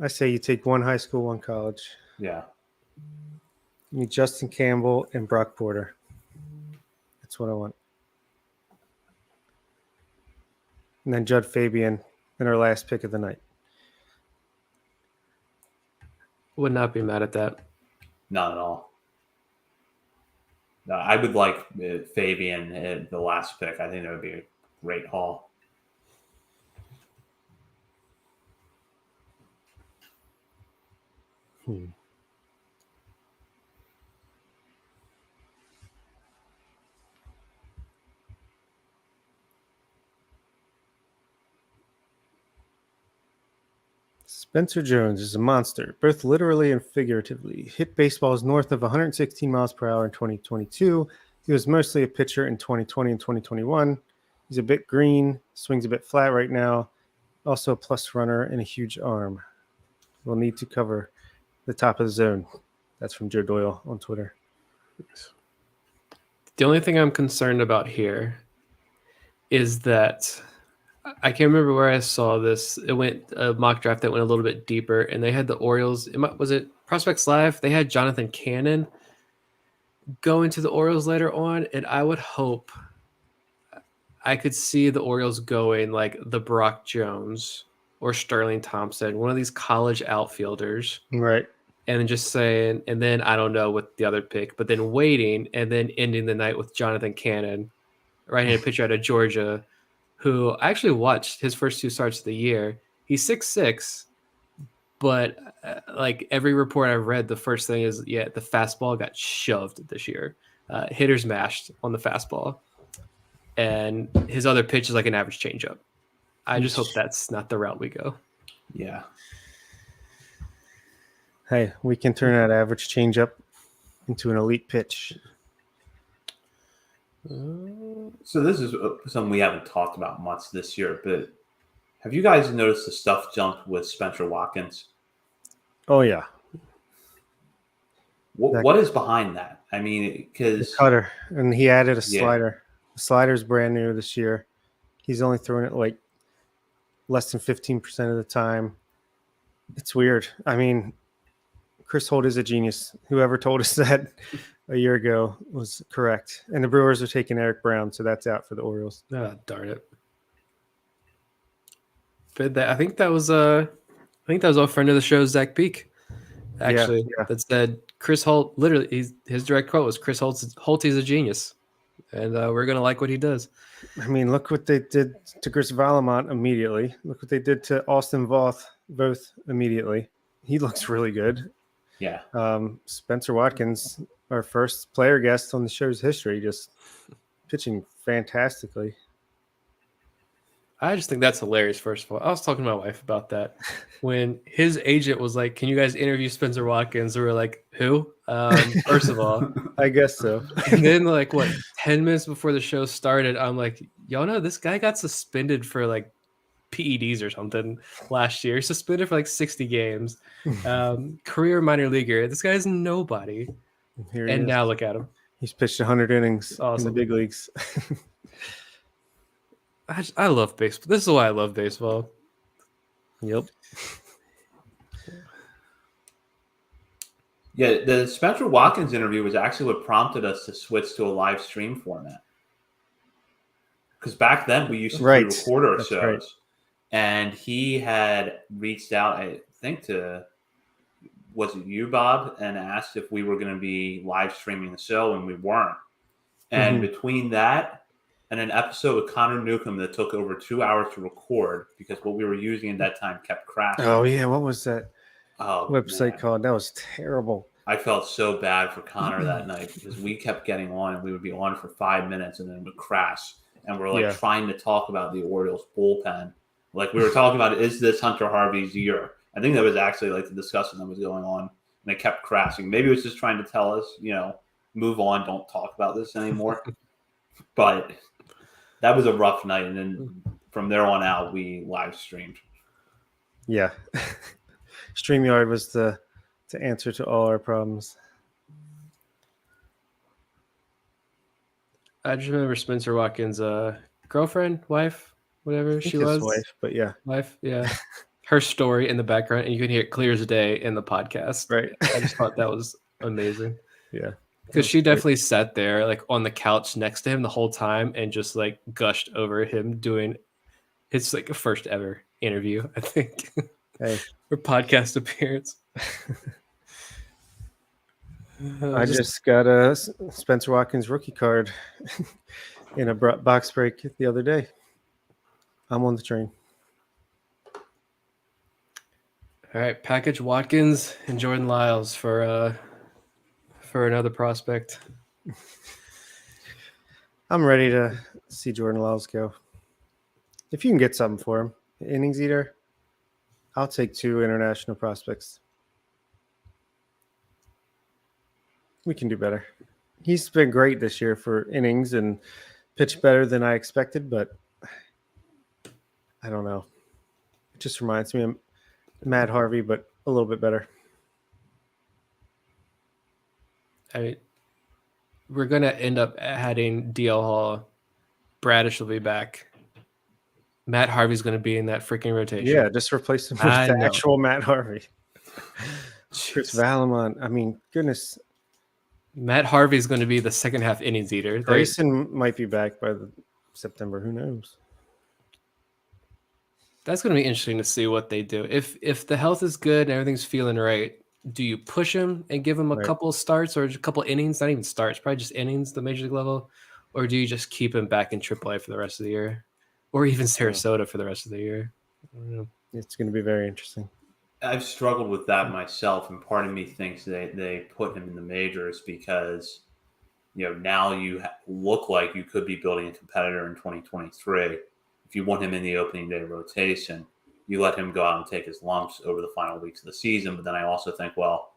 I say you take one high school, one college. Yeah. You need Justin Campbell and Brock Porter. That's what I want. And then Judd Fabian in our last pick of the night. Would not be mad at that. Not at all. No, I would like Fabian at the last pick. I think that would be a great haul. Spencer Jones is a monster, both literally and figuratively. Hit baseballs north of 116 miles per hour in 2022. He was mostly a pitcher in 2020 and 2021. He's a bit green, swings a bit flat right now. Also a plus runner and a huge arm. We'll need to cover the top of the zone. That's from Joe Doyle on Twitter. The only thing I'm concerned about here is that I can't remember where I saw this. It went a mock draft that went a little bit deeper, and they had the Orioles. Was it Prospects Live? They had Jonathan Cannon go into the Orioles later on, and I would hope I could see the Orioles going like the Brock Jones or Sterling Thompson, one of these college outfielders. Right. And then just saying, and then I don't know what the other pick, but then waiting and then ending the night with Jonathan Cannon, right-handed pitcher out of Georgia, who I actually watched his first 2 starts of the year. He's 6'6", but like every report I've read, the first thing is, the fastball got shoved this year. Hitters mashed on the fastball. And his other pitch is like an average changeup. I just hope that's not the route we go. Yeah. Hey, we can turn that average changeup into an elite pitch. So this is something we haven't talked about much this year, but have you guys noticed the stuff jump with Spencer Watkins? Oh, yeah. What is behind that? I mean, because cutter, and he added a slider. The slider's brand new this year. He's only throwing it like less than 15% of the time. It's weird. I mean, Chris Holt is a genius. Whoever told us that a year ago was correct. And the Brewers are taking Eric Brown, so that's out for the Orioles. Oh, darn it. But I think that was a friend of the show, Zach Peak, actually, that said Chris Holt. Literally, his direct quote was, "Chris Holt is a genius, and we're gonna like what he does." I mean, look what they did to Chris Valamont immediately. Look what they did to Austin Voth immediately. He looks really good. Yeah. Spencer Watkins, our first player guest on the show's history, just pitching fantastically. I just think that's hilarious, first of all. I was talking to my wife about that. When his agent was like, "Can you guys interview Spencer Watkins?" We were like, "Who?" First of all. I guess so. And then 10 minutes before the show started, I'm like, y'all know this guy got suspended for like PEDs or something last year. Suspended for like 60 games. Career minor leaguer. This guy's nobody. And now look at him. He's pitched 100 innings in the big leagues. I love baseball. This is why I love baseball. Yep. Yeah, the Spencer Watkins interview was actually what prompted us to switch to a live stream format. Because back then we used to do recorder shows. Right. And he had reached out, I think, was it you, Bob, and asked if we were going to be live streaming the show, and we weren't. And between that and an episode with Connor Newcomb that took over 2 hours to record because what we were using at that time kept crashing. Oh, yeah. What was that website called? That was terrible. I felt so bad for Connor that night because we kept getting on and we would be on for 5 minutes and then it would crash. And we're trying to talk about the Orioles bullpen. Like we were talking about, is this Hunter Harvey's year? I think that was actually like the discussion that was going on and it kept crashing. Maybe it was just trying to tell us, move on, don't talk about this anymore. But that was a rough night. And then from there on out, we live streamed. Yeah. StreamYard was the answer to all our problems. I just remember Spencer Watkins' girlfriend, wife, whatever she was. Wife, but yeah. Wife, yeah. Her story in the background, and you can hear it clear as day in the podcast. Right. I just thought that was amazing. Yeah. Because she definitely sat there like on the couch next to him the whole time and just like gushed over him doing his like first ever interview, I think. Hey. Or podcast appearance. I just got a Spencer Watkins rookie card in a box break the other day. I'm on the train. All right, package Watkins and Jordan Lyles for another prospect. I'm ready to see Jordan Lyles go. If you can get something for him, innings eater, I'll take 2 international prospects. We can do better. He's been great this year for innings and pitched better than I expected, but I don't know. It just reminds me of Matt Harvey, but a little bit better. We're going to end up adding DL Hall. Bradish will be back. Matt Harvey's going to be in that freaking rotation. Yeah, just replace him with the actual Matt Harvey. Chris Valamon. I mean, goodness. Matt Harvey's going to be the second half innings eater. Grayson might be back by September. Who knows? That's going to be interesting to see what they do. If the health is good and everything's feeling right, do you push him and give him a couple starts or a couple innings? Not even starts, probably just innings, the major league level. Or do you just keep him back in AAA for the rest of the year? Or even Sarasota for the rest of the year? I don't know. It's going to be very interesting. I've struggled with that myself, and part of me thinks they put him in the majors because, now you look like you could be building a competitor in 2023. If you want him in the opening day rotation, you let him go out and take his lumps over the final weeks of the season. But then I also think, well,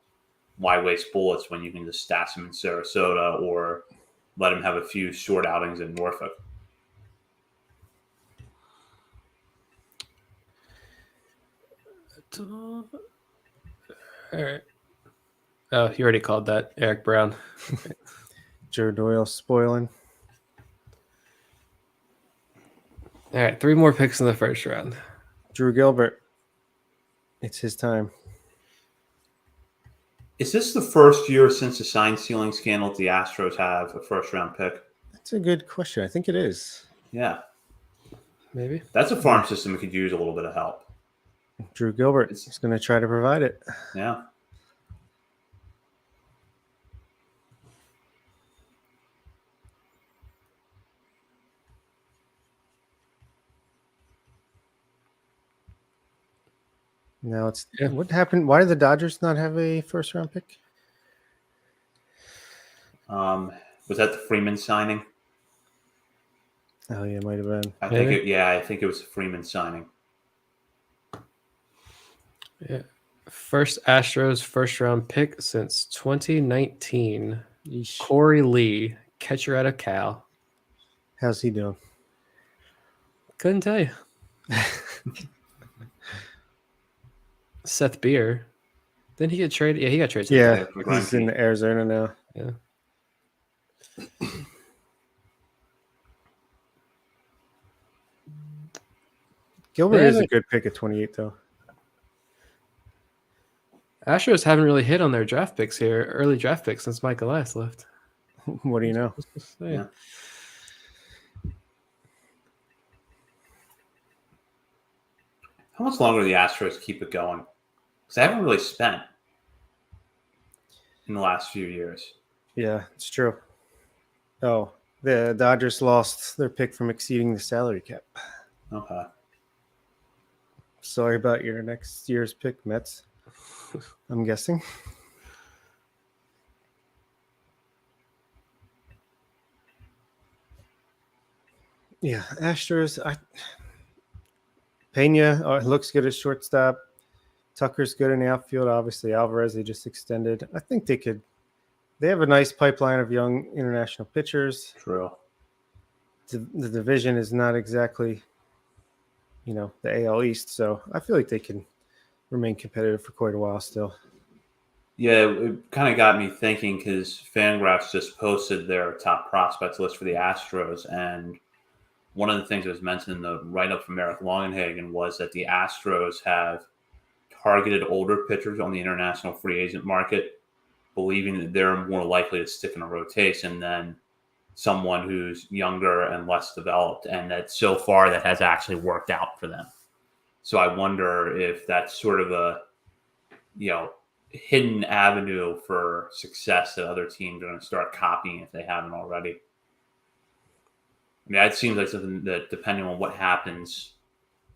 why waste bullets when you can just stash him in Sarasota or let him have a few short outings in Norfolk? All right. Oh, you already called that, Eric Brown. Joe Doyle spoiling. All right, 3 more picks in the first round. Drew Gilbert. It's his time. Is this the first year since the sign stealing scandal the Astros have a first-round pick? That's a good question. I think it is. Yeah. Maybe. That's a farm system that could use a little bit of help. Drew Gilbert is going to try to provide it. Yeah. Now what happened? Why did the Dodgers not have a first round pick? Was that the Freeman signing? Oh yeah, it might have been. I think it was a Freeman signing. Yeah. First Astros first round pick since 2019. Corey Lee, catcher out of Cal. How's he doing? Couldn't tell you. Seth Beer. Didn't he get traded? Yeah, he got traded. Yeah, he's in Arizona now. Yeah. Gilbert is a good pick at 28, though. Astros haven't really hit on their draft picks here, early draft picks, since Mike Elias left. What do you know? Yeah. How much longer do the Astros keep it going? Because they haven't really spent in the last few years. Yeah, it's true. Oh, the Dodgers lost their pick from exceeding the salary cap. Okay. Sorry about your next year's pick, Mets. I'm guessing. Yeah, Astros. Pena looks good at shortstop. Tucker's good in the outfield. Obviously, Alvarez they just extended. I think they could. They have a nice pipeline of young international pitchers. True. The division is not exactly, the AL East, so I feel like they can remain competitive for quite a while still. Yeah, it kind of got me thinking because Fangraphs just posted their top prospects list for the Astros, and one of the things that was mentioned in the write-up from Eric Longenhagen was that the Astros have targeted older pitchers on the international free agent market, believing that they're more likely to stick in a rotation than someone who's younger and less developed, and that so far that has actually worked out for them. So I wonder if that's sort of a, hidden avenue for success that other teams are going to start copying if they haven't already. I mean, it seems like something that, depending on what happens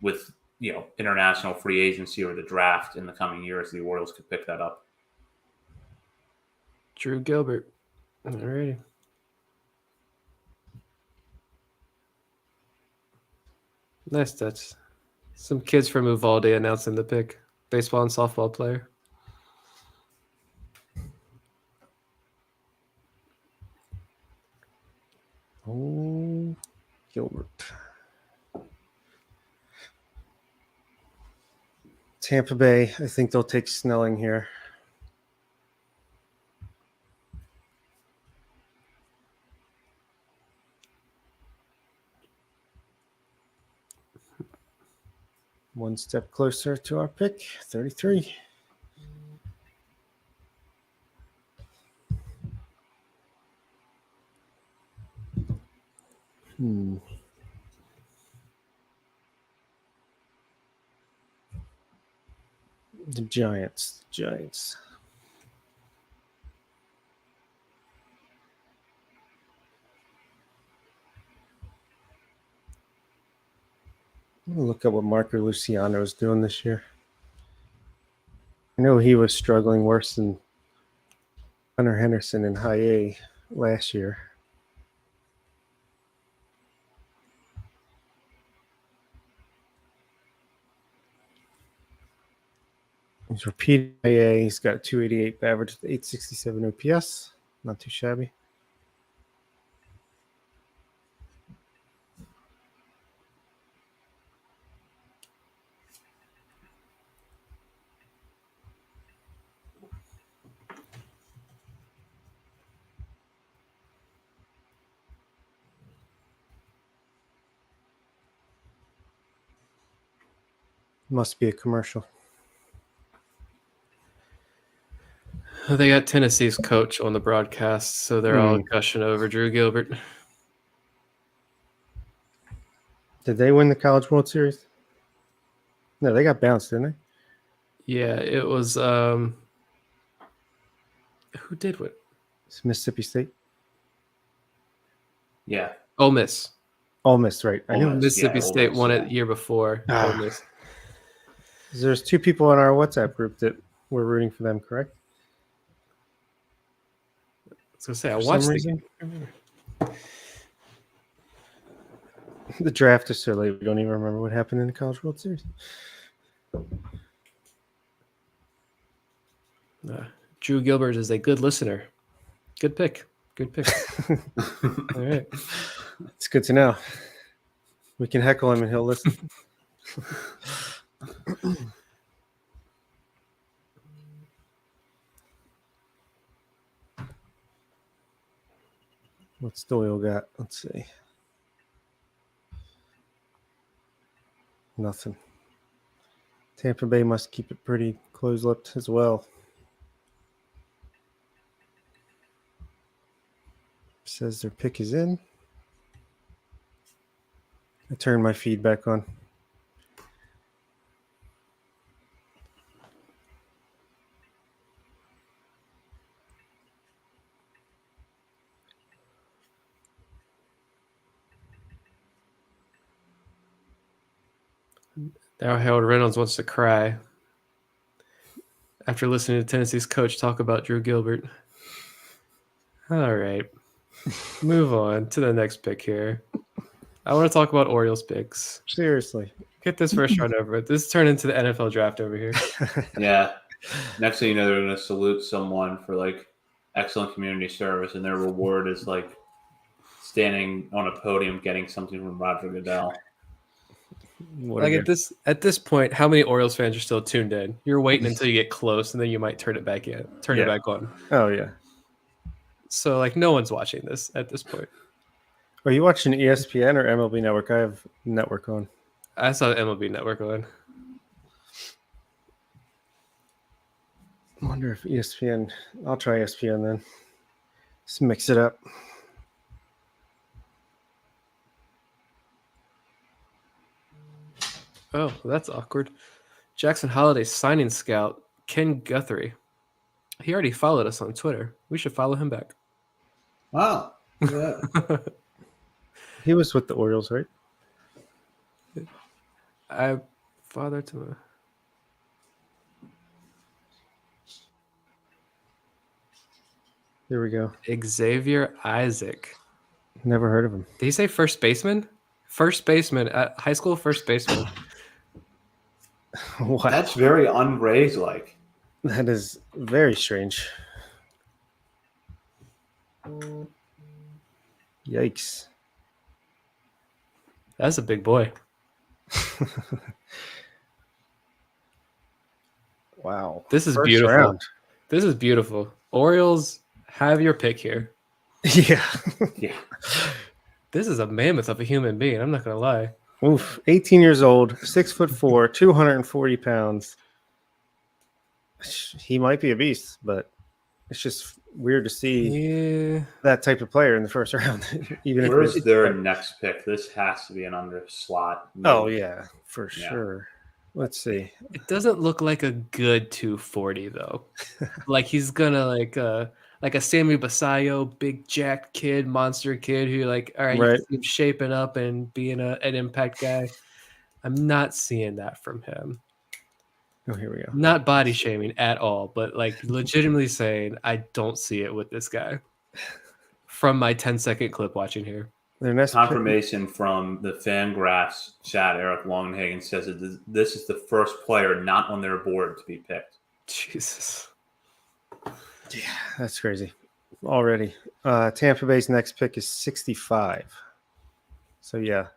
with, international free agency or the draft in the coming years, the Orioles could pick that up. Drew Gilbert. All righty. Nice touch. Some kids from Uvalde announcing the pick. Baseball and softball player. Oh, Gilbert. Tampa Bay, I think they'll take Snelling here. One step closer to our pick, 33. The Giants. I'm going to look at what Marco Luciano is doing this year. I know he was struggling worse than Hunter Henderson in high A last year. He's repeated high A. He's got a 288 average with 867 OPS. Not too shabby. Must be a commercial. They got Tennessee's coach on the broadcast, so they're all gushing over Drew Gilbert. Did they win the College World Series? No, they got bounced, didn't they? Yeah, it was who did what? It's Mississippi State. Yeah. Ole Miss. Ole Miss, right. I knew Mississippi State won it the year before. Ole Miss. There's two people in our WhatsApp group that were rooting for them, correct? I was gonna say I watched the game. The draft is so late we don't even remember what happened in the College World Series. Drew Gilbert is a good listener. Good pick. All right. It's good to know. We can heckle him and he'll listen. What's Doyle got? Let's see. Nothing. Tampa Bay must keep it pretty close-lipped as well. Says their pick is in. I turned my feed back on. Now Harold Reynolds wants to cry after listening to Tennessee's coach talk about Drew Gilbert. All right. Move on to the next pick here. I want to talk about Orioles picks. Seriously. Get this first round over with. This turned into the NFL draft over here. Yeah. Next thing you know, they're going to salute someone for like excellent community service, and their reward is like standing on a podium getting something from Roger Goodell. Like at this point, how many Orioles fans are still tuned in? You're waiting until you get close, and then you might turn it back on. Oh yeah. So like no one's watching this at this point. Are you watching ESPN or MLB Network? I have Network on. I saw MLB Network on. I wonder if ESPN. I'll try ESPN then. Just mix it up. Oh, that's awkward. Jackson Holiday's signing scout, Ken Guthrie. He already followed us on Twitter. We should follow him back. Wow. Yeah. He was with the Orioles, right? I father to Here we go. Xavier Isaac. Never heard of him. Did he say first baseman? First baseman at high school. First baseman. What? That's very un-Rays like. That is very strange. Yikes. That's a big boy. Wow. This is First beautiful. round. This is beautiful. Orioles, have your pick here. Yeah. Yeah. This is a mammoth of a human being. I'm not going to lie. Oof. 18 years old, 6'4", 240 pounds. He might be a beast, but it's just weird to see that type of player in the first round. Even Where's if their next pick? This has to be an under slot. Oh yeah, for sure. Let's see. It doesn't look like a good 240 though. Like he's gonna like a Sammy Basayo, big jacked kid, monster kid who like, all right, you can see him shaping up and being an impact guy. I'm not seeing that from him. Oh, here we go. Not body shaming at all, but like legitimately saying I don't see it with this guy. From my 10-second clip watching here. Their next confirmation from the Fangraphs chat, Eric Longhagen says that this is the first player not on their board to be picked. Jesus. Yeah, that's crazy. Already. Tampa Bay's next pick is 65. So, yeah.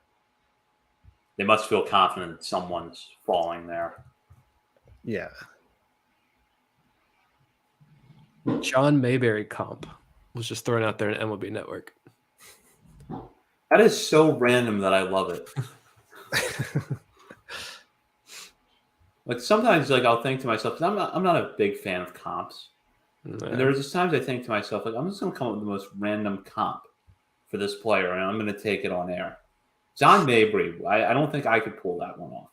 They must feel confident that someone's falling there. Yeah. John Mayberry comp was just thrown out there in MLB Network. That is so random that I love it. Like sometimes, like I'll think to myself, because I'm not a big fan of comps. No. And there's just times I think to myself, like I'm just going to come up with the most random comp for this player, and I'm going to take it on air. John Mayberry, I don't think I could pull that one off.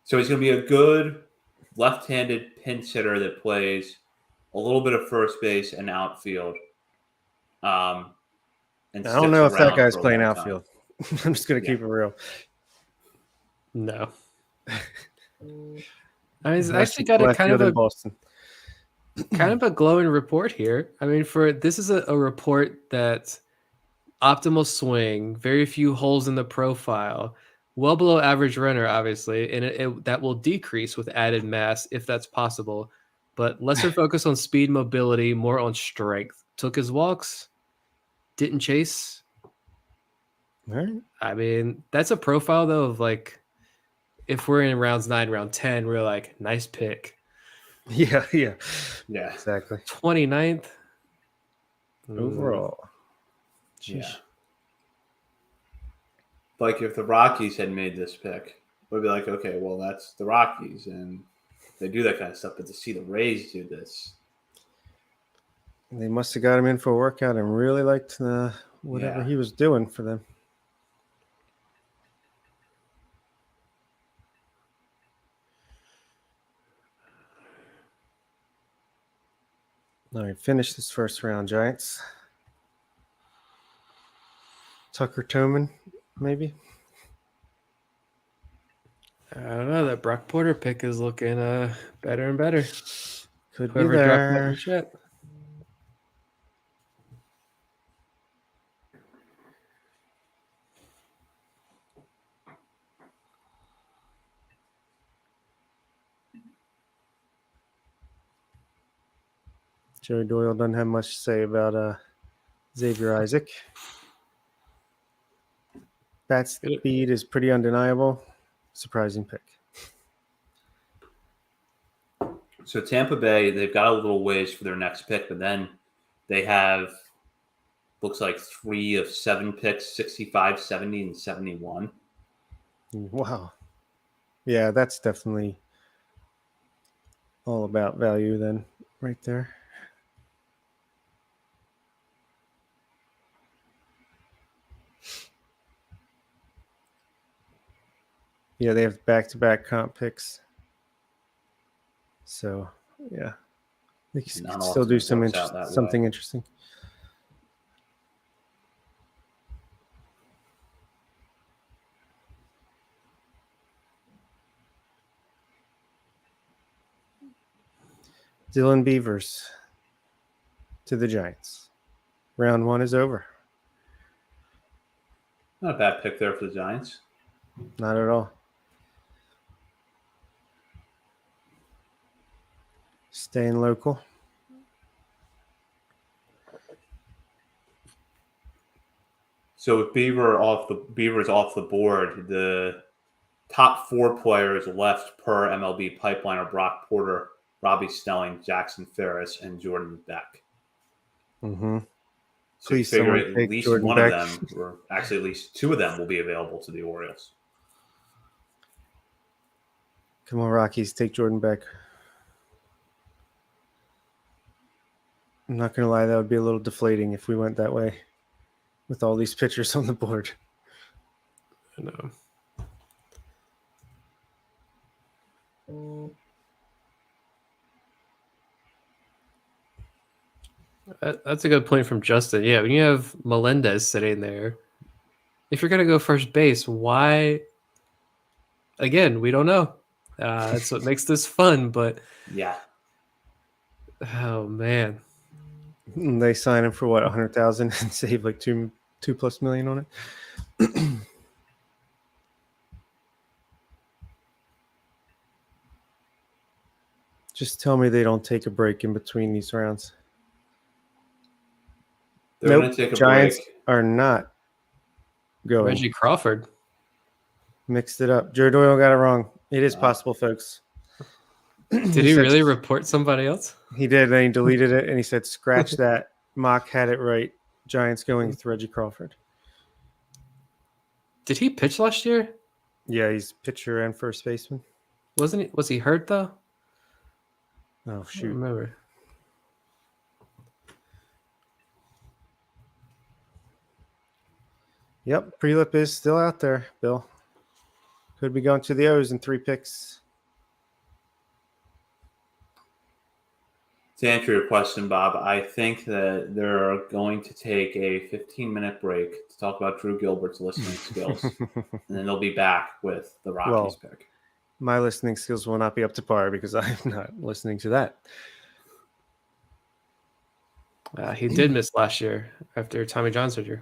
So he's going to be a good left-handed pinch hitter that plays a little bit of first base and outfield. And I don't know if that guy's playing outfield. I'm just going to keep it real. No. I mean, he's actually got a kind of a glowing report here. I mean, this is a report that optimal swing, very few holes in the profile, well below average runner, obviously, and that will decrease with added mass if that's possible, but lesser focus on speed, mobility, more on strength. Took his walks, didn't chase. All right. I mean, that's a profile though of like, if we're in rounds 9, round 10, we're like, nice pick. Yeah, exactly. 29th overall. Yeah. Like if the Rockies had made this pick, we'd be like, okay, well, that's the Rockies, and they do that kind of stuff. But to see the Rays do this, they must have got him in for a workout and really liked whatever he was doing for them. All right, finish this first round, Giants. Tucker Toman, maybe? I don't know. That Brock Porter pick is looking better and better. Could be there. Joey Doyle doesn't have much to say about Xavier Isaac. Bat speed is pretty undeniable. Surprising pick. So Tampa Bay, they've got a little ways for their next pick, but then they have, looks like 3 of 7 picks, 65, 70, and 71. Wow. Yeah, that's definitely all about value then, right there. Yeah, they have back-to-back comp picks. So, yeah. They can still do something interesting. Dylan Beavers to the Giants. Round 1 is over. Not a bad pick there for the Giants. Not at all. Staying local. So with Beaver's off the board, the top 4 players left per MLB pipeline are Brock Porter, Robbie Snelling, Jackson Ferris, and Jordan Beck. Mm-hmm. So you Please, figure someone at take least Jordan one Beck. of them, or actually at least 2 of them, will be available to the Orioles. Come on, Rockies, take Jordan Beck. I'm not going to lie, that would be a little deflating if we went that way with all these pitchers on the board. I know. That's a good point from Justin. Yeah, when you have Melendez sitting there, if you're going to go first base, why? Again, we don't know. That's what makes this fun, but Yeah. oh, man. And they sign him for what, 100,000 and save like two plus million on it. Just tell me they don't take a break in between these rounds. They're going to take a Giants break. Are not going. Reggie Crawford. Mixed it up. Jared Doyle got it wrong. It is possible, folks. Did he really report somebody else? He did, and he deleted it, and he said, scratch that. Mock had it right. Giants going with Reggie Crawford. Did he pitch last year? Yeah, he's pitcher and first baseman. Wasn't he? Was he hurt, though? Oh, I shoot. don't remember. Yep, Prelip is still out there, Bill. Could be going to the O's in 3 picks. To answer your question, Bob, I think that they're going to take a 15-minute break to talk about Drew Gilbert's listening skills, and then they'll be back with the Rockies pick. My listening skills will not be up to par because I'm not listening to that. He did miss last year after Tommy John surgery.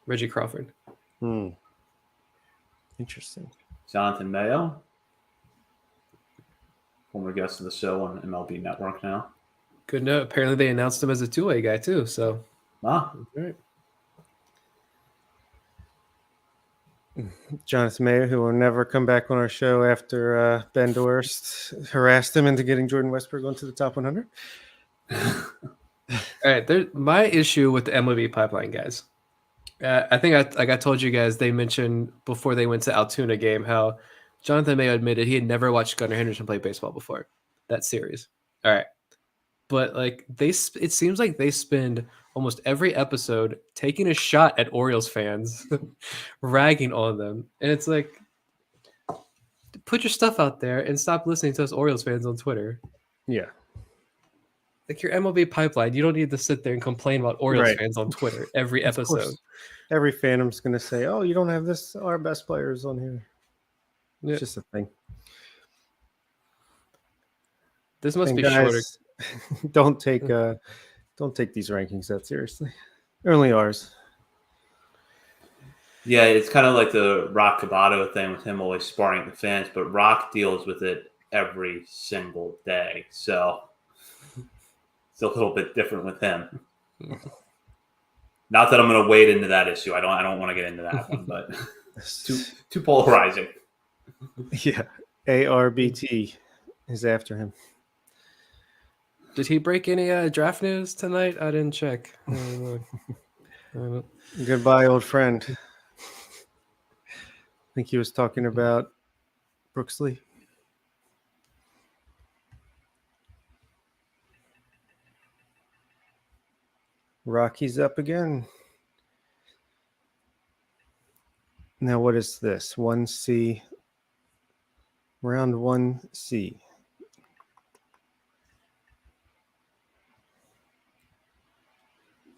Reggie Crawford. Interesting. Jonathan Mayo, former guest of the show on MLB Network now. Good note. Apparently they announced him as a 2-way guy too. So, all right. Jonathan Mayo, who will never come back on our show after Ben Dorst harassed him into getting Jordan Westbrook onto the top 100. All right. My issue with the MLB pipeline, guys. I think I told you guys, they mentioned before they went to Altoona game how Jonathan Mayo admitted he had never watched Gunnar Henderson play baseball before that series. All right. But like it seems like they spend almost every episode taking a shot at Orioles fans, ragging on them. And it's like, put your stuff out there and stop listening to us Orioles fans on Twitter. Yeah. Like your MLB pipeline, you don't need to sit there and complain about Orioles fans on Twitter every episode. Every fandom's going to say, oh, you don't have our best players on here. Yeah. It's just a thing. This must be guys, shorter. Don't take these rankings that seriously. They're only ours. Yeah, it's kind of like the Rock Cabato thing with him always sparring the fans, but Rock deals with it every single day. So it's a little bit different with him. Not that I'm going to wade into that issue. I don't want to get into that one, but too polarizing. Yeah, ARBT is after him. Did he break any draft news tonight? I didn't check. Goodbye, old friend. I think he was talking about Brooksley. Rocky's up again. Now, what is this? 1C. Round 1C.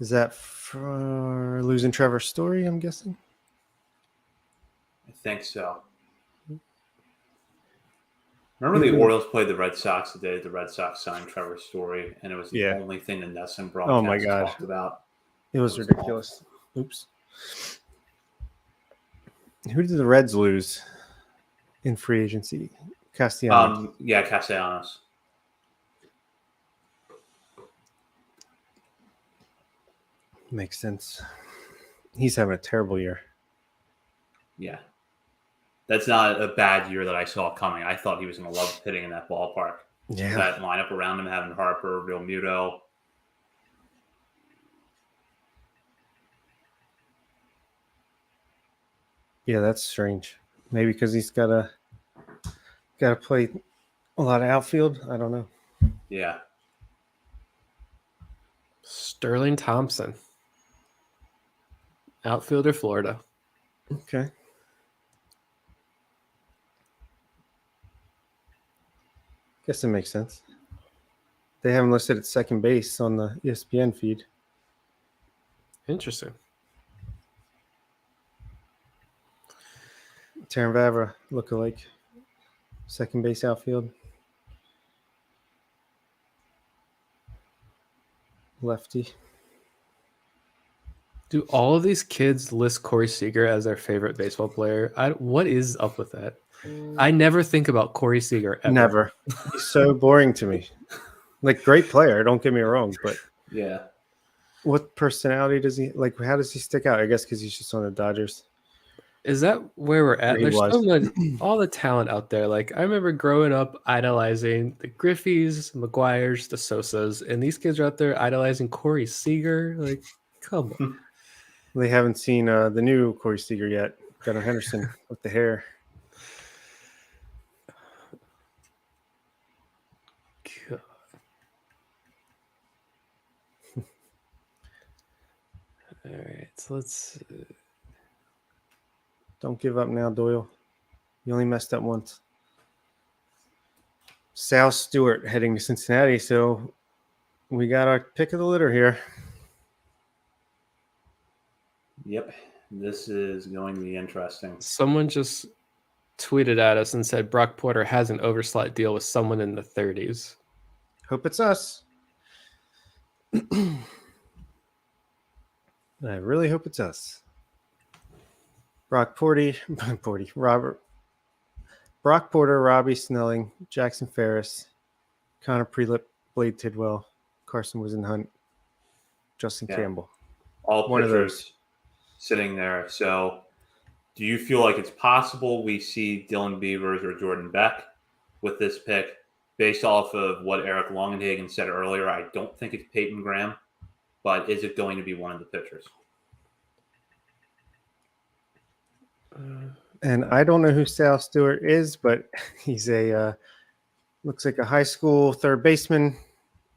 Is that for losing Trevor Story, I'm guessing? I think so. Remember the Orioles played the Red Sox the day the Red Sox signed Trevor Story, and it was the only thing the NESN broadcast talked about. It was ridiculous. Oops. Who did the Reds lose in free agency? Castellanos. Yeah, Castellanos. Makes sense. He's having a terrible year. Yeah. That's not a bad year that I saw coming. I thought he was going to love hitting in that ballpark. Yeah. That lineup around him, having Harper, Real Muto. Yeah, that's strange. Maybe because he's got to play a lot of outfield. I don't know. Yeah. Sterling Thompson, outfielder, Florida. Okay. Guess it makes sense. They have him listed at second base on the ESPN feed. Interesting. Taron Vavra, lookalike. Second base outfield. Lefty. Do all of these kids list Corey Seager as their favorite baseball player? What is up with that? I never think about Corey Seager ever. Never. He's so boring to me. Like, great player, don't get me wrong, but yeah. What personality does he like? How does he stick out? I guess because he's just on the Dodgers. Is that where we're at? He There's was. so much, all the talent out there. Like, I remember growing up idolizing the Griffeys, McGuires, the Sosas, and these kids are out there idolizing Corey Seager. Like, come on. They haven't seen the new Corey Seager yet. Gunnar Henderson with the hair. God. All right, so let's. Don't give up now, Doyle. You only messed up once. Sal Stewart heading to Cincinnati, so we got our pick of the litter here. Yep. This is going to be interesting. Someone just tweeted at us and said Brock Porter has an overslot deal with someone in the 30s. Hope it's us. I really hope it's us. Brock Porter, Robbie Snelling, Jackson Ferris, Connor Prelip, Blade Tidwell, Carson Wisenhunt, Justin Campbell. All one of pitchers those sitting there. So do you feel like it's possible we see Dylan Beavers or Jordan Beck with this pick? Based off of what Eric Longenhagen said earlier, I don't think it's Peyton Graham, but is it going to be one of the pitchers? And I don't know who Sal Stewart is, but he's a looks like a high school third baseman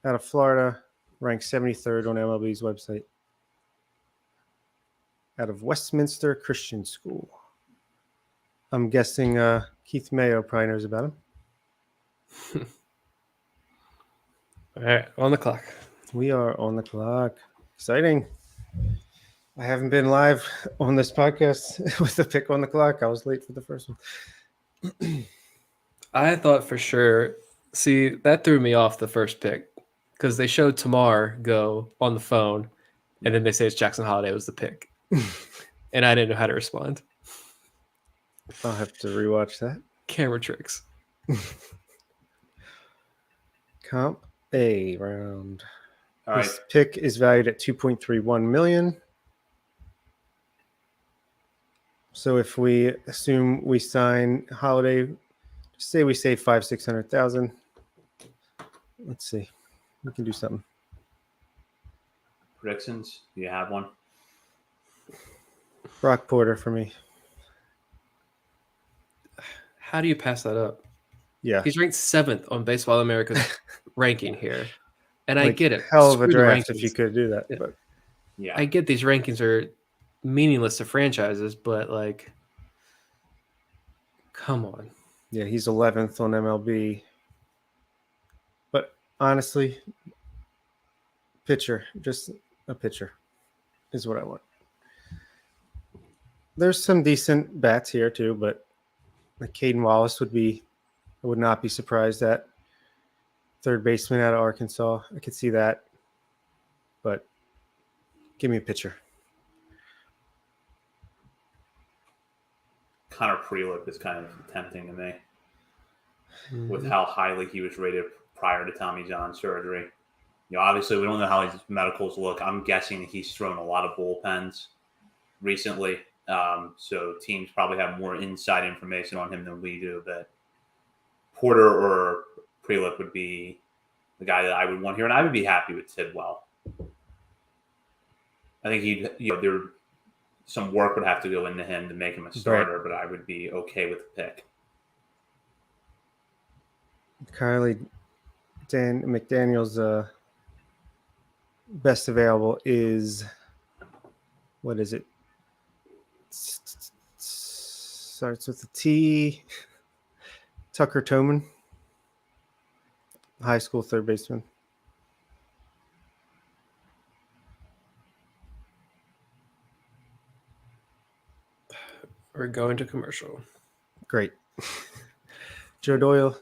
out of Florida, ranked 73rd on MLB's website, out of Westminster Christian School. I'm guessing Keith Mayo probably knows about him. All right, on the clock. We are on the clock. Exciting. I haven't been live on this podcast with the pick on the clock. I was late for the first one. I thought for sure. See, that threw me off the first pick because they showed Tamar go on the phone, and then they say it's Jackson Holiday was the pick, and I didn't know how to respond. I'll have to rewatch that. Camera tricks. Comp A round. All right. This pick is valued at $2.31 million. So if we assume we sign Holiday, say we save $500,000-$600,000. Let's see. We can do something. Predictions? Do you have one? Brock Porter for me. How do you pass that up? Yeah. He's ranked 7th on Baseball America's ranking here. And I get it. Hell of a Screw the draft rankings. if you could do that. Yeah. But Yeah. I get these rankings are meaningless to franchises, but like, come on. yeah, he's 11th on MLB. But honestly, pitcher, just a pitcher is what I want. There's some decent bats here too, but like Caden Wallace I would not be surprised at. Third baseman out of Arkansas. I could see that. But give me a pitcher. Connor Prelip is kind of tempting to me with how highly he was rated prior to Tommy John surgery. You know, obviously we don't know how his medicals look. I'm guessing he's thrown a lot of bullpens. recently. So teams probably have more inside information on him than we do. But Porter or Prelip would be the guy that I would want here, and I would be happy with Tidwell. I think some work would have to go into him to make him a starter, but I would be okay with the pick. McDaniel's best available is, what is it? Starts with a T. Tucker Toman, high school third baseman. We're going to commercial. Great. Joe Doyle,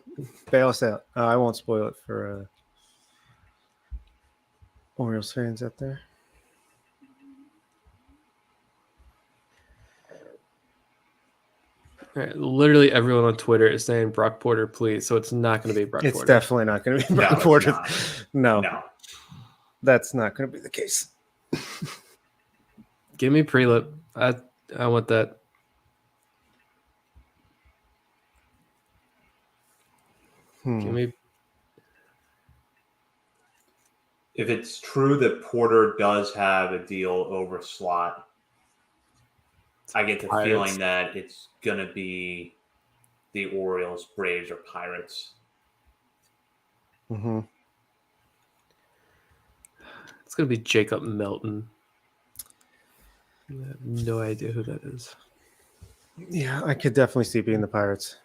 bail us out. I won't spoil it for Orioles fans out there. All right, literally everyone on Twitter is saying Brock Porter, please. So it's not going to be Brock Porter. It's definitely not going to be Brock Porter. No, that's not going to be the case. Give me Prelip. I want that. Give me. If it's true that Porter does have a deal over slot, I get the feeling that it's going to be the Orioles, Braves, or Pirates. Mm-hmm. It's going to be Jacob Melton. I have no idea who that is. Yeah, I could definitely see it being the Pirates.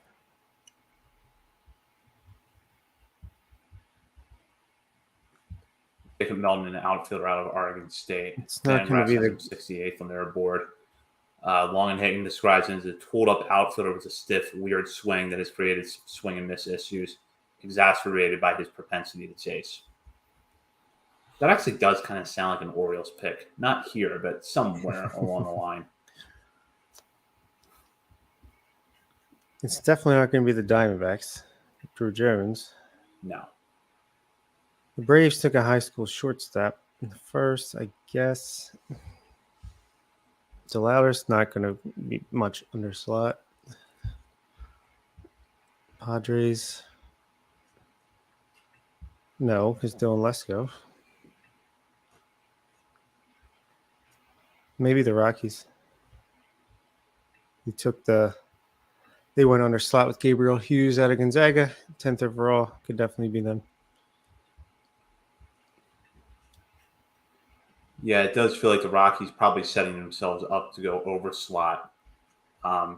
Jacob Melton, an outfielder out of Oregon State. It's not going to be the 68th on their board. Longenhagen describes him as a tooled-up outfielder with a stiff, weird swing that has created swing and miss issues, exacerbated by his propensity to chase. That actually does kind of sound like an Orioles pick. Not here, but somewhere along the line. It's definitely not going to be the Diamondbacks. Drew Jones. No. The Braves took a high school shortstop in the first, I guess. DeLauder's not going to be much under slot. Padres. No, because Dylan Lesko. Maybe the Rockies. They went under slot with Gabriel Hughes out of Gonzaga. 10th overall. Could definitely be them. Yeah, it does feel like the Rockies probably setting themselves up to go over slot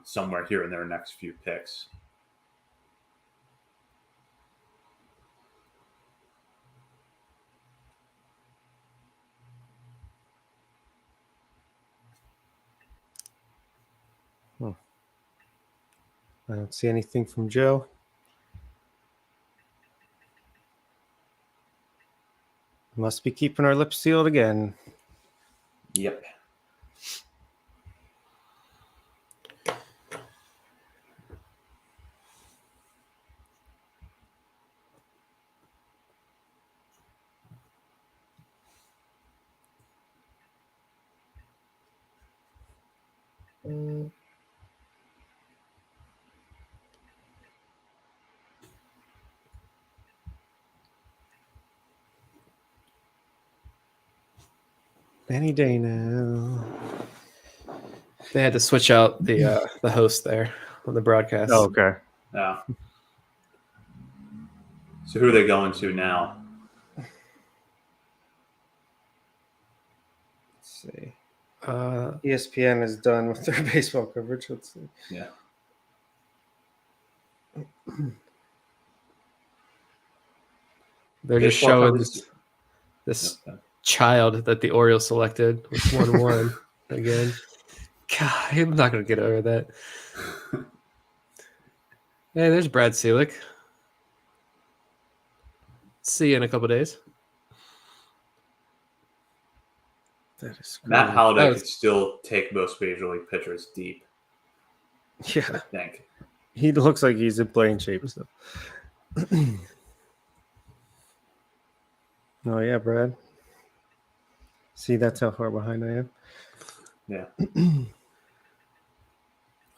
somewhere here in their next few picks. I don't see anything from Joe. Must be keeping our lips sealed again. Yep. Any day now. They had to switch out the host there on the broadcast. Oh, okay. Yeah. So who are they going to now? Let's see. ESPN is done with their baseball coverage. Let's see. Yeah. They're just showing this child that the Orioles selected with 1-1 again. God, I'm not going to get over that. Hey, there's Brad Seelick. See you in a couple days. That is crazy. Matt Halliday could still take most major league pitchers deep. Yeah. I think. He looks like he's in playing shape. So. Oh, yeah, Brad. See, that's how far behind I am. Yeah.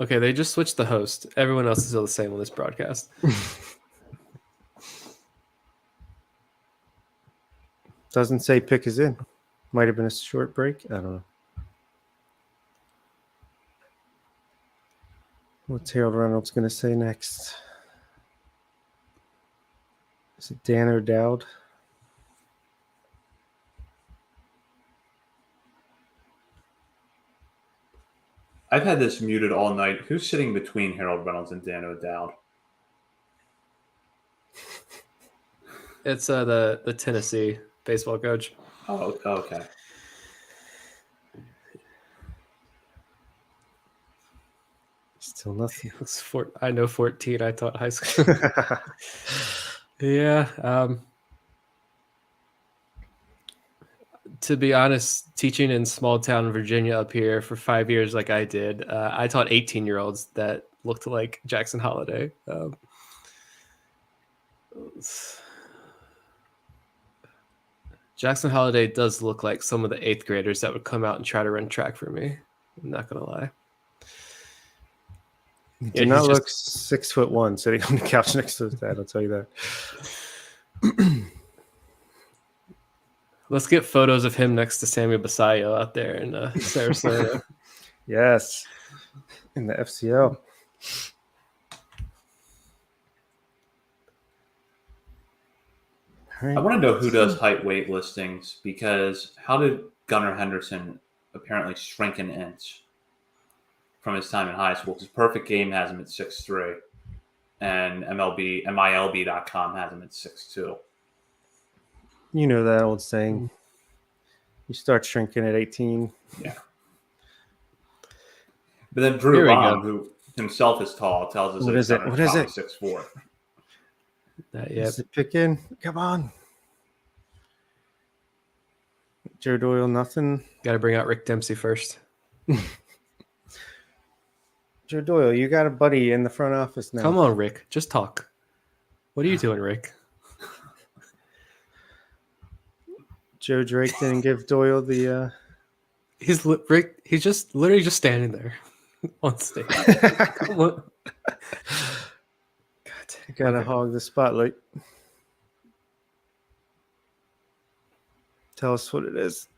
Okay, they just switched the host. Everyone else is still the same on this broadcast. Doesn't say pick is in. Might have been a short break. I don't know. What's Harold Reynolds going to say next? Is it Dan O'Dowd? I've had this muted all night. Who's sitting between Harold Reynolds and Dan O'Dowd? It's the Tennessee baseball coach. Oh, okay. Still nothing. I know 14. I taught high school. Yeah. To be honest, teaching in small town Virginia up here for 5 years, like I did, I taught 18-year-olds that looked like Jackson Holiday. Jackson Holiday does look like some of the 8th graders that would come out and try to run track for me. I'm not gonna lie. He did not look 6'1" sitting on the couch next to his dad. I'll tell you that. Let's get photos of him next to Sammy Basayo out there in Sarasota. Yes, in the FCL. I want to know who does height weight listings, because how did Gunnar Henderson apparently shrink an inch from his time in high school? Because Perfect Game has him at 6'3", and MLB.com has him at 6'2". You know that old saying. You start shrinking at 18. Yeah. But then Drew Baum, who himself is tall, tells us What is it? 6'4". Not yet. Is it pick in? Come on. Joe Doyle, nothing. Got to bring out Rick Dempsey first. Joe Doyle, you got a buddy in the front office now. Come on, Rick. Just talk. What are you doing, Rick? Joe Drake didn't give Doyle the. Rick. He's just literally just standing there on stage. Come on. God, you gotta hog the spotlight. Tell us what it is.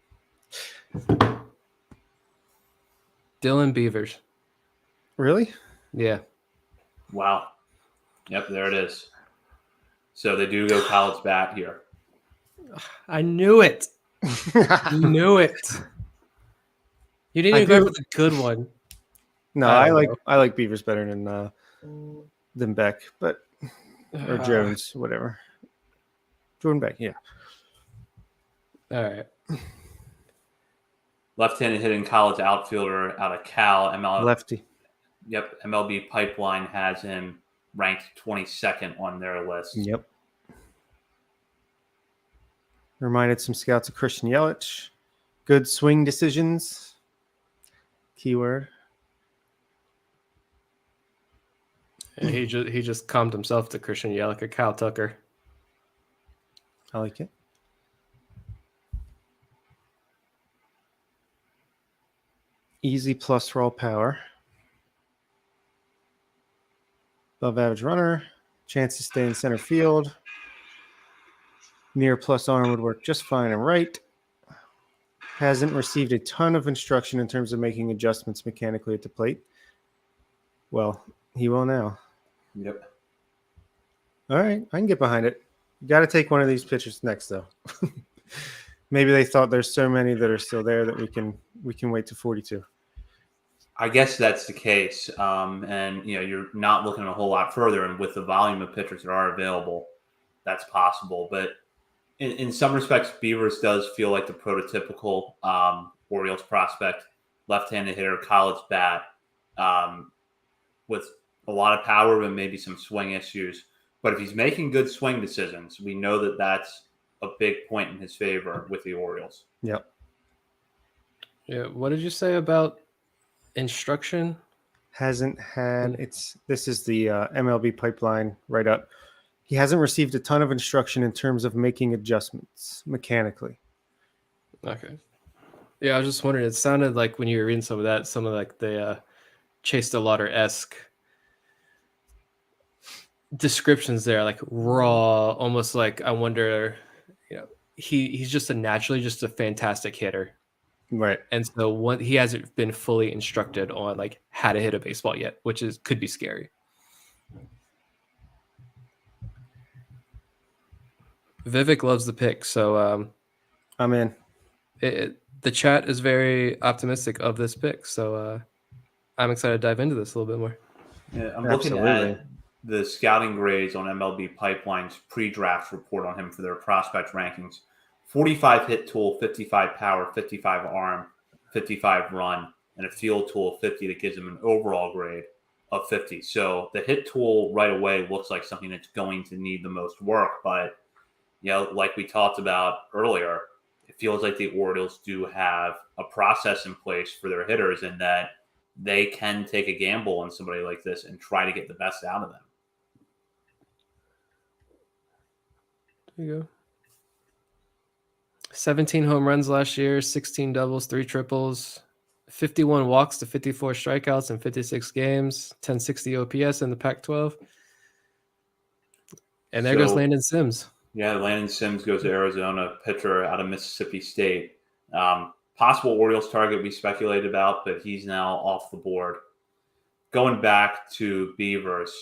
Dylan Beavers. Really? Yeah. Wow. Yep, there it is. So they do go college bat here. I knew it. I knew it. You didn't even go with a good one. No, I like Beavers better than Beck, but or Jones, whatever. Jordan Beck, yeah. All right. Left-handed hitting college outfielder out of Cal. Lefty. Yep, MLB Pipeline has him ranked 22nd on their list. Yep. Reminded some scouts of Christian Yelich. Good swing decisions. Keyword. And he just calmed himself to Christian Yelich or Kyle Tucker. I like it. Easy plus raw power. Above average runner. Chance to stay in center field. Near plus arm would work just fine and right. Hasn't received a ton of instruction in terms of making adjustments mechanically at the plate. Well, he will now. Yep. All right, I can get behind it. You got to take one of these pitchers next, though. Maybe they thought there's so many that are still there that we can wait to 42. I guess that's the case, and you're not looking a whole lot further, and with the volume of pitchers that are available, that's possible. But in some respects, Beavers does feel like the prototypical Orioles prospect, left-handed hitter, college bat, with a lot of power but maybe some swing issues. But if he's making good swing decisions, we know that that's a big point in his favor with the Orioles. Yep. Yeah. What did you say about instruction? Hasn't had this is the MLB Pipeline write up. He hasn't received a ton of instruction in terms of making adjustments mechanically. Okay. Yeah, I was just wondering. It sounded like when you were reading some of that, some of like the Chase DeLauder-esque descriptions there, like raw, almost like I wonder, he's just naturally just a fantastic hitter. Right. And so he hasn't been fully instructed on like how to hit a baseball yet, which could be scary. Vivek loves the pick, so I'm in. The chat is very optimistic of this pick, so I'm excited to dive into this a little bit more. Yeah, I'm looking at the scouting grades on MLB Pipeline's pre-draft report on him for their prospect rankings. 45 hit tool, 55 power, 55 arm, 55 run, and a field tool of 50 that gives him an overall grade of 50. So the hit tool right away looks like something that's going to need the most work. But, like we talked about earlier, it feels like the Orioles do have a process in place for their hitters, and that they can take a gamble on somebody like this and try to get the best out of them. There you go. 17 home runs last year, 16 doubles, 3 triples, 51 walks to 54 strikeouts in 56 games, 1060 OPS in the Pac-12. And there goes Landon Sims. Yeah, Landon Sims goes to Arizona, pitcher out of Mississippi State. Possible Orioles target we speculated about, but he's now off the board. Going back to Beavers,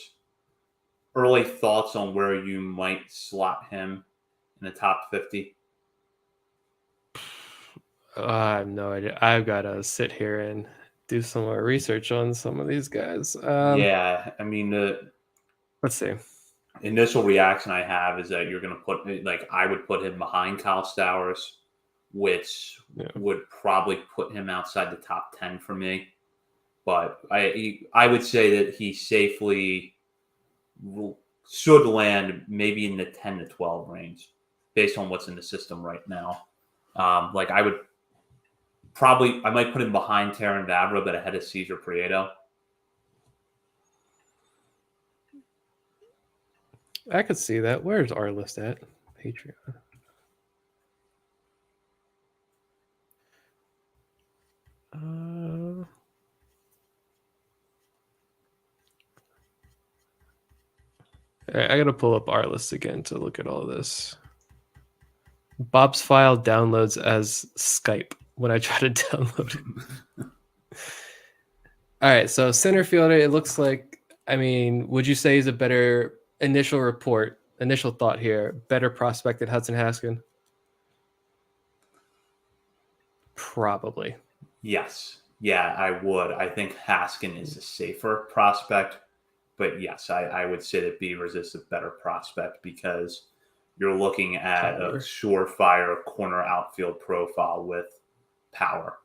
early thoughts on where you might slot him in the top 50? I have no idea. I've got to sit here and do some more research on some of these guys. Yeah, I mean, let's see. Initial reaction I have is that you're going to put, like, I would put him behind Kyle Stowers, which would probably put him outside the top 10 for me. But I would say that he safely should land maybe in the 10 to 12 range based on what's in the system right now. I might put him behind Terran Vavra, but ahead of Cesar Prieto. I could see that. Where's our list at? Patreon. I got to pull up our list again to look at all this. Bob's file downloads as Skype when I try to download it. All right, so center fielder, it looks like, would you say he's a better initial thought here, better prospect than Hudson Haskin? Probably. Yes. Yeah, I would. I think Haskin is a safer prospect, but yes, I would say that Beavers is a better prospect because you're looking at a surefire corner outfield profile with power.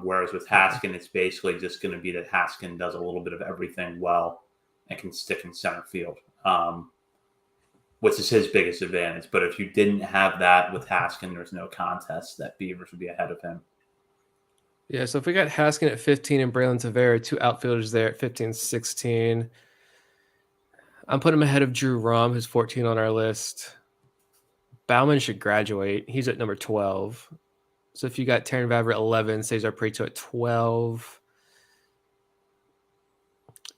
Whereas with Haskin, it's basically just going to be that Haskin does a little bit of everything well and can stick in center field, which is his biggest advantage. But if you didn't have that with Haskin, there's no contest that Beavers would be ahead of him. Yeah, so if we got Haskin at 15 and Braylon Tavera, 2 outfielders there at 15, 16. I'm putting him ahead of Drew Rom, who's 14 on our list. Bauman should graduate. He's at number 12. So if you got Terran Vavra at 11, Cesar Prieto at 12.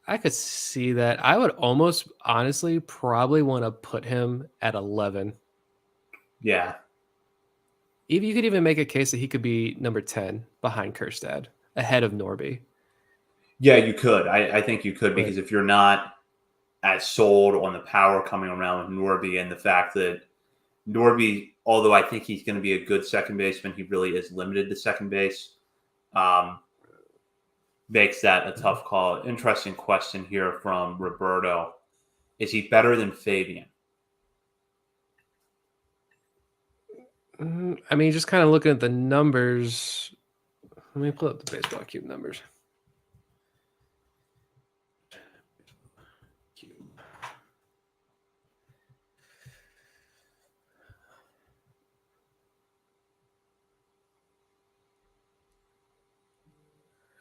I could see that. I would almost, honestly, probably want to put him at 11. Yeah. You could even make a case that he could be number 10 behind Kjerstad, ahead of Norby. Yeah, you could. I think you could, because if you're not as sold on the power coming around with Norby and the fact that Norby, although I think he's going to be a good second baseman, he really is limited to second base, makes that a tough call. Interesting question here from Roberto. Is he better than Fabian? Just kind of looking at the numbers. Let me pull up the baseball cube numbers.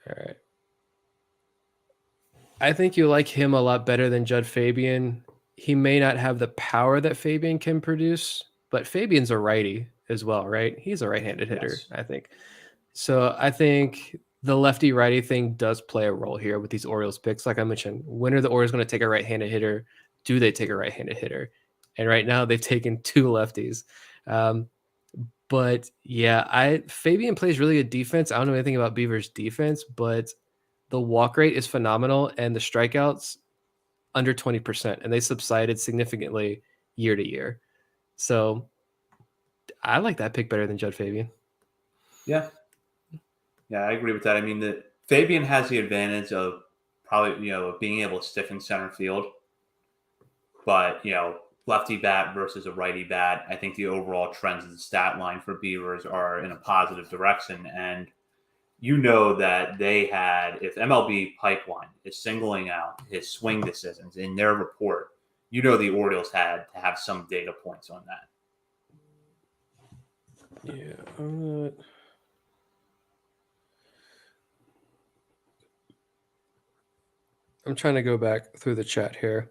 All right. I think you like him a lot better than Judd Fabian. He may not have the power that Fabian can produce, but Fabian's a righty as well, right? He's a right-handed hitter, I think. So I think the lefty righty thing does play a role here with these Orioles picks. Like I mentioned, when are the Orioles going to take a right-handed hitter? Do they take a right-handed hitter? And right now they've taken 2 lefties. But yeah, Fabian plays really good defense. I don't know anything about Beavers defense, but the walk rate is phenomenal and the strikeouts under 20%, and they subsided significantly year to year. So I like that pick better than Judd Fabian. Yeah, I agree with that. I mean, Fabian has the advantage of probably being able to stick in center field, but lefty bat versus a righty bat, I think the overall trends of the stat line for Beavers are in a positive direction. And that they had, if MLB Pipeline is singling out his swing decisions in their report, the Orioles had to have some data points on that. Yeah. I'm trying to go back through the chat here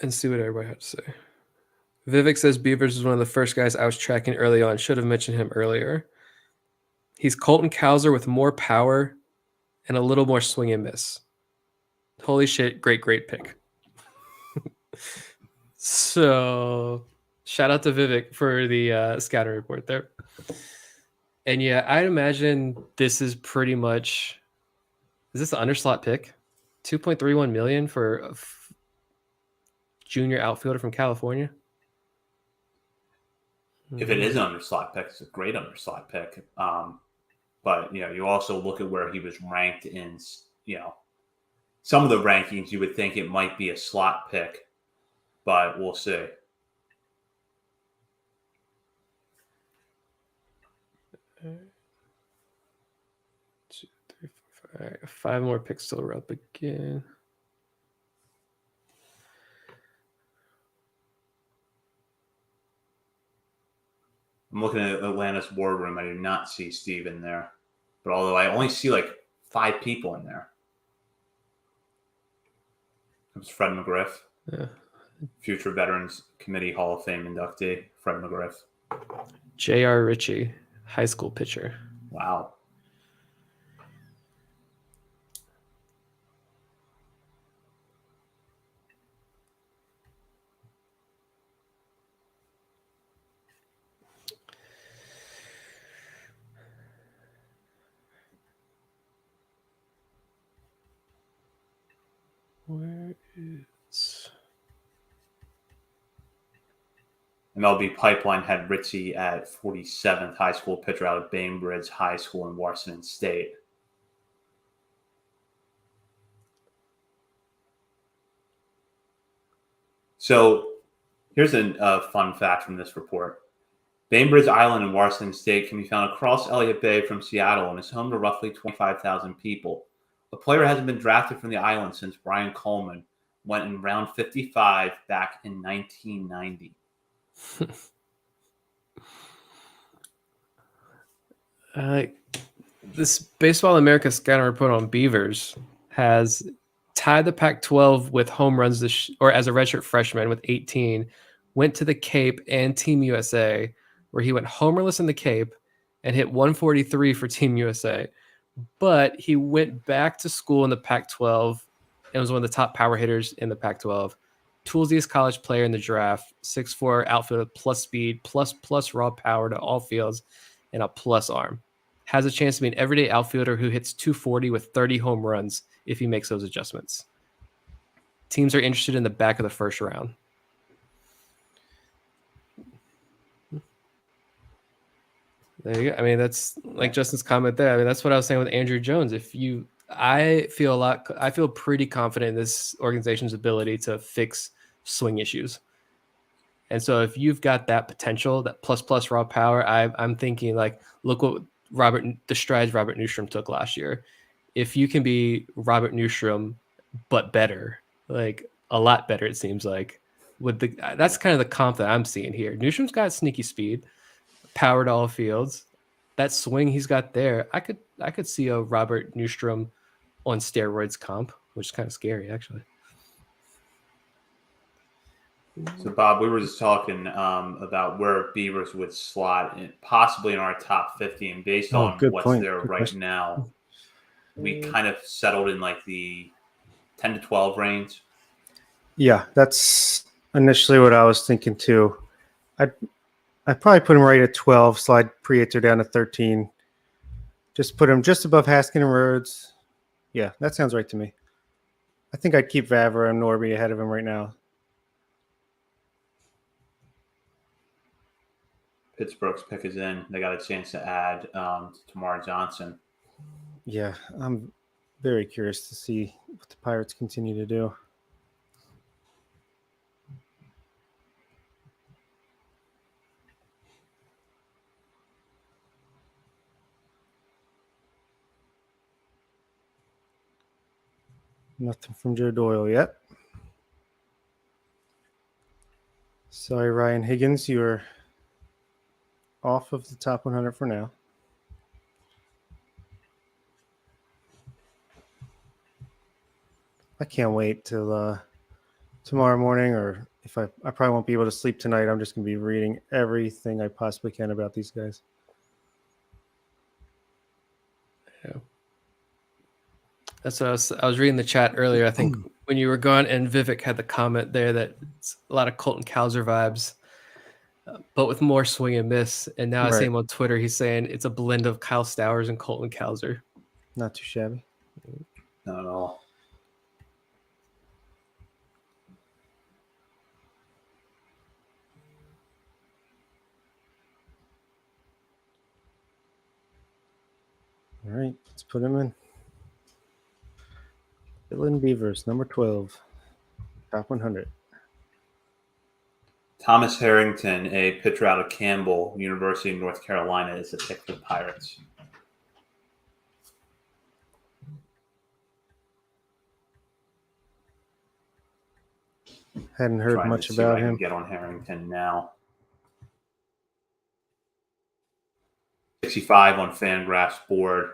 and see what everybody had to say. Vivek says Beavers is one of the first guys I was tracking early on. Should have mentioned him earlier. He's Colton Cowser with more power and a little more swing and miss. Holy shit, great pick. So shout out to Vivek for the scouting report there. And yeah, I'd imagine this is pretty much, is this the underslot pick? 2.31 million for a junior outfielder from California. If it is an underslot pick, it's a great underslot pick. But you also look at where he was ranked in, some of the rankings. You would think it might be a slot pick, but we'll see. Two, three, four, 5. All right, 5 more picks till we're up again. I'm looking at Atlanta's boardroom. I do not see Steve in there. But although I only see like 5 people in there. Comes Fred McGriff. Yeah. Future Veterans Committee Hall of Fame inductee, Fred McGriff. J.R. Ritchie, high school pitcher. Wow. Where is MLB Pipeline had Ritchie at 47th, high school pitcher out of Bainbridge High School in Washington State. So here's a fun fact from this report. Bainbridge Island in Washington State can be found across Elliott Bay from Seattle and is home to roughly 25,000 people. The player hasn't been drafted from the island since Brian Coleman went in round 55 back in 1990. This Baseball America scouting report on Beavers has tied the Pac-12 with home runs or as a redshirt freshman with 18, went to the Cape and Team USA, where he went homerless in the Cape and hit 143 for Team USA. But he went back to school in the Pac-12 and was one of the top power hitters in the Pac-12. Toolsiest college player in the draft, 6'4" outfielder plus speed, plus raw power to all fields, and a plus arm. Has a chance to be an everyday outfielder who hits 240 with 30 home runs if he makes those adjustments. Teams are interested in the back of the first round. There you go. I mean, that's like Justin's comment there. I mean, that's what I was saying with Andrew Jones. I feel pretty confident in this organization's ability to fix swing issues. And so if you've got that potential, that plus raw power, I'm thinking like, look what the strides Robert Newstrom took last year. If you can be Robert Newstrom, but better, like a lot better, it seems like that's kind of the comp that I'm seeing here. Newstrom's got sneaky speed, power to all fields. That swing he's got there, I could see a Robert Newstrom on steroids comp, which is kind of scary actually. So, Bob, we were just talking about where Beavers would slot possibly in our top 50. And based on good what's point. there Good right question. now, we kind of settled in like the 10 to 12 range. Yeah, that's initially what I was thinking too. I'd probably put him right at 12, slide Prieto down to 13. Just put him just above Haskin and Rhodes. Yeah, that sounds right to me. I think I'd keep Vavra and Norby ahead of him right now. Pittsburgh's pick is in. They got a chance to add Tamar Johnson. Yeah, I'm very curious to see what the Pirates continue to do. Nothing from Joe Doyle yet. Sorry, Ryan Higgins, you're off of the top 100 for now. I can't wait till tomorrow morning, or if I probably won't be able to sleep tonight. I'm just going to be reading everything I possibly can about these guys. Yeah. That's what I was reading the chat earlier. I think when you were gone, and Vivek had the comment there that it's a lot of Colton Cowser vibes, but with more swing and miss. And now I see him on Twitter. He's saying it's a blend of Kyle Stowers and Colton Cowser. Not too shabby. Not at all. All right, let's put him in. Dylan Beavers, number 12, top 100. Thomas Harrington, a pitcher out of Campbell, University of North Carolina, is the pick for the Pirates. Hadn't heard much about him. Get on Harrington now. 65 on Fangraphs board,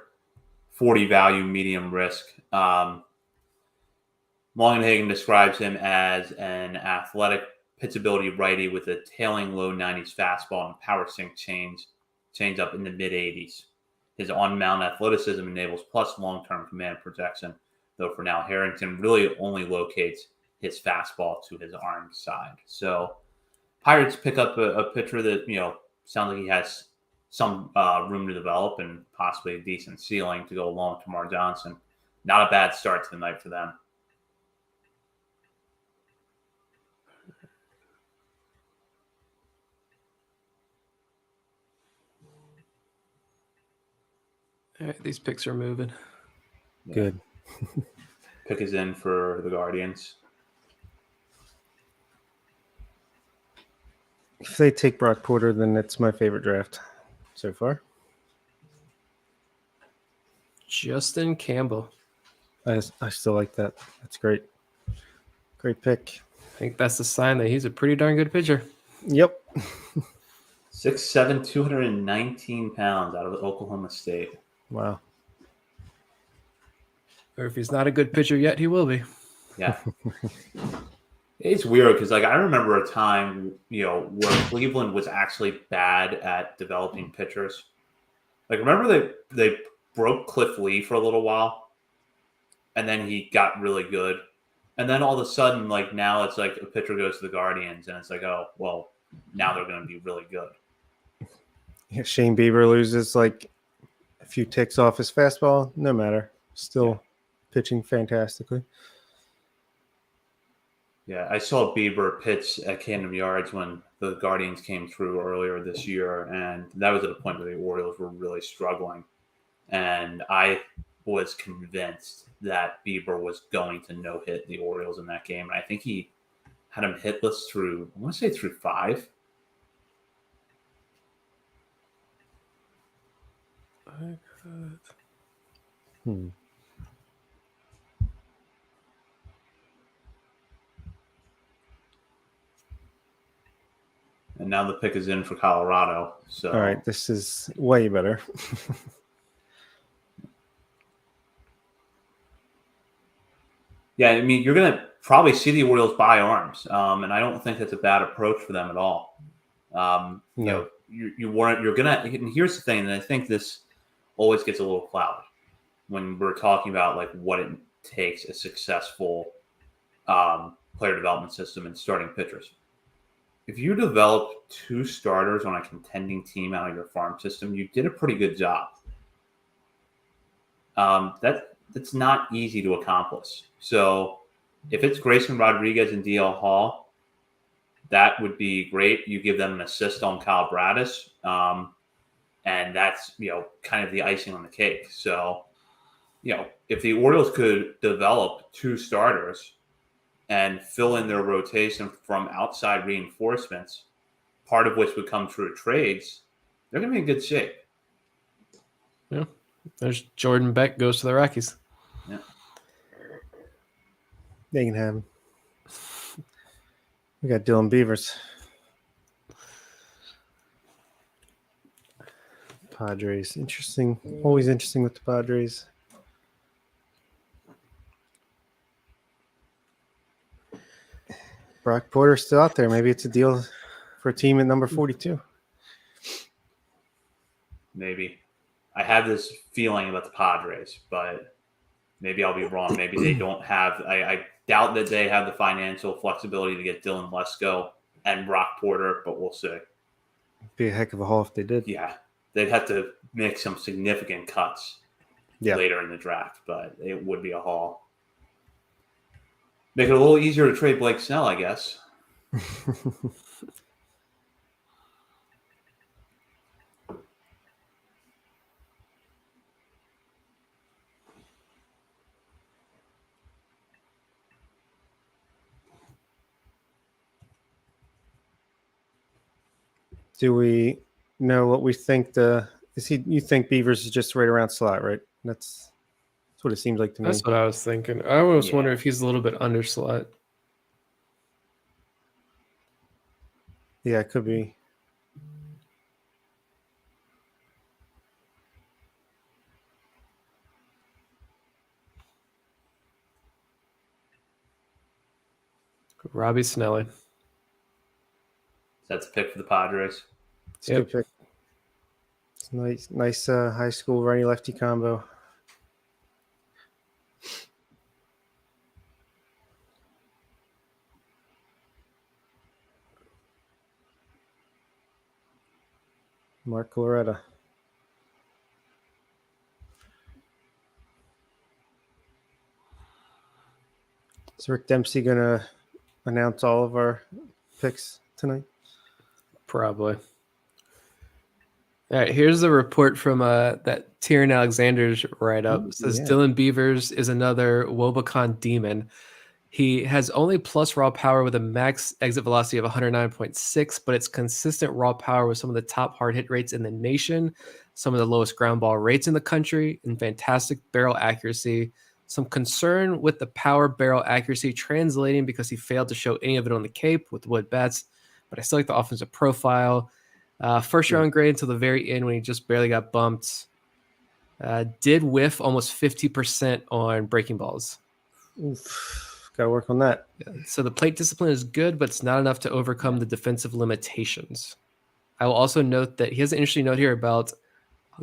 40 value, medium risk. Longenhagen describes him as an athletic pitchability righty with a tailing low 90s fastball and power sink change up in the mid 80s. His on-mound athleticism enables plus long-term command protection, though for now Harrington really only locates his fastball to his arm side. So Pirates pick up a pitcher that, sounds like he has some room to develop and possibly a decent ceiling to go along with Tamar Johnson. Not a bad start to the night for them. All right, these picks are moving. Yeah. Good. Pick is in for the Guardians. If they take Brock Porter, then it's my favorite draft so far. Justin Campbell. I still like that. That's great. Great pick. I think that's the sign that he's a pretty darn good pitcher. Yep. 6'7", 219 pounds out of Oklahoma State. Wow. Or if he's not a good pitcher yet, he will be. Yeah. It's weird because, I remember a time, where Cleveland was actually bad at developing pitchers. Remember they broke Cliff Lee for a little while, and then he got really good. And then all of a sudden, now it's like a pitcher goes to the Guardians, and it's like, oh, well, now they're going to be really good. Yeah, Shane Bieber loses a few ticks off his fastball. No matter. Still pitching fantastically. Yeah, I saw Bieber pitch at Camden Yards when the Guardians came through earlier this year, and that was at a point where the Orioles were really struggling. And I was convinced that Bieber was going to no-hit the Orioles in that game. And I think he had him hitless through, I want to say through 5. And now the pick is in for Colorado. So all right, this is way better. Yeah, I mean, you're going to probably see the Orioles buy arms, and I don't think that's a bad approach for them at all. You know, you're gonna. And here's the thing, and I think this always gets a little clouded when we're talking about like what it takes a successful player development system and starting pitchers. If you develop 2 starters on a contending team out of your farm system, you did a pretty good job. That's not easy to accomplish. So if it's Grayson Rodriguez and DL Hall, that would be great. You give them an assist on Kyle Braddis, and that's, you know, kind of the icing on the cake. So, you know, if the Orioles could develop 2 starters and fill in their rotation from outside reinforcements, part of which would come through trades, they're going to be in good shape. Yeah. There's Jordan Beck goes to the Rockies. Yeah. They can have him. We got Dylan Beavers. Padres. Interesting. Always interesting with the Padres. Brock Porter's still out there. Maybe it's a deal for a team at number 42. Maybe. I have this feeling about the Padres, but maybe I'll be wrong. Maybe they don't have – I doubt that they have the financial flexibility to get Dylan Lesko and Brock Porter, but we'll see. Be a heck of a haul if they did. Yeah. They'd have to make some significant cuts later in the draft, but it would be a haul. Make it a little easier to trade Blake Snell, I guess. Do we know what we think you think Beavers is just right around slot, right? That's what it seems like to me. That's what I was thinking. I always wonder if he's a little bit under slot. Yeah, it could be. Robbie Snelling. That's a pick for the Padres. It's a good pick. It's nice high school righty-lefty combo. Mark Loretta. Is Rick Dempsey going to announce all of our picks tonight? Probably. All right, here's the report from that Tyrion Alexander's write-up. It says Dylan Beavers is another Wobacon demon. He has only plus raw power with a max exit velocity of 109.6, but it's consistent raw power with some of the top hard hit rates in the nation, some of the lowest ground ball rates in the country, and fantastic barrel accuracy. Some concern with the power barrel accuracy translating because he failed to show any of it on the Cape with wood bats, but I still like the offensive profile. First round grade until the very end when he just barely got bumped. Did whiff almost 50% on breaking balls. Oof. Got to work on that. So the plate discipline is good, but it's not enough to overcome the defensive limitations. I will also note that he has an interesting note here about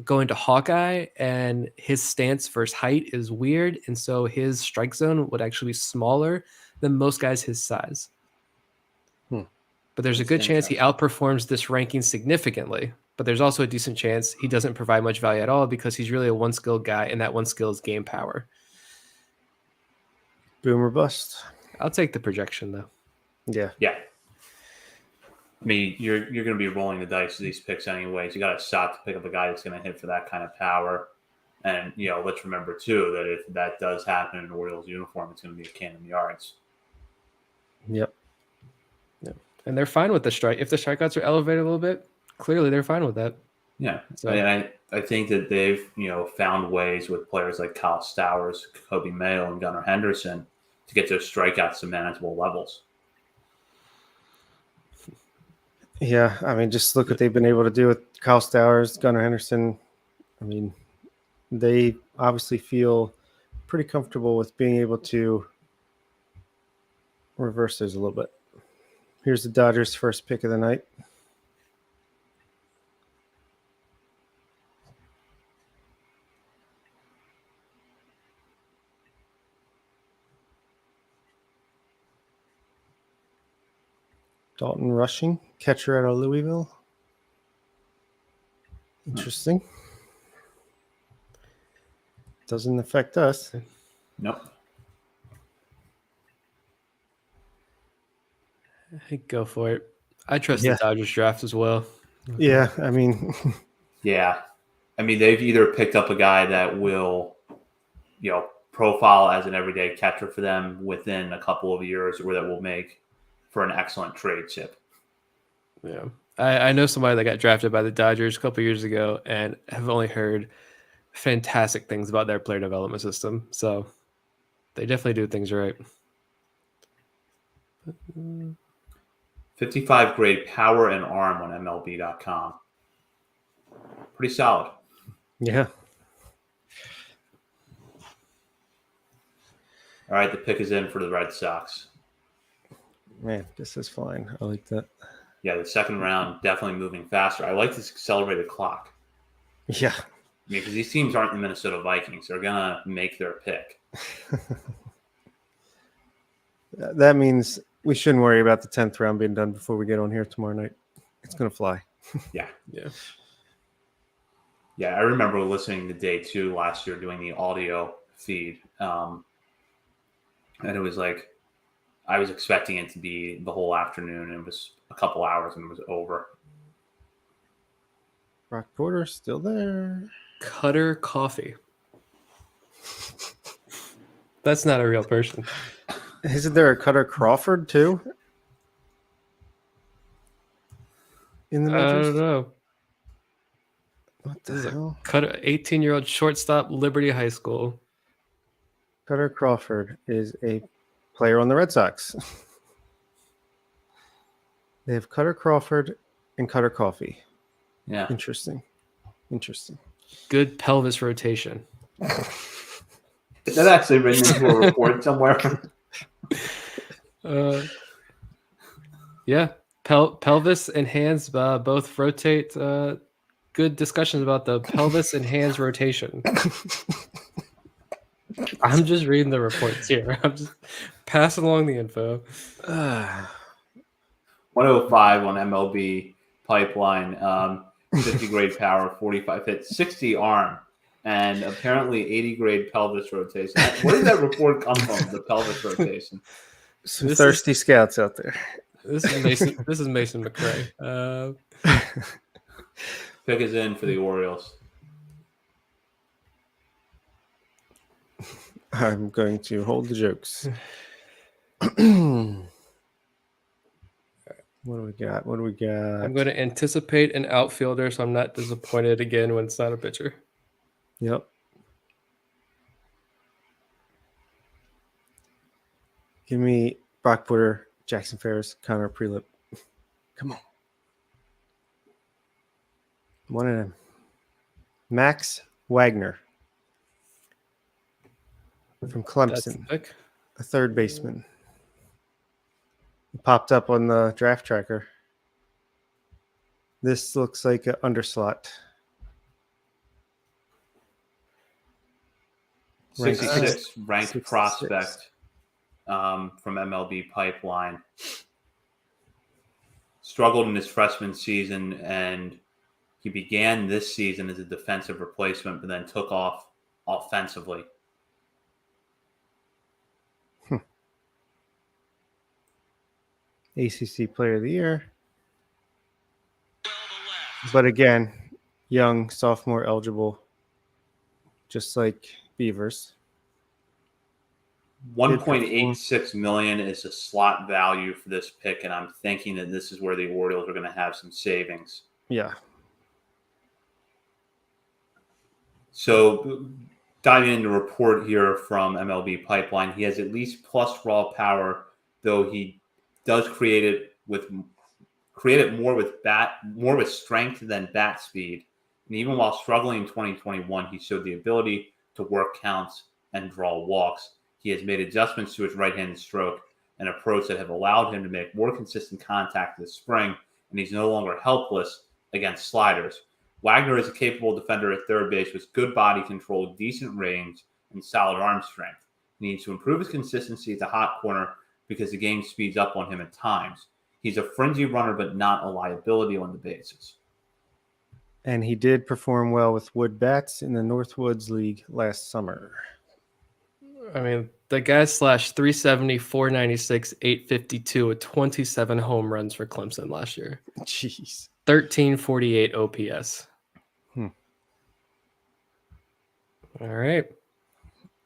going to Hawkeye, and his stance versus height is weird, and so his strike zone would actually be smaller than most guys his size. But there's a good chance he outperforms this ranking significantly, but there's also a decent chance he doesn't provide much value at all because he's really a one-skill guy, and that one skill is game power. Boom or bust. I'll take the projection, though. Yeah. Yeah. I mean, you're going to be rolling the dice with these picks anyways. You got a shot to pick up a guy that's going to hit for that kind of power. And, you know, let's remember, too, that if that does happen in an Orioles uniform, it's going to be a cannon yards. Yep. And they're fine with the strike. If the strikeouts are elevated a little bit, clearly they're fine with that. Yeah. So I think that they've, you know, found ways with players like Kyle Stowers, Kobe Mayo, and Gunnar Henderson to get those strikeouts to manageable levels. Yeah, I mean, just look what they've been able to do with Kyle Stowers, Gunnar Henderson. I mean, they obviously feel pretty comfortable with being able to reverse those a little bit. Here's the Dodgers' first pick of the night. Dalton Rushing, catcher out of Louisville. Interesting. Doesn't affect us. Nope. Hey, go for it. I trust the Dodgers draft as well. Yeah, I mean. Yeah. I mean, they've either picked up a guy that will, profile as an everyday catcher for them within a couple of years, or that will make for an excellent trade chip. Yeah. I know somebody that got drafted by the Dodgers a couple years ago and have only heard fantastic things about their player development system. So they definitely do things right. 55 grade power and arm on MLB.com. Pretty solid. Yeah. All right, the pick is in for the Red Sox. Man, this is fine. I like that. Yeah, the second round definitely moving faster. I like this accelerated clock. Yeah. Because these teams aren't the Minnesota Vikings. They're going to make their pick. That means we shouldn't worry about the 10th round being done before we get on here tomorrow night. It's going to fly. Yeah. Yeah, I remember listening to day 2 last year doing the audio feed. And it was like, I was expecting it to be the whole afternoon. And it was a couple hours and it was over. Brock Porter still there. Cutter Coffee. That's not a real person. Isn't there a Cutter Crawford too? In the majors? I don't know. What the hell? Cutter, 18-year-old shortstop, Liberty High School. Cutter Crawford is a player on the Red Sox. They have Cutter Crawford and Cutter Coffee. Yeah. Interesting. Good pelvis rotation. Is that actually written into a report somewhere? Yeah. Pelvis and hands both rotate. Good discussions about the pelvis and hands rotation. I'm just reading the reports here. I'm just passing along the info. 105 on MLB pipeline. 50 grade power, 45 hit, 60 arm, and apparently 80 grade pelvis rotation. Where did that report come from? The pelvis rotation. Some thirsty scouts out there. This is Mason McRae. Pick is in for the Orioles. I'm going to hold the jokes. What do we got? I'm going to anticipate an outfielder, so I'm not disappointed again when it's not a pitcher. Yep. Give me Brock Porter, Jackson Ferris, Connor Prelip. Come on. One of them. Max Wagner from Clemson, a third baseman. It popped up on the draft tracker. This looks like an underslot. 66 ranked prospect from MLB pipeline. Struggled in his freshman season, and he began this season as a defensive replacement, but then took off offensively. ACC Player of the Year. But again, young, sophomore eligible, just like Beavers. 1.86 million is a slot value for this pick, and I'm thinking that this is where the Orioles are going to have some savings. Yeah. So diving into a report here from MLB Pipeline, he has at least plus raw power, though he does create it more with strength than bat speed. And even while struggling in 2021, he showed the ability to work counts and draw walks. He has made adjustments to his right-handed stroke an approach that have allowed him to make more consistent contact this spring, and he's no longer helpless against sliders. Wagner is a capable defender at third base with good body control, decent range, and solid arm strength. He needs to improve his consistency at the hot corner because the game speeds up on him at times. He's a fringy runner, but not a liability on the bases. And he did perform well with wood bats in the Northwoods League last summer. I mean, the guy slashed 370, 496, 852 with 27 home runs for Clemson last year. Jeez. 1348 OPS. All right.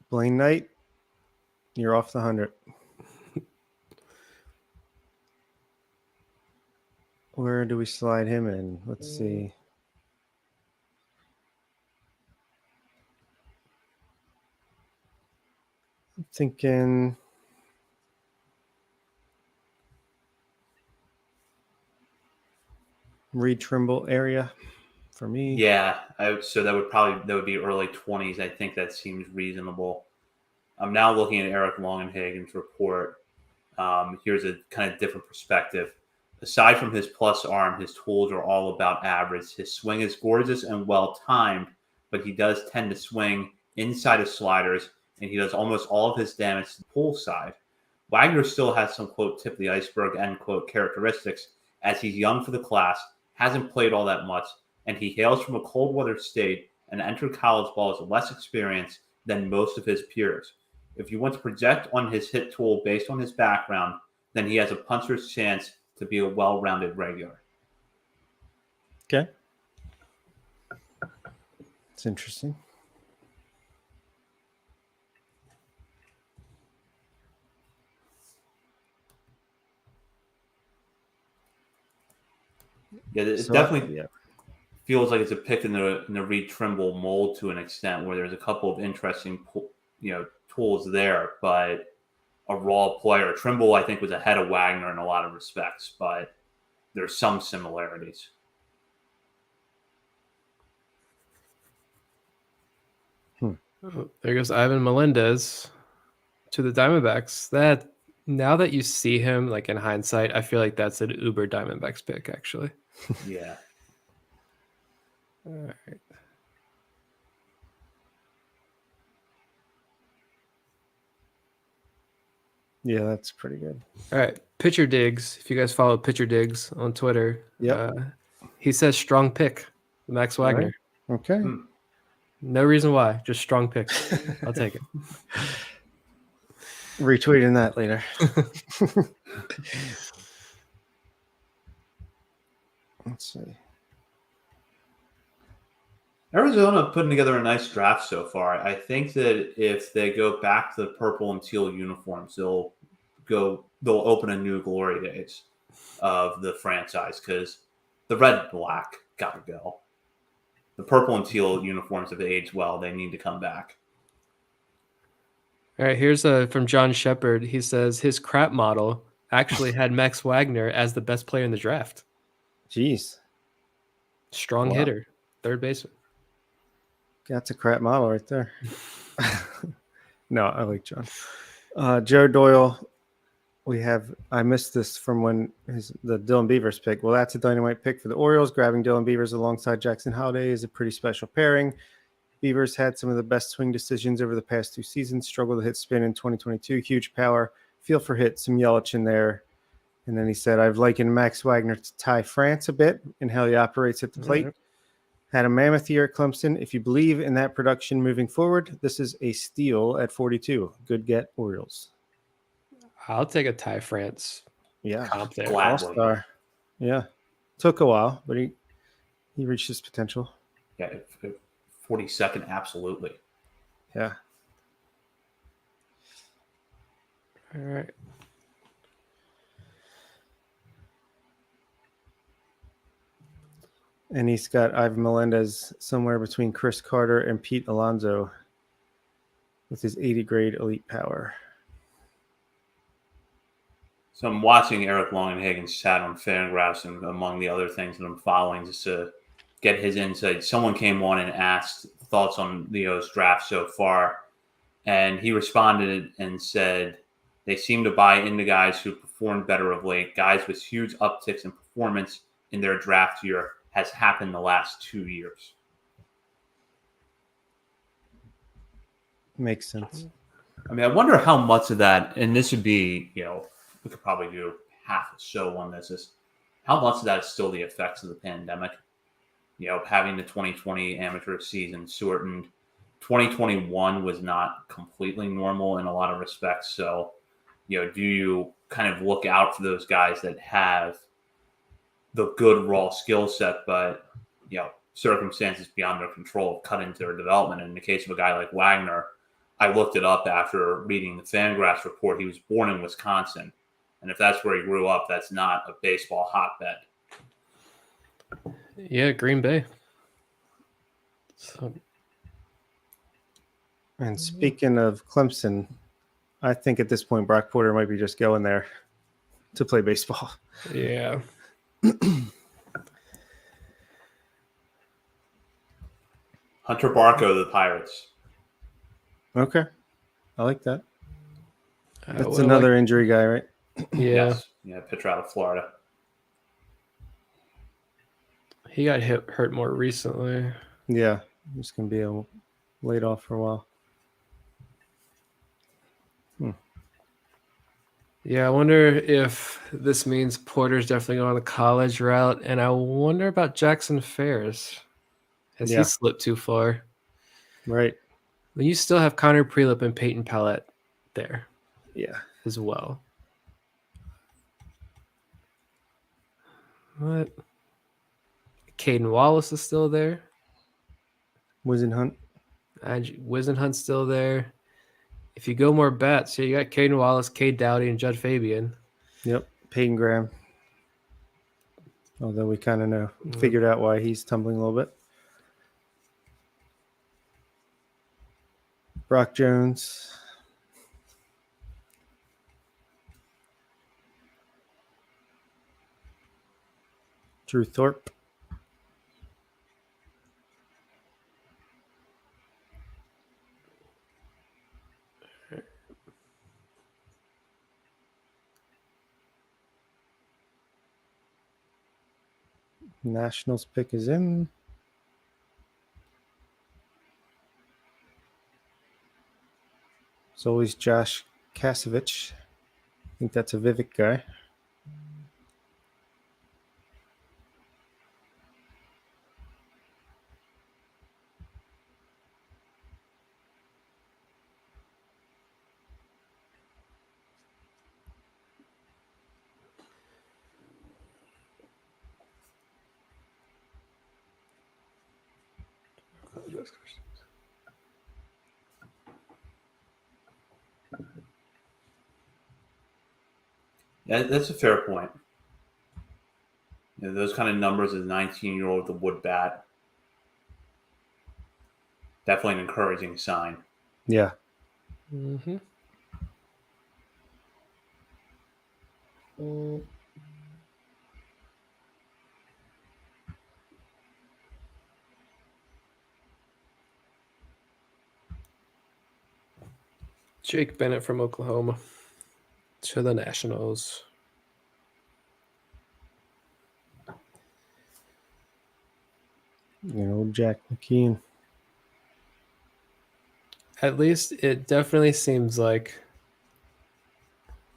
Blaine Knight, you're off the 100. Where do we slide him in? Let's see. I'm thinking Reed Trimble area for me. Yeah, so that would be early 20s. I think that seems reasonable. I'm now looking at Eric Longenhagen's report. Here's a kind of different perspective. Aside from his plus arm, his tools are all about average. His swing is gorgeous and well-timed, but he does tend to swing inside of sliders, and he does almost all of his damage to the pull side. Wagner still has some, quote, tip of the iceberg, end quote, characteristics, as he's young for the class, hasn't played all that much, and he hails from a cold weather state and entered college ball as less experienced than most of his peers. If you want to project on his hit tool based on his background, then he has a puncher's chance to be a well-rounded regular. Okay. It's interesting. Yeah, it definitely feels like it's a pick in the Reed Trimble mold to an extent, where there's a couple of interesting, tools there, but a raw player. Trimble, I think, was ahead of Wagner in a lot of respects, but there's some similarities. There goes Ivan Melendez to the Diamondbacks. That now that you see him, like in hindsight, I feel like that's an uber Diamondbacks pick, actually. Yeah. All right. Yeah, that's pretty good. All right. Pitcher Digs. If you guys follow Pitcher Digs on Twitter, he says strong pick, Max Wagner. Right. Okay. No reason why, just strong pick. I'll take it. Retweeting that later. Let's see. Arizona putting together a nice draft so far. I think that if they go back to the purple and teal uniforms, they'll open a new glory days of the franchise, because the red and black gotta go. The purple and teal uniforms have aged well. They need to come back. All right, here's from John Shepard. He says his crap model actually had Max Wagner as the best player in the draft. Jeez. Strong hitter, third baseman. That's a crap model right there. No, I like John. Joe Doyle. I missed this from when the Dylan Beavers pick. Well, that's a dynamite pick for the Orioles. Grabbing Dylan Beavers alongside Jackson Holliday is a pretty special pairing. Beavers had some of the best swing decisions over the past 2 seasons. Struggled to hit spin in 2022. Huge power. Feel for hit. Some Yelich in there. And then he said, I've likened Max Wagner to Ty France a bit in how he operates at the plate. Had a mammoth year at Clemson. If you believe in that production moving forward, this is a steal at 42. Good get, Orioles. I'll take a Ty France. Yeah. Comp there. All-star. Yeah. Took a while, but he reached his potential. Yeah, 42nd, absolutely. Yeah. All right. And he's got Ivan Melendez somewhere between Chris Carter and Pete Alonso with his 80 grade elite power. So I'm watching Eric Longenhagen's chat on Fangraphs, and among the other things that I'm following just to get his insight, someone came on and asked thoughts on Leo's draft so far, and he responded and said, They seem to buy into guys who performed better of late. Guys with huge upticks in performance in their draft year has happened the last 2 years. Makes sense. I mean, I wonder how much of that, and this would be, we could probably do half a show on this, is how much of that is still the effects of the pandemic. Having the 2020 amateur season shortened. 2021 was not completely normal in a lot of respects. So, do you kind of look out for those guys that have the good raw skill set, but, circumstances beyond their control cut into their development? In the case of a guy like Wagner, I looked it up after reading the Fangraphs report. He was born in Wisconsin. And if that's where he grew up, that's not a baseball hotbed. Yeah, Green Bay. So. And speaking of Clemson, I think at this point Brock Porter might be just going there to play baseball. Yeah. Hunter Barco, the Pirates. Okay. I like that. That's another injury guy, right? Yeah. Yes. Yeah, pitcher out of Florida. He got hurt more recently. Yeah. He's going to be laid off for a while. Yeah, I wonder if this means Porter's definitely going the college route. And I wonder about Jackson Fairs. Has he slipped too far? Right. Well, you still have Connor Prelip and Peyton Pallett there. Yeah. As well. What? Caden Wallace is still there. Wisenhunt. Wisenhunt's still there. If you go more bats, you got Caden Wallace, Cade Doughty, and Judd Fabian. Yep. Peyton Graham. Although we kind of figured out why he's tumbling a little bit. Brock Jones. Drew Thorpe. Nationals pick is in. It's always Josh Kasevich. I think that's a Vivek guy. Yeah, that's a fair point. Those kind of numbers as a 19-year-old with a wood bat, definitely an encouraging sign. Yeah. Mm-hmm. Jake Bennett from Oklahoma to the Nationals. Jack McKeon. At least it definitely seems like,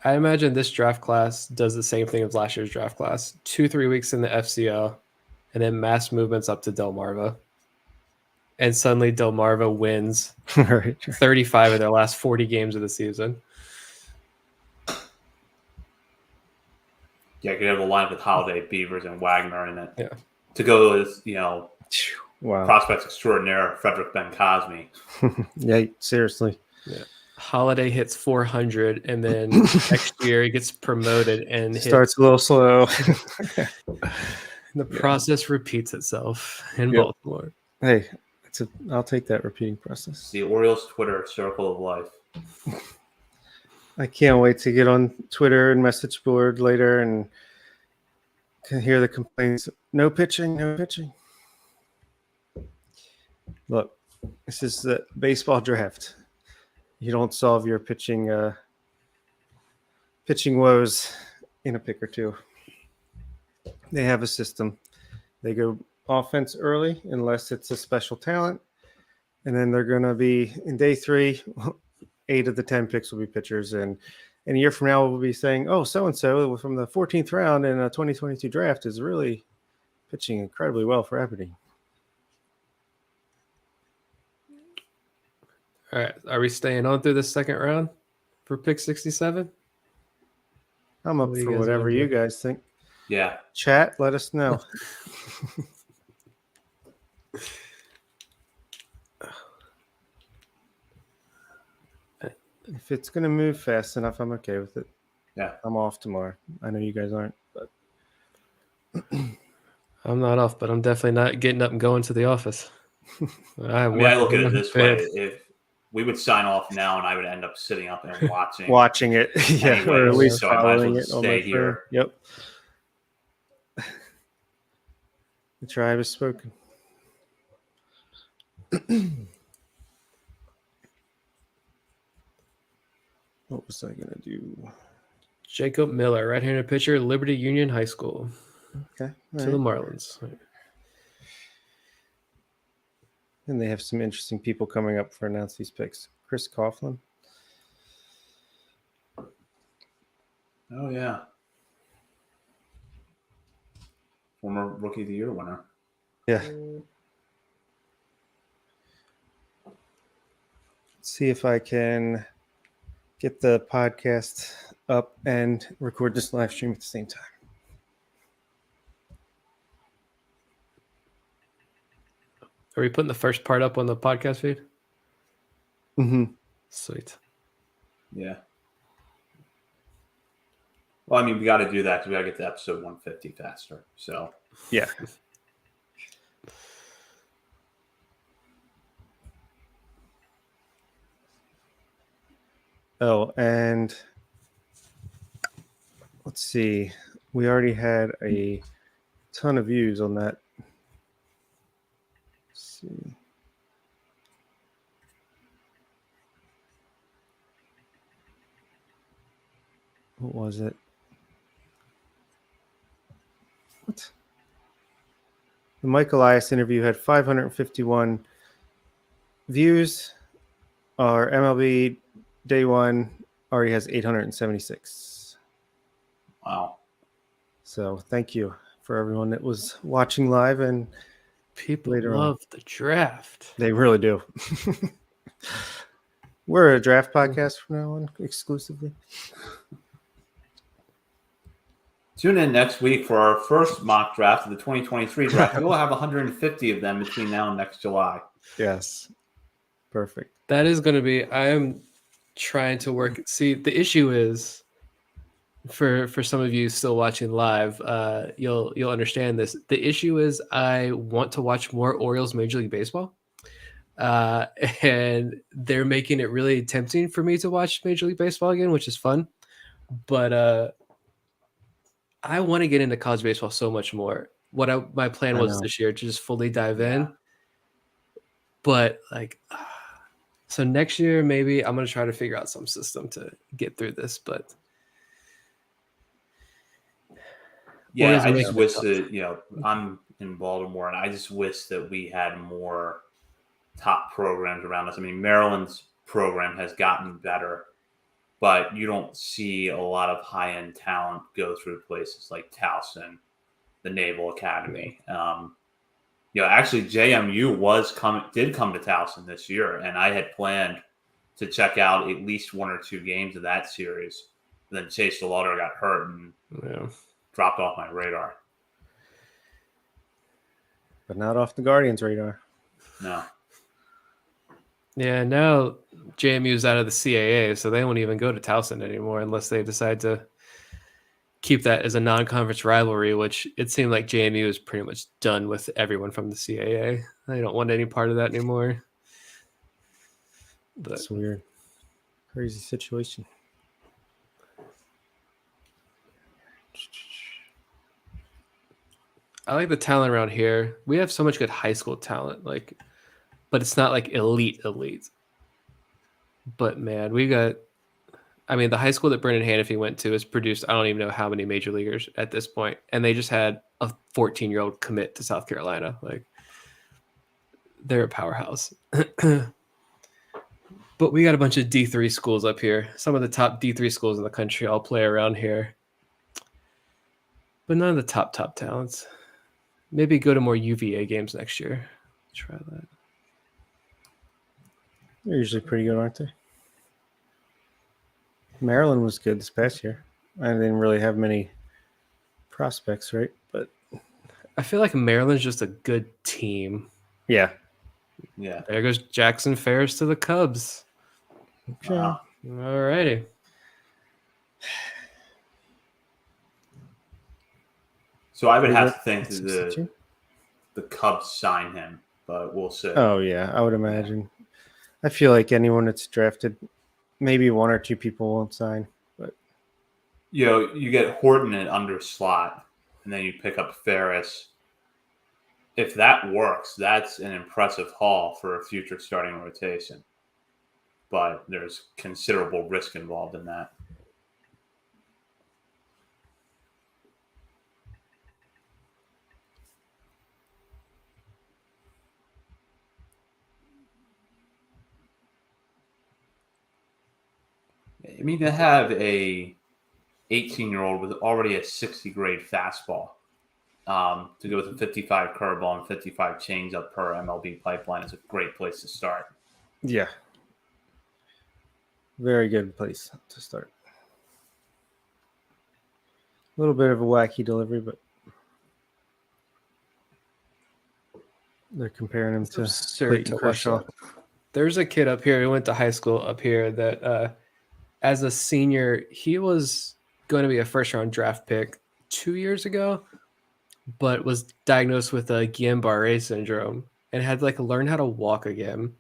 I imagine this draft class does the same thing as last year's draft class. 2-3 weeks in the FCO, and then mass movements up to Delmarva. And suddenly Delmarva wins Right. 35 of their last 40 games of the season. Yeah, you could have a line with Holiday, Beavers, and Wagner in it. Yeah. To go as, Wow. prospects extraordinaire, Frederick Ben Cosme. Yeah, seriously. Yeah. Holiday hits 400, and then next year he gets promoted and starts a little slow. The process repeats itself in Yep. Baltimore. Hey, I'll take that repeating process. The Orioles Twitter circle of life. I can't wait to get on Twitter and message board later and can hear the complaints. No pitching, no pitching. Look, this is the baseball draft. You don't solve your pitching pitching woes in a pick or two. They have a system. They go offense early unless it's a special talent. And then they're going to be in day 3, 8 of the 10 picks will be pitchers. And a year from now, we'll be saying, oh, so-and-so from the 14th round in a 2022 draft is really pitching incredibly well for Aberdeen. All right. Are we staying on through the second round for pick 67? I'm up for whatever you guys think. Yeah. Chat, let us know. If it's going to move fast enough, I'm okay with it. Yeah. I'm off tomorrow. I know you guys aren't, but I'm not off, but I'm definitely not getting up and going to the office. I look at it this way. If we would sign off now and I would end up sitting up and watching it. Yeah. Anyway, or at least so I might as well it stay here. Yep. The tribe has spoken. What was I going to do? Jacob Miller, right-handed pitcher, Liberty Union High School. Okay. To the Marlins. Right. And they have some interesting people coming up for announce these picks. Chris Coughlin. Oh, yeah. Former Rookie of the Year winner. Yeah. Let's see if I can get the podcast up and record this live stream at the same time. Are we putting the first part up on the podcast feed? Mm-hmm. Sweet. Yeah. Well, I mean, we got to do that because we got to get to episode 150 faster. So, yeah. Oh, and let's see. We already had a ton of views on that. Let's see. What was it? What? The Mike Elias interview had 551 views. Our MLB Day 1 already has 876. Wow. So thank you for everyone that was watching live, and people love the draft. They really do. We're a draft podcast from now on exclusively. Tune in next week for our first mock draft of the 2023 draft. We will have 150 of them between now and next July. Yes. Perfect. That is going to be, I am trying to work. See, the issue is for some of you still watching live, you'll understand this. The issue is I want to watch more Orioles Major League Baseball. And they're making it really tempting for me to watch Major League Baseball again, which is fun. But I want to get into college baseball so much more. My plan was this year to just fully dive in. But so next year, maybe I'm going to try to figure out some system to get through this. But yeah, I just wish that, I'm in Baltimore and I just wish that we had more top programs around us. I mean, Maryland's program has gotten better, but you don't see a lot of high-end talent go through places like Towson, the Naval Academy. Actually, JMU did come to Towson this year, and I had planned to check out at least one or two games of that series. Then Chase DeLauder got hurt and dropped off my radar. But not off the Guardians' radar. No. Yeah, now JMU's out of the CAA, so they won't even go to Towson anymore unless they decide to keep that as a non-conference rivalry, which it seemed like JMU is pretty much done with everyone from the CAA. They don't want any part of that anymore. But that's weird. Crazy situation. I like the talent around here. We have so much good high school talent, but it's not like elite. But man, I mean, the high school that Brendan Hanifee went to has produced I don't even know how many major leaguers at this point, and they just had a 14-year-old commit to South Carolina. Like, they're a powerhouse. But we got a bunch of D3 schools up here. Some of the top D3 schools in the country all play around here, but none of the top talents. Maybe go to more UVA games next year. Try that. They're usually pretty good, aren't they? Maryland was good this past year. I didn't really have many prospects, right? But I feel like Maryland's just a good team. yeah. There goes Jackson Ferris to the Cubs. Okay. Wow. All righty. So I would have to think the Cubs sign him, but we'll see. Oh yeah, I would imagine. I feel like anyone that's drafted, maybe one or two people won't sign, but You get Horton at under slot, and then you pick up Ferris. If that works, that's an impressive haul for a future starting rotation. But there's considerable risk involved in that. I mean, to have a 18-year-old with already a 60 grade fastball, to go with a 55 curveball and 55 changeup per MLB pipeline is a great place to start. yeah. Very good place to start. A little bit of a wacky delivery, but they're comparing him to Clayton Kershaw. There's a kid up here who went to high school up here that as a senior, he was going to be a first-round draft pick 2 years ago, but was diagnosed with a Guillain-Barré syndrome and had to learn how to walk again.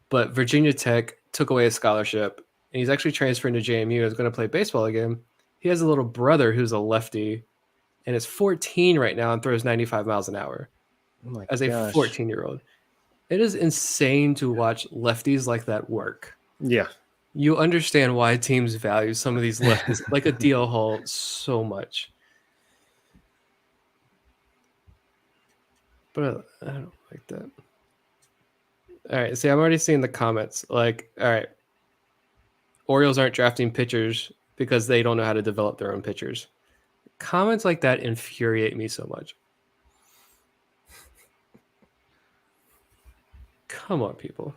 But Virginia Tech took away his scholarship, and he's actually transferring to JMU. He's going to play baseball again. He has a little brother who's a lefty, and is 14 right now and throws 95 miles an hour as a 14-year-old. It is insane to watch lefties like that work. Yeah. You understand why teams value some of these lefties, like a DL Hall, so much. But I don't like that. All right, see, I'm already seeing the comments. All right, Orioles aren't drafting pitchers because they don't know how to develop their own pitchers. Comments like that infuriate me so much. Come on, people.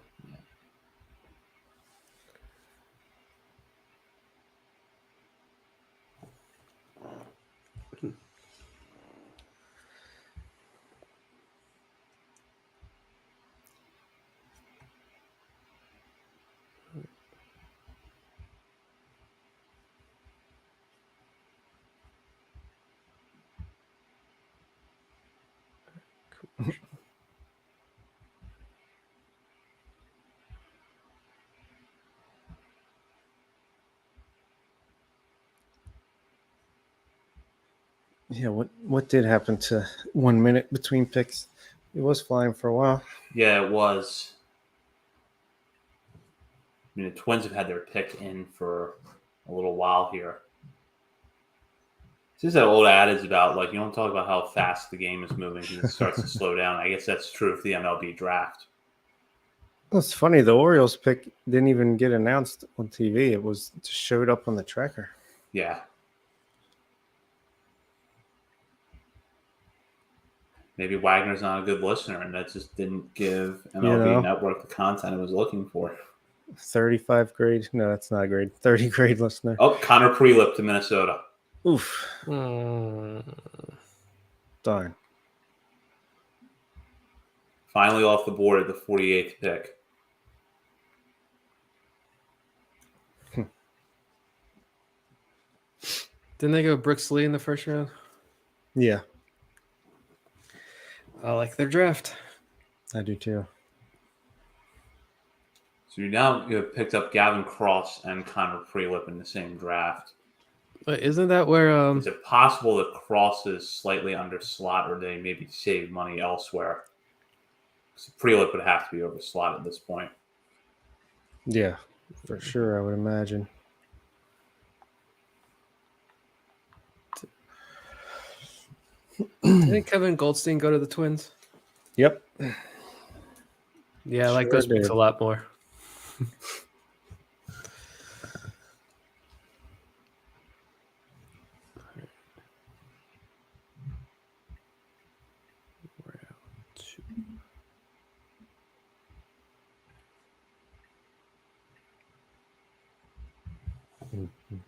Yeah, what did happen to 1 minute between picks? It was flying for a while. Yeah, it was. I mean, the Twins have had their pick in for a little while here. This is that old adage about, you don't talk about how fast the game is moving because it starts to slow down. I guess that's true for the MLB draft. It's funny, the Orioles pick didn't even get announced on TV. It was just showed up on the tracker. Yeah. Maybe Wagner's not a good listener, and that just didn't give MLB Network the content it was looking for. 35 grade? No, that's not a grade. 30 grade listener. Oh, Connor Prelip to Minnesota. Oof. Darn. Finally off the board at the 48th pick. Didn't they go Brooks Lee in the first round? Yeah. I like their draft. I do too. So you now have picked up Gavin Cross and Connor Prelip in the same draft. But isn't that where is it possible that Cross is slightly under slot, or they maybe save money elsewhere? So Prelip would have to be over slot at this point. Yeah, for sure, I would imagine. Didn't Kevin Goldstein go to the Twins? Yep. Yeah, I like those picks a lot more.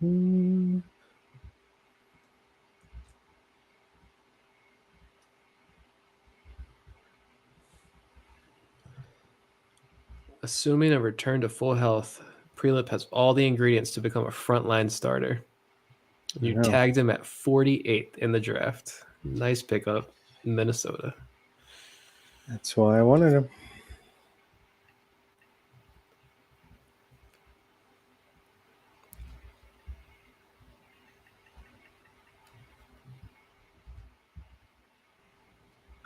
Mm-hmm. Assuming a return to full health, Prelip has all the ingredients to become a frontline starter. You tagged him at 48th in the draft. Nice pickup in Minnesota. That's why I wanted him.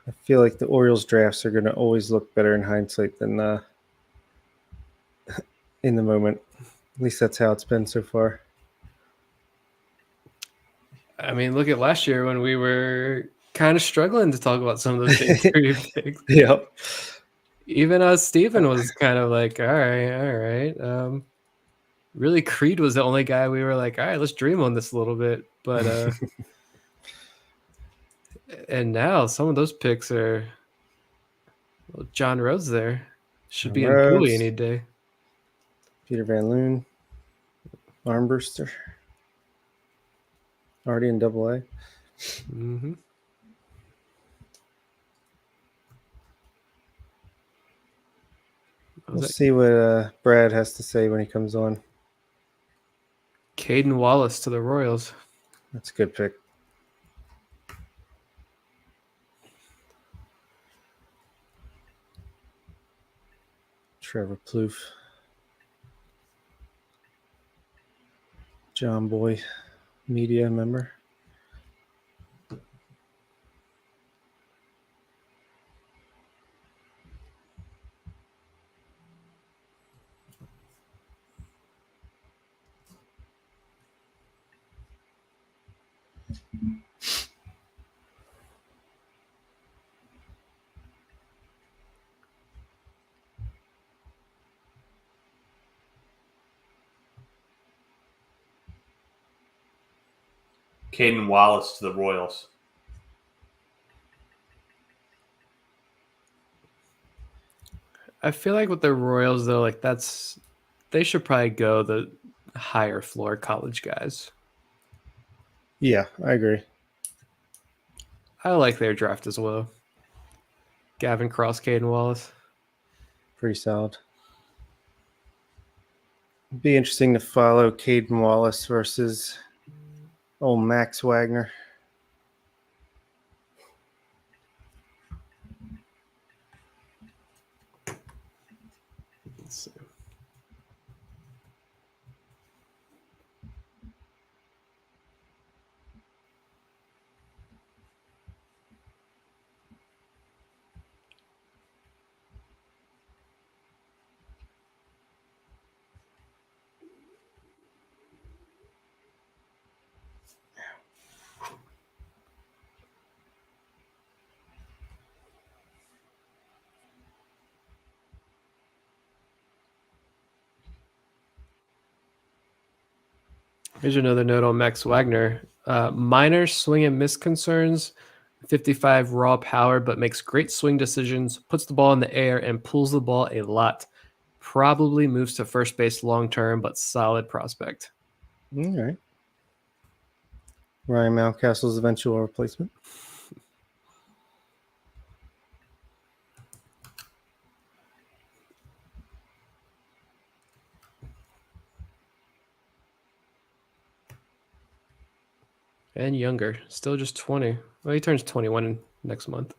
I feel like the Orioles drafts are going to always look better in hindsight than in the moment. At least that's how it's been so far. I mean, look at last year when we were kind of struggling to talk about some of those big picks. Yep. Even Steven was kind of like, all right. Really, Creed was the only guy we were like, all right, let's dream on this a little bit. But and now some of those picks are John Rhodes there. Should be in Bowie any day. Peter Van Loon. Armbruster. Already in AA. Mm-hmm. We'll see what Brad has to say when he comes on. Caden Wallace to the Royals. That's a good pick. Trevor Plouffe. John Boy, media member. Caden Wallace to the Royals. I feel like with the Royals though, like they should probably go the higher floor college guys. Yeah, I agree. I like their draft as well. Gavin Cross, Caden Wallace. Pretty solid. It'd be interesting to follow Caden Wallace versus old Max Wagner. Let's see. Here's another note on Max Wagner. Minor swing and miss concerns, 55 raw power, but makes great swing decisions, puts the ball in the air, and pulls the ball a lot. Probably moves to first base long term, but solid prospect. All right. Ryan Mountcastle's eventual replacement. And younger, still just 20. Well, he turns 21 next month.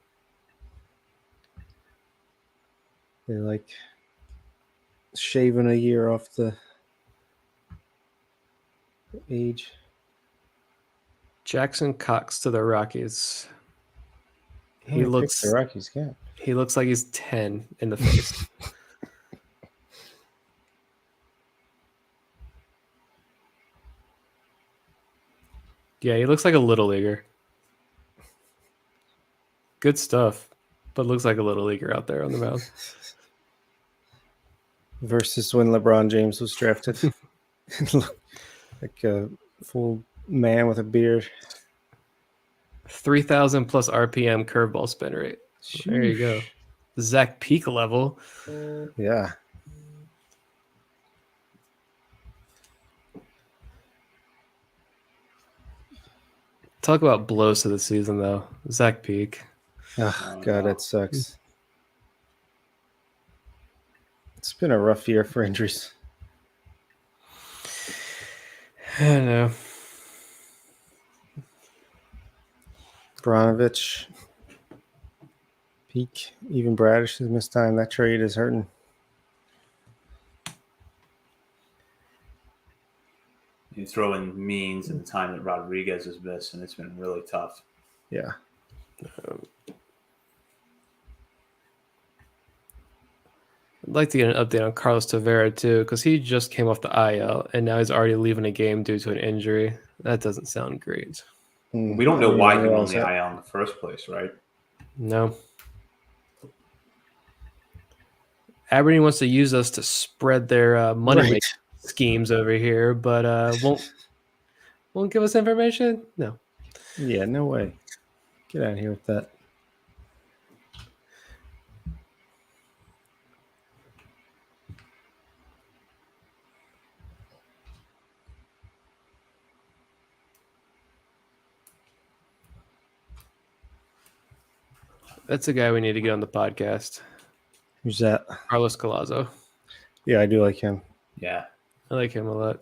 They like shaving a year off the age. Jackson Cox to the Rockies. He looks the Rockies got. He looks like he's 10 in the face. Yeah, he looks like a little leaguer. Good stuff, but looks like a little leaguer out there on the mound. Versus when LeBron James was drafted. Looked like a full man with a beard. 3,000 plus RPM curveball spin rate. There you go. Zach Peak level. Yeah. Talk about blows to the season, though. Zach Peak. Oh, God, that sucks. It's been a rough year for injuries. I don't know. Branovich, Peak, even Bradish has missed time. That trade is hurting. You throw in Means and the time that Rodriguez has missed, and it's been really tough. Yeah. I'd like to get an update on Carlos Tavera, too, because he just came off the IL, and now he's already leaving a game due to an injury. That doesn't sound great. We don't know why he went on the IL in the first place, right? No. Aberdeen wants to use us to spread their money schemes over here, but won't give us information? No. Yeah, no way. Get out of here with that. That's a guy we need to get on the podcast. Who's that? Carlos Collazo. Yeah, I do like him. Yeah. I like him a lot.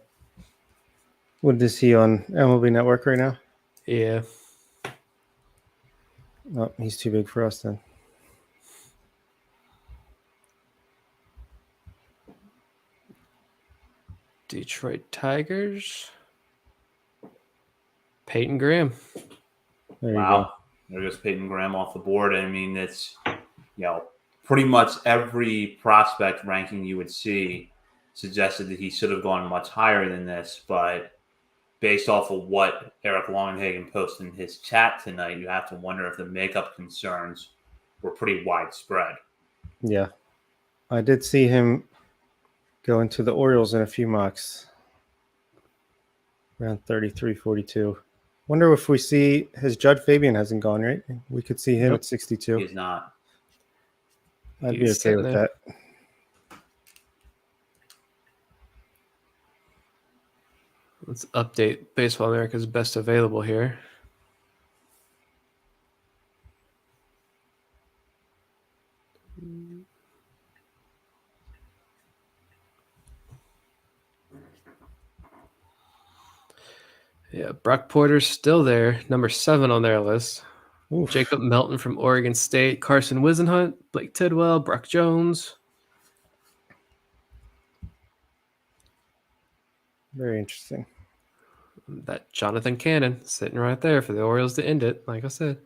What is he on MLB Network right now? Yeah. Oh, he's too big for us then. Detroit Tigers. Peyton Graham. There you go. There goes Peyton Graham off the board. I mean, it's, pretty much every prospect ranking you would see suggested that he should have gone much higher than this. But based off of what Eric Longenhagen posted in his chat tonight, you have to wonder if the makeup concerns were pretty widespread. Yeah. I did see him go into the Orioles in a few mocks. Around 33, 42. Wonder if we see his Judd Fabian hasn't gone, right? We could see him at 62. He's not. I'd be okay with that. Let's update Baseball America's best available here. Yeah, Brock Porter's still there, number 7 on their list. Oof. Jacob Melton from Oregon State, Carson Wisenhunt, Blake Tidwell, Brock Jones. Very interesting. That Jonathan Cannon sitting right there for the Orioles to end it, like I said.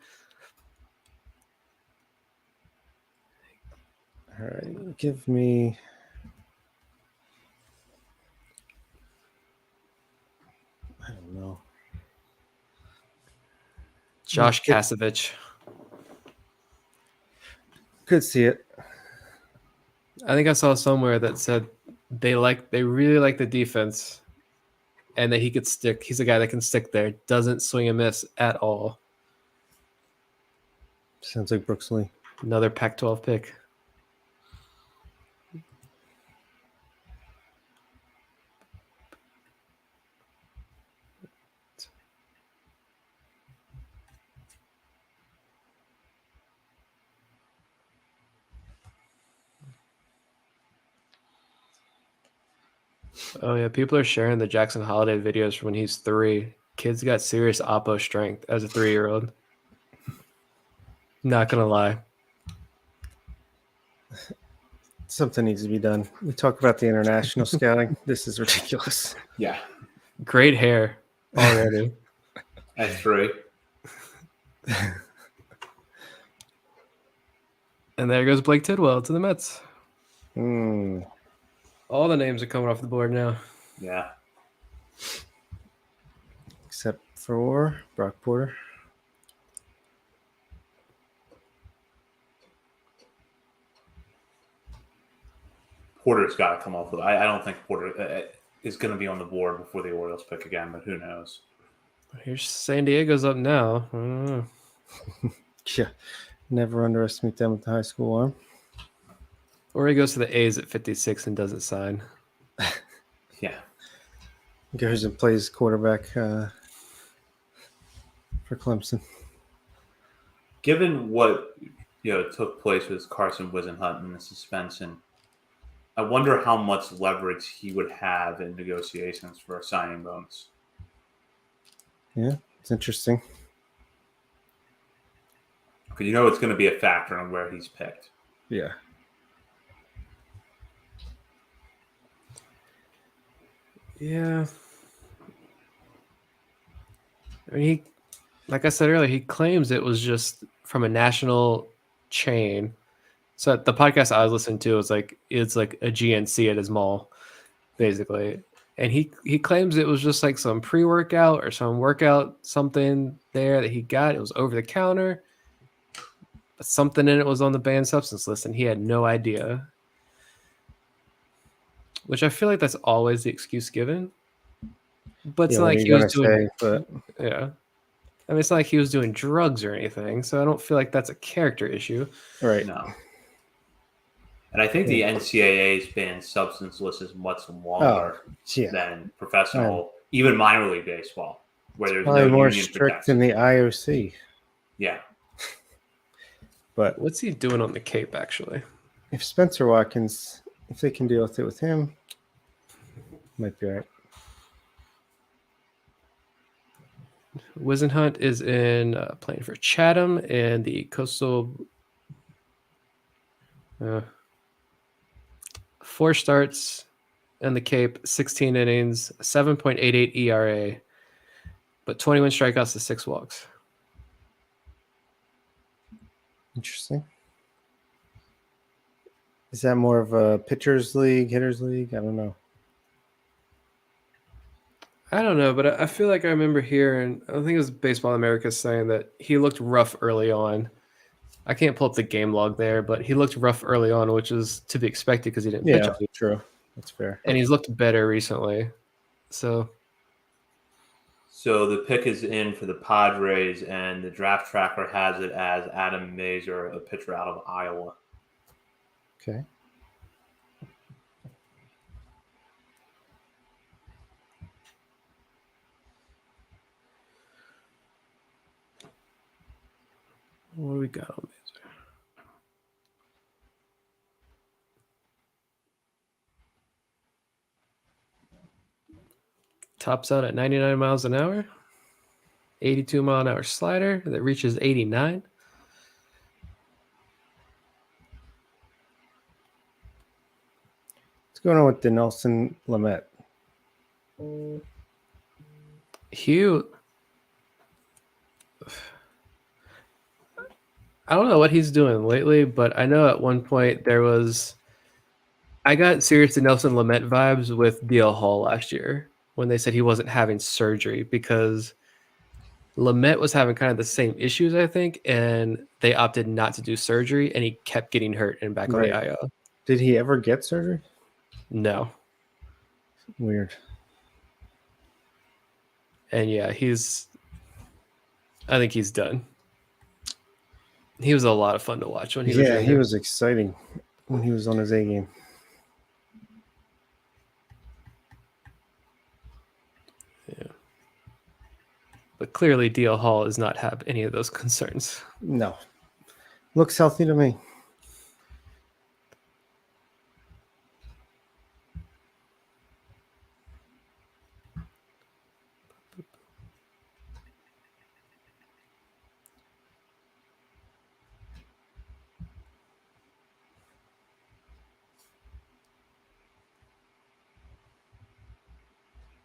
All right, give me... I don't know. Josh Kasevich. Could see it. I think I saw somewhere that said they really like the defense and that he could stick. He's a guy that can stick there. Doesn't swing and miss at all. Sounds like Brooks Lee. Another Pac-12 pick. Oh, yeah. People are sharing the Jackson Holiday videos from when he's 3. Kid's got serious oppo strength as a 3-year-old. Not going to lie. Something needs to be done. We talk about the international scouting. This is ridiculous. Yeah. Great hair already. At 3. And there goes Blake Tidwell to the Mets. Mm. All the names are coming off the board now. Yeah. Except for Brock Porter. Porter's got to come off with. I don't think Porter is going to be on the board before the Orioles pick again, but who knows? Here's San Diego's up now. I don't know. Yeah, never underestimate them with the high school arm. Or he goes to the A's at 56 and doesn't sign. Yeah. Goes and plays quarterback for Clemson. Given what took place with Carson Wisenhunt and the suspension, I wonder how much leverage he would have in negotiations for a signing bonus. Yeah, it's interesting. Because it's going to be a factor on where he's picked. Yeah. Yeah. I mean, like I said earlier, he claims it was just from a national chain. So the podcast I was listening to was like, it's like a GNC at his mall, basically. And he claims it was just like some pre-workout or some workout, something there that he got. It was over the counter, but something in it was on the banned substance list, and he had no idea. Which I feel like that's always the excuse given. But it's not like he was doing. Yeah. I mean, it's not like he was doing drugs or anything, so I don't feel like that's a character issue. Right. No. And I think the NCAA's banned substance list is much longer than professional, even minor league baseball, where there's probably no more union strict protection. than the IOC. Yeah. But what's he doing on the Cape, actually? If Spencer Watkins, if they can deal with it with him, might be all right. Wisenhunt is in playing for Chatham and the Coastal. 4 starts in the Cape, 16 innings, 7.88 ERA, but 21 strikeouts to 6 walks. Interesting. Is that more of a pitcher's league, hitter's league? I don't know. I don't know, but I feel like I remember hearing, I think it was Baseball America saying that he looked rough early on. I can't pull up the game log there, but he looked rough early on, which is to be expected because he didn't pitch. Yeah, true. That's fair. And he's looked better recently. So the pick is in for the Padres, and the draft tracker has it as Adam Mazur, a pitcher out of Iowa. Okay. what do we got on Mazur? Tops out at 99 miles an hour. 82 mile an hour slider that reaches 89. What's going on with Dinelson Lamet? Hugh, I don't know what he's doing lately, but I know at one point I got serious Dinelson Lamet vibes with DL Hall last year when they said he wasn't having surgery because Lamet was having kind of the same issues, I think, and they opted not to do surgery, and he kept getting hurt and back on the IL. Did he ever get surgery? No. Weird. And yeah, I think he's done. He was a lot of fun to watch when he was younger. He was exciting when he was on his A game. Yeah. But clearly DL Hall does not have any of those concerns. No. Looks healthy to me.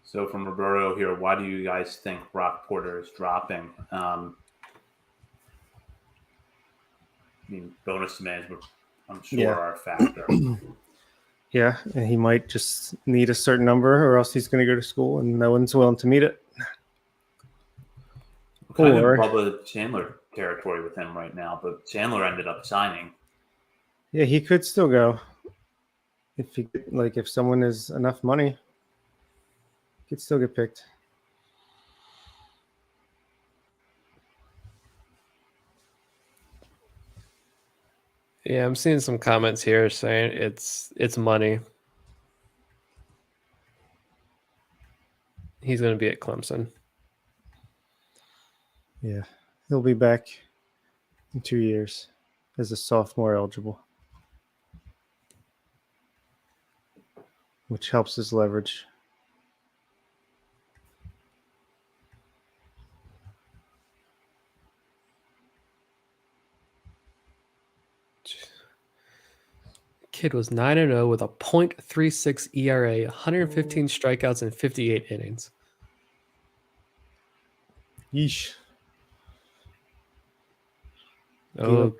So from Roberto here, why do you guys think Brock Porter is dropping? I mean, bonus demands, I'm sure, are a factor. Yeah, and he might just need a certain number or else he's going to go to school and no one's willing to meet it. Kind of Bubba Chandler territory with him right now, but Chandler ended up signing. Yeah, he could still go. if someone is enough money, could still get picked. Yeah, I'm seeing some comments here saying it's money. He's going to be at Clemson. Yeah, he'll be back in 2 years as a sophomore eligible, which helps his leverage. Kid was 9-0 with a .36 ERA, 115 strikeouts, and 58 innings. Yeesh. Oh,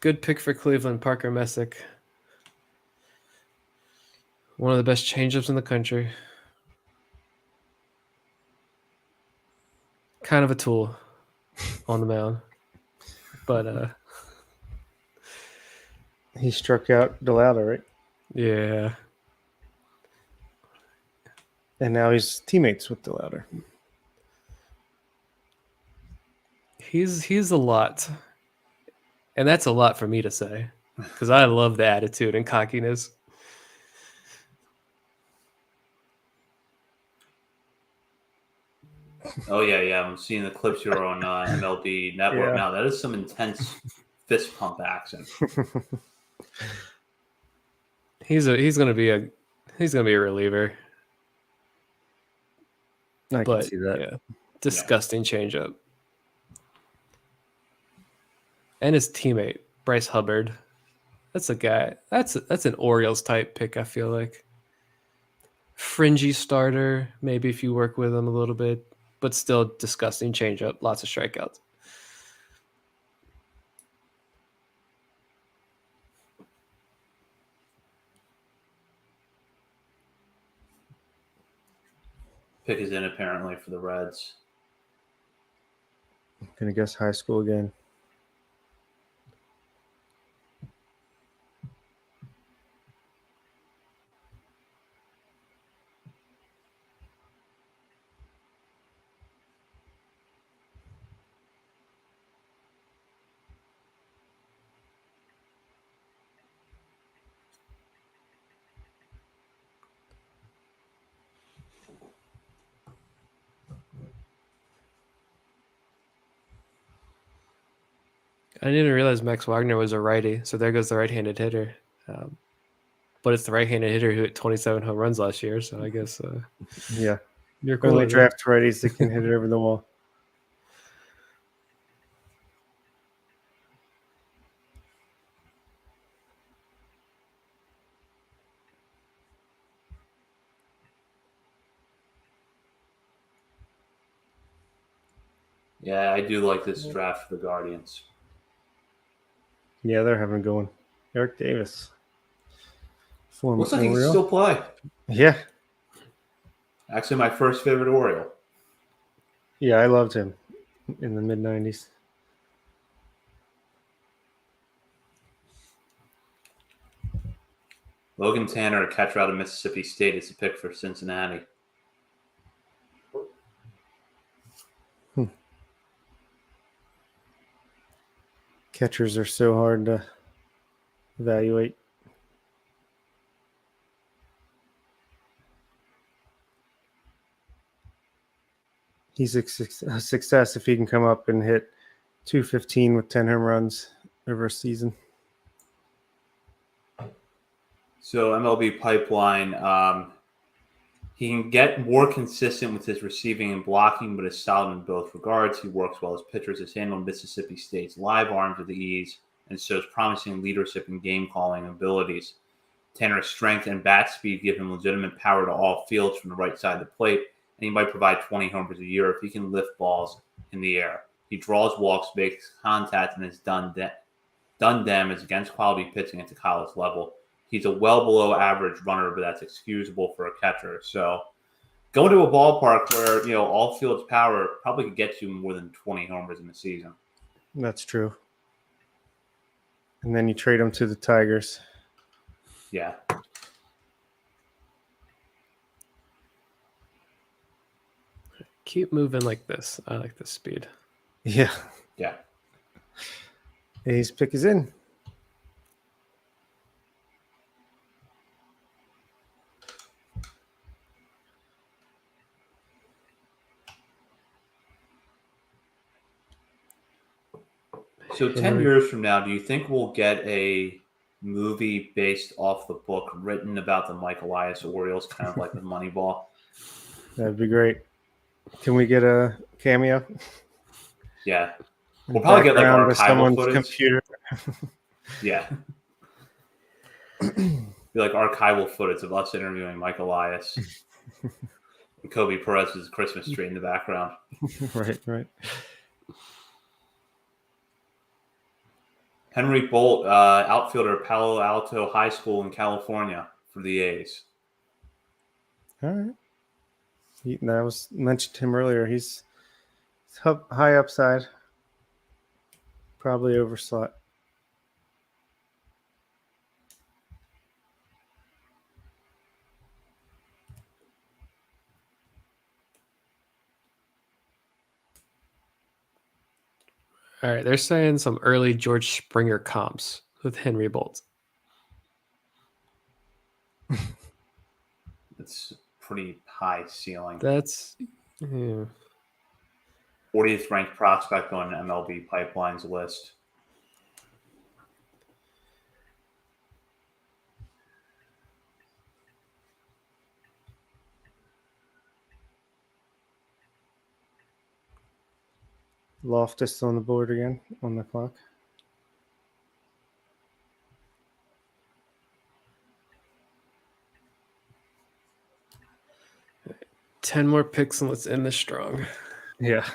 good pick for Cleveland, Parker Messick. One of the best changeups in the country. Kind of a tool on the mound. But he struck out DeLauder, right? Yeah. And now he's teammates with DeLauder. He's a lot. And that's a lot for me to say. Because I love the attitude and cockiness. Oh yeah. I'm seeing the clips here on MLB Network now. That is some intense fist pump action. He's gonna be a reliever. I can see that. Yeah, disgusting changeup. And his teammate Bryce Hubbard. That's a guy. That's an Orioles type pick. I feel like fringy starter. Maybe if you work with him a little bit, but still disgusting changeup. Lots of strikeouts. Pick is in apparently for the Reds. I'm gonna guess high school again. I didn't realize Max Wagner was a righty, so there goes the right-handed hitter. But it's the right-handed hitter who hit 27 home runs last year, so I guess yeah, you're cool. Only draft righties that can hit it over the wall. Yeah, I do like this draft for the Guardians. Yeah, they're having a good one. Eric Davis. Looks like he can still play. Yeah. Actually, my first favorite Oriole. Yeah, I loved him in the mid-90s. Logan Tanner, a catcher out of Mississippi State, is a pick for Cincinnati. Catchers are so hard to evaluate. He's a success if he can come up and hit 215 with 10 home runs over a season. So MLB pipeline, he can get more consistent with his receiving and blocking, but is solid in both regards. He works well as pitchers, has handled Mississippi State's live arms with ease, and shows promising leadership and game-calling abilities. Tanner's strength and bat speed give him legitimate power to all fields from the right side of the plate, and he might provide 20 homers a year if he can lift balls in the air. He draws walks, makes contact, and has done damage against quality pitching at the college level. He's a well below average runner, but that's excusable for a catcher. So going to a ballpark where, all fields power probably could get you more than 20 homers in the season. That's true. And then you trade him to the Tigers. Yeah. Keep moving like this. I like this speed. Yeah. Yeah. His pick is in. So 10 years from now, do you think we'll get a movie based off the book written about the Mike Elias Orioles, kind of like the Moneyball? That'd be great. Can we get a cameo? Yeah. We'll probably get like Background with archival someone's footage. computer. Yeah. Be like archival footage of us interviewing Mike Elias. And Kobe Perez's Christmas tree in the background. Right. Henry Bolt, outfielder, Palo Alto High School in California for the A's. All right. That was mentioned to him earlier. He's high upside. Probably overslot. All right, they're saying some early George Springer comps with Henry Bolt. It's pretty high ceiling. That's 40th ranked prospect on MLB Pipeline's list. Loftus on the board again on the clock. $10 more picks and let's end this strong. Yeah.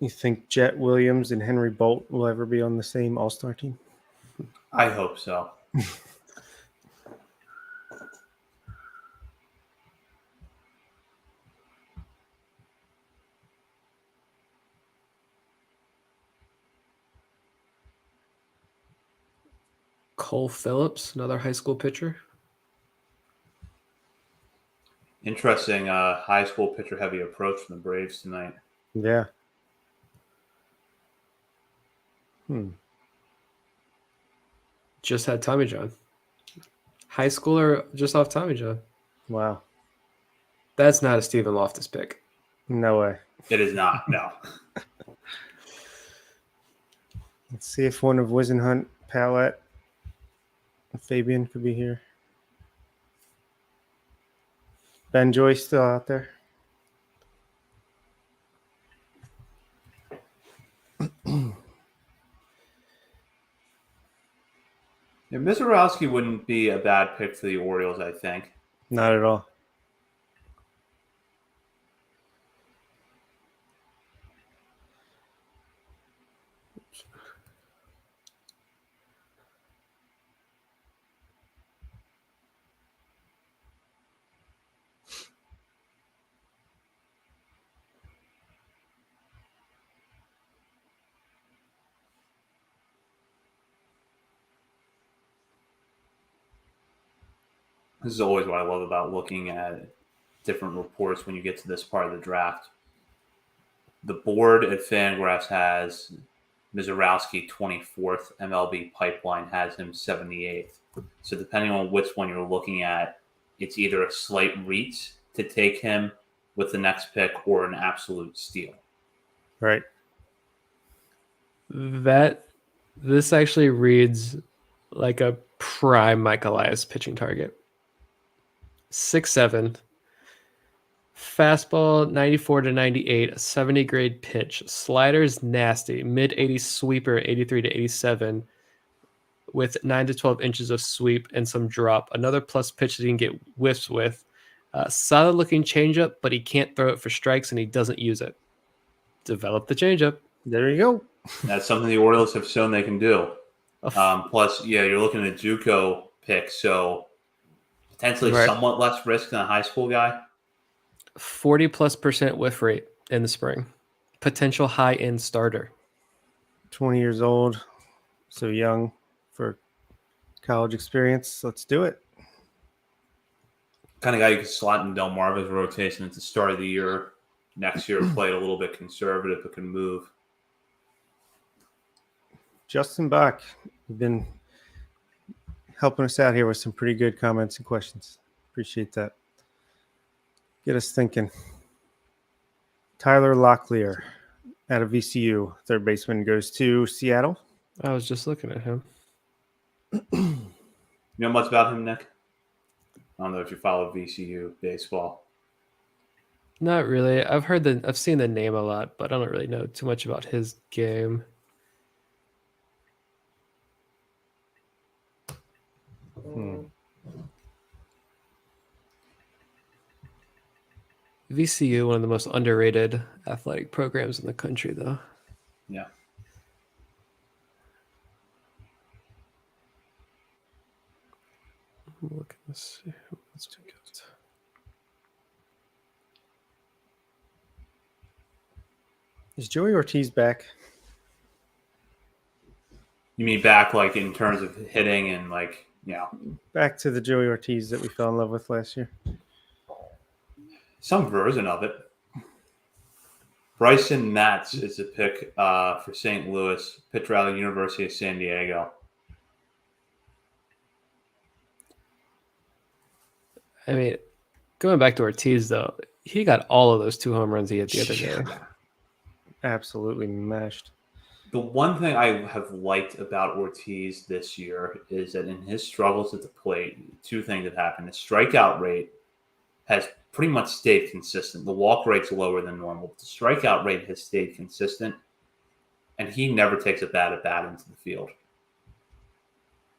You think Jet Williams and Henry Bolt will ever be on the same All-Star team? I hope so. Cole Phillips, another high school pitcher. Interesting high school pitcher heavy approach from the Braves tonight. Yeah. Just had Tommy John. High schooler just off Tommy John. Wow. That's not a Stephen Loftus pick. No way. It is not, no. Let's see if one of Wisenhunt, Palette, and Fabian could be here. Ben Joyce still out there. Yeah, Mizorowski wouldn't be a bad pick for the Orioles, I think. Not at all. This is always what I love about looking at different reports when you get to this part of the draft. The board at Fangraphs has Mizorowski 24th. MLB Pipeline has him 78th. So depending on which one you're looking at, it's either a slight reach to take him with the next pick or an absolute steal. Right. This actually reads like a prime Mike Elias pitching target. 6'7", fastball 94 to 98, a 70 grade pitch, sliders nasty, mid 80s sweeper 83 to 87, with 9 to 12 inches of sweep and some drop. Another plus pitch that he can get whiffs with. Solid looking changeup, but he can't throw it for strikes and he doesn't use it. Develop the changeup. There you go. That's something the Orioles have shown they can do. Plus, you're looking at a JUCO pick, so potentially somewhat less risk than a high school guy. 40+% whiff rate in the spring. Potential high-end starter. 20 years old, so young for college experience. Let's do it. kind of guy you could slot in Delmarva's rotation at the start of the year. Next year, play it a little bit conservative, but can move. Justin Bach, you've been helping us out here with some pretty good comments and questions. Appreciate that. Get us thinking. Tyler Locklear out of VCU, third baseman, goes to Seattle. I was just looking at him. You know much about him, Nick? I don't know if you follow VCU baseball. Not really. I've seen the name a lot, but I don't really know too much about his game. VCU, one of the most underrated athletic programs in the country, though. Yeah. Look at this. Let's check it. Is Joey Ortiz back? You mean back, like, in terms of hitting and, like, back to the Joey Ortiz that we fell in love with last year? Some version of it. Bryson Matz is a pick for St. Louis, pitcher out of the University of San Diego. I mean, going back to Ortiz, though, he got all of those 2 home runs he hit the other day. Absolutely mashed. The one thing I have liked about Ortiz this year is that in his struggles at the plate, 2 things have happened. The strikeout rate has pretty much stayed consistent. The walk rate's lower than normal, but the strikeout rate has stayed consistent, and he never takes a bad at bat into the field.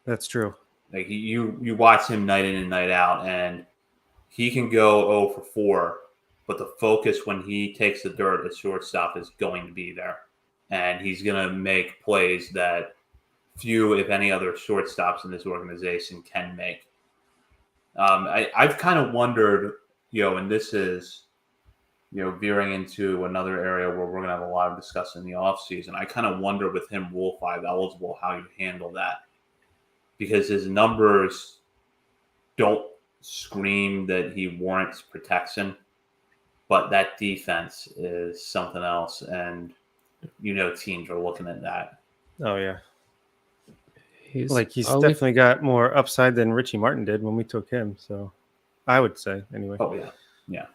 That's true. Like you watch him night in and night out, and he can go 0 for 4, but the focus when he takes the dirt at shortstop is going to be there. And he's going to make plays that few, if any, other shortstops in this organization can make. I've kind of wondered, and this is, veering into another area where we're going to have a lot of discussion in the offseason. I kind of wonder with him Rule 5 eligible how you handle that. Because his numbers don't scream that he warrants protection, but that defense is something else. And, teams are looking at that. Oh, yeah. He's only definitely got more upside than Richie Martin did when we took him. So I would say, anyway. Oh, yeah. Yeah.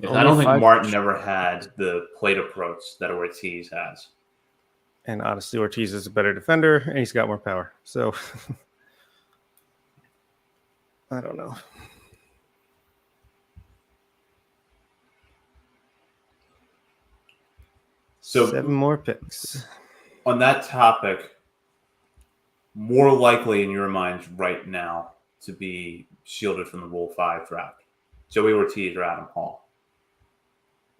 I don't think Martin never had the plate approach that Ortiz has. And honestly, Ortiz is a better defender, and he's got more power. So I don't know. So 7 more picks. On that topic, more likely in your minds right now to be shielded from the Rule 5 draft, Joey Ortiz or Adam Hall?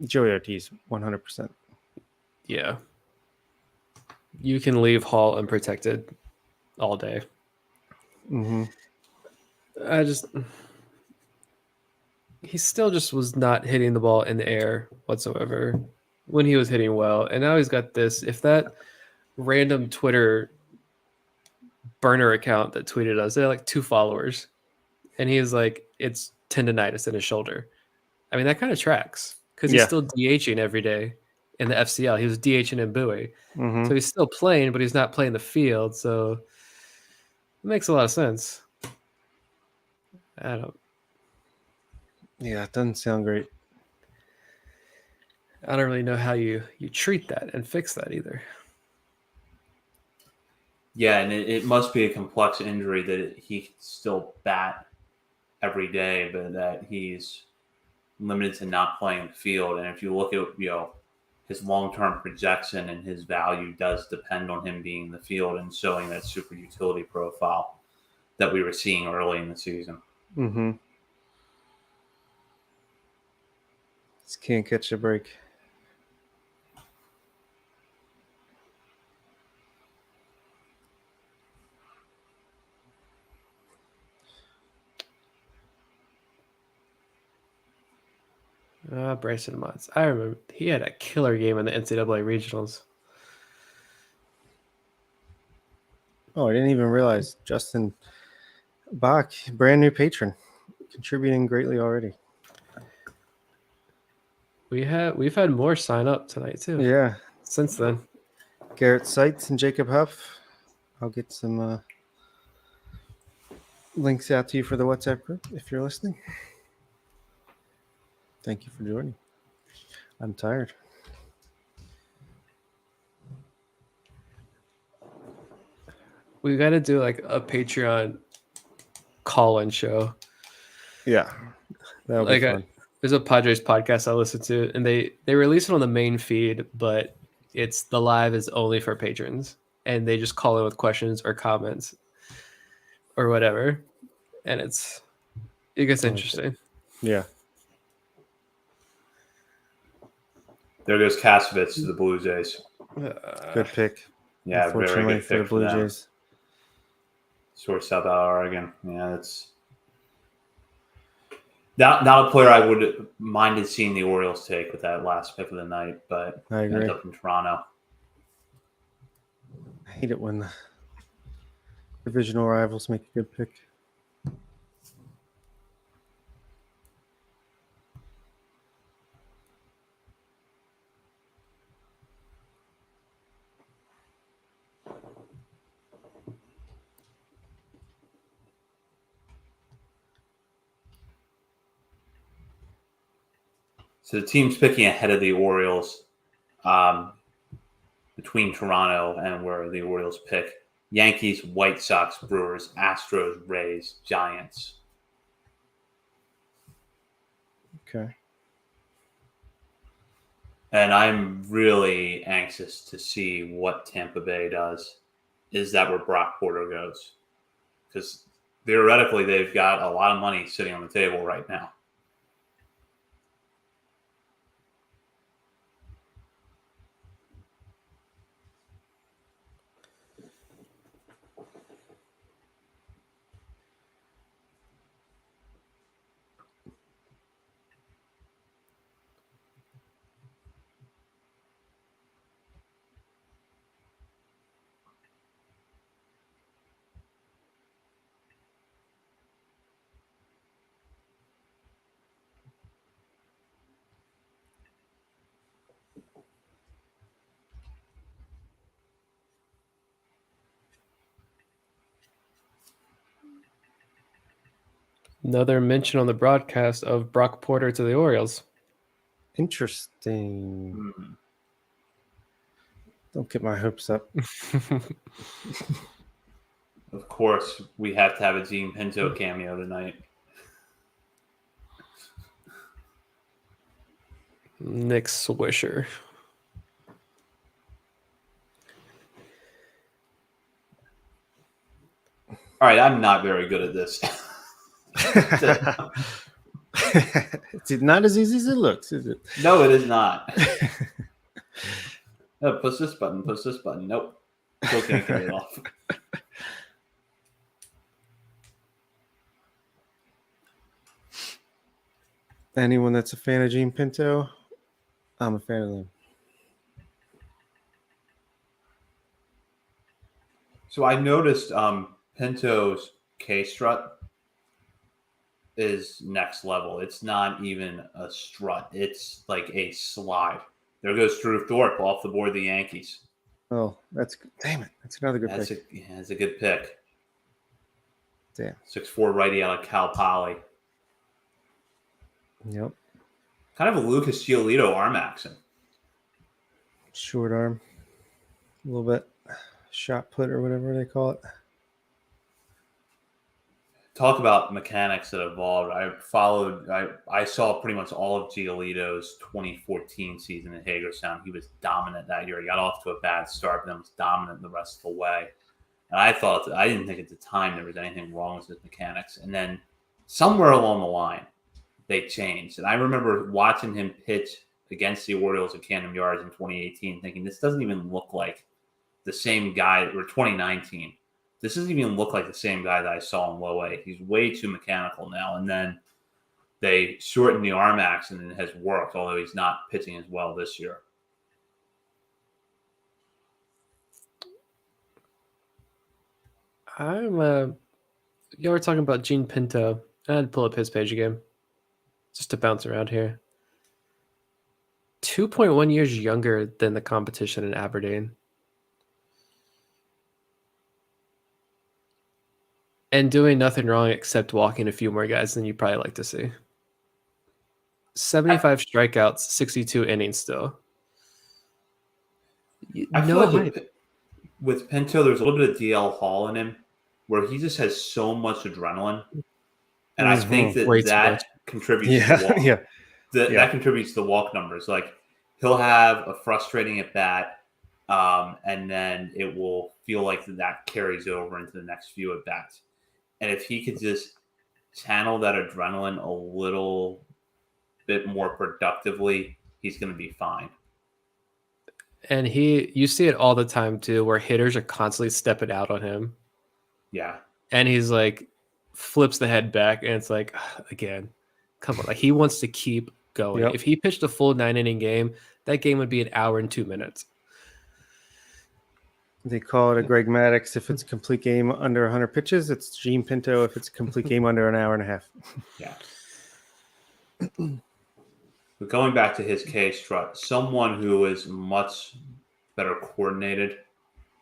Joey Ortiz, 100%. Yeah. You can leave Hall unprotected all day. Mm-hmm. He still just was not hitting the ball in the air whatsoever when he was hitting well. And now he's got this. If that random Twitter burner account that tweeted us, they had like 2 followers. And he's like, it's tendonitis in his shoulder. I mean, that kind of tracks because he's still DHing every day in the FCL. He was DHing in Bowie. Mm-hmm. So he's still playing, but he's not playing the field. So it makes a lot of sense. Yeah, it doesn't sound great. I don't really know how you treat that and fix that either. Yeah, and it must be a complex injury that he can still bat every day, but that he's limited to not playing the field. And if you look at, his long-term projection and his value does depend on him being in the field and showing that super utility profile that we were seeing early in the season. Mm-hmm. Just can't catch a break. Bryson Motts. I remember he had a killer game in the NCAA regionals. Oh, I didn't even realize Justin Bach, brand new patron. contributing greatly already. We've had more sign up tonight too. Yeah. Since then, Garrett Seitz and Jacob Huff. I'll get some links out to you for the WhatsApp group if you're listening. Thank you for joining. I'm tired. we got to do like a Patreon call-in show. Yeah, that'll be fun. There's a Padres podcast I listen to, and they release it on the main feed, but the live is only for patrons, and they just call in with questions or comments or whatever, and it gets interesting. Yeah. There goes Kasovitz to the Blue Jays. Good pick. Yeah, very good for the Blue Jays. Shortstop out of Oregon. Yeah, it's not a player I would minded seeing the Orioles take with that last pick of the night, but I agree. ended up in Toronto. I hate it when the divisional rivals make a good pick. So the team's picking ahead of the Orioles between Toronto and where the Orioles pick. Yankees, White Sox, Brewers, Astros, Rays, Giants. Okay. And I'm really anxious to see what Tampa Bay does. Is that where Brock Porter goes? Because theoretically, they've got a lot of money sitting on the table right now. Another mention on the broadcast of Brock Porter to the Orioles. Interesting. Don't get my hopes up. Of course, we have to have a Gene Pinto cameo tonight. Nick Swisher. All right, I'm not very good at this. It's not as easy as it looks, is it? No, it is not. No, push this button. Nope. Still can't get it off. Anyone that's a fan of Gene Pinto, I'm a fan of them. So I noticed Pinto's K-strut is next level. It's not even a strut. It's like a slide. There goes Drew Thorpe off the board of the Yankees. Oh, damn it. That's another good pick. That's a good pick. Damn. 6'4" righty out of Cal Poly. Yep. Kind of a Lucas Giolito arm action. Short arm. A little bit. Shot put or whatever they call it. Talk about mechanics that evolved. I saw pretty much all of Giolito's 2014 season in Hagerstown. He was dominant that year. He got off to a bad start, but then was dominant the rest of the way. And I didn't think at the time there was anything wrong with his mechanics. And then somewhere along the line, they changed. And I remember watching him pitch against the Orioles at Camden Yards in 2018, thinking this doesn't even look like the same guy, or 2019. This doesn't even look like the same guy that I saw in low A. He's way too mechanical now. And then they shortened the arm action and it has worked, although he's not pitching as well this year. Y'all were talking about Gene Pinto. I'd pull up his page again, just to bounce around here. 2.1 years younger than the competition in Aberdeen. And doing nothing wrong except walking a few more guys than you probably like to see. 75 strikeouts, 62 innings still. I feel like with Pinto, there's a little bit of DL Hall in him, where he just has so much adrenaline, and I think that contributes to walk. That contributes to the walk numbers. Like he'll have a frustrating at bat, and then it will feel like that carries over into the next few at bats. And if he could just channel that adrenaline a little bit more productively, he's going to be fine. And you see it all the time too, where hitters are constantly stepping out on him. Yeah. And he's like, flips the head back, and it's like, again, come on. Like he wants to keep going. If he pitched a full 9-inning game, that game would be an hour and 2 minutes. They call it a Greg Maddux if it's a complete game under 100 pitches. It's Gene Pinto if it's a complete game under an hour and a half. Yeah. But going back to his K strut, someone who is much better coordinated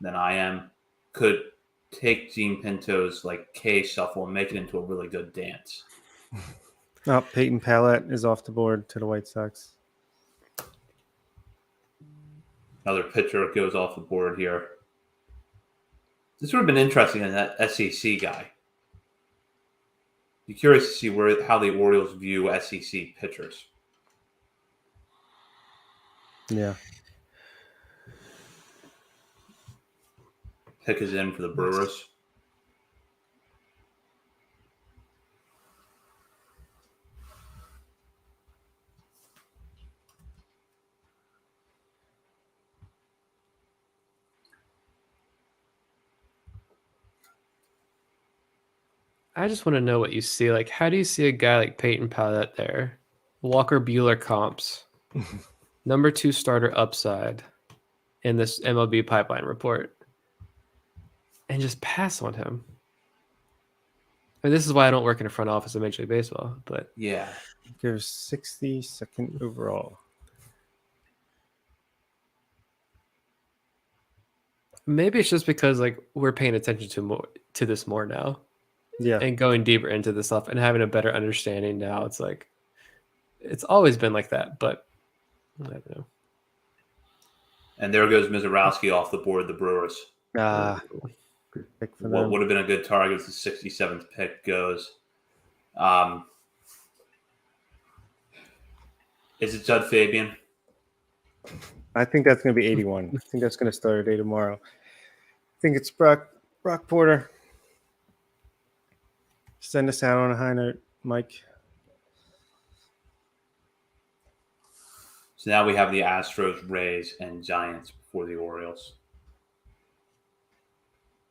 than I am could take Gene Pinto's like K shuffle and make it into a really good dance. Oh, Peyton Pallette is off the board to the White Sox. Another pitcher goes off the board here. This would have been interesting in that SEC guy. Be curious to see how the Orioles view SEC pitchers. Yeah. Pick is in for the Brewers. I just want to know what you see. Like, how do you see a guy like Peyton Pallette there? Walker Buehler comps. Number 2 starter upside in this MLB pipeline report. And just pass on him. And this is why I don't work in a front office of Major League Baseball. But yeah. There's 62nd overall. Maybe it's just because like we're paying attention to this more now. Yeah. And going deeper into this stuff and having a better understanding now. It's like it's always been like that, but I don't know. And there goes Mizorowski off the board, the Brewers. What would have been a good target as the 67th pick goes. Is it Judd Fabian? I think that's going to be 81. I think that's going to start a day tomorrow. I think it's Brock Porter. Send us out on a high note, Mike. So now we have the Astros, Rays, and Giants before the Orioles.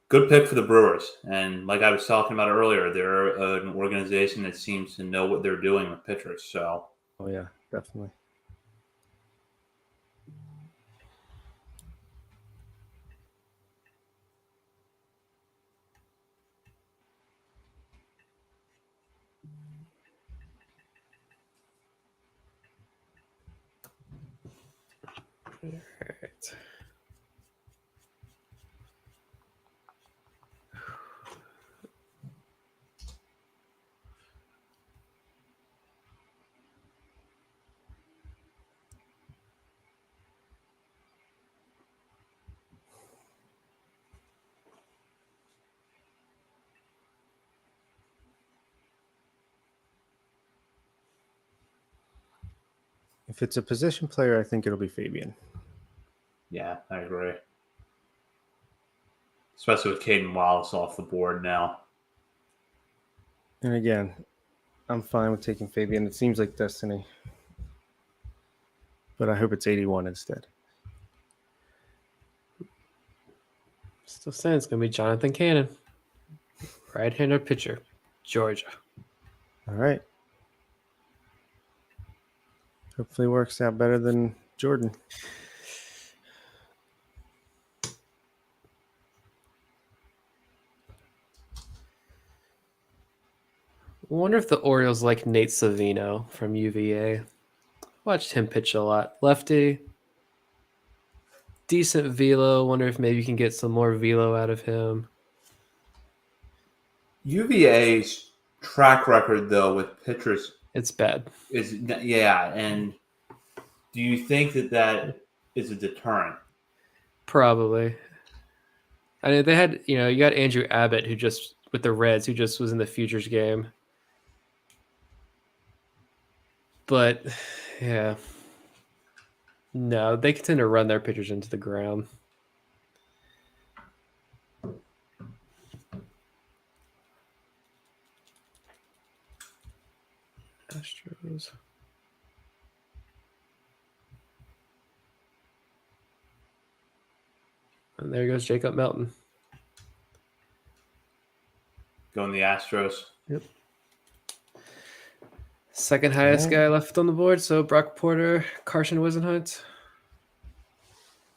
Good pick for the Brewers. And like I was talking about earlier, they're an organization that seems to know what they're doing with pitchers. So, oh, yeah, definitely. All right. If it's a position player, I think it'll be Fabian. Yeah, I agree. Especially with Caden Wallace off the board now. And again, I'm fine with taking Fabian. It seems like destiny. But I hope it's 81 instead. Still saying it's going to be Jonathan Cannon. Right-hander pitcher, Georgia. All right. Hopefully it works out better than Jordan. wonder if the Orioles like Nate Savino from UVA. Watched him pitch a lot. Lefty. Decent velo. Wonder if maybe you can get some more velo out of him. UVA's track record, though, with pitchers it's bad. And do you think that is a deterrent? Probably. I mean, they had, you got Andrew Abbott, who just, with the Reds, who just was in the Futures game. But, yeah. No, they tend to run their pitchers into the ground. Astros. And there goes Jacob Melton. Going the Astros. Yep. Second highest guy left on the board. So Brock Porter, Carson Wisenhunt.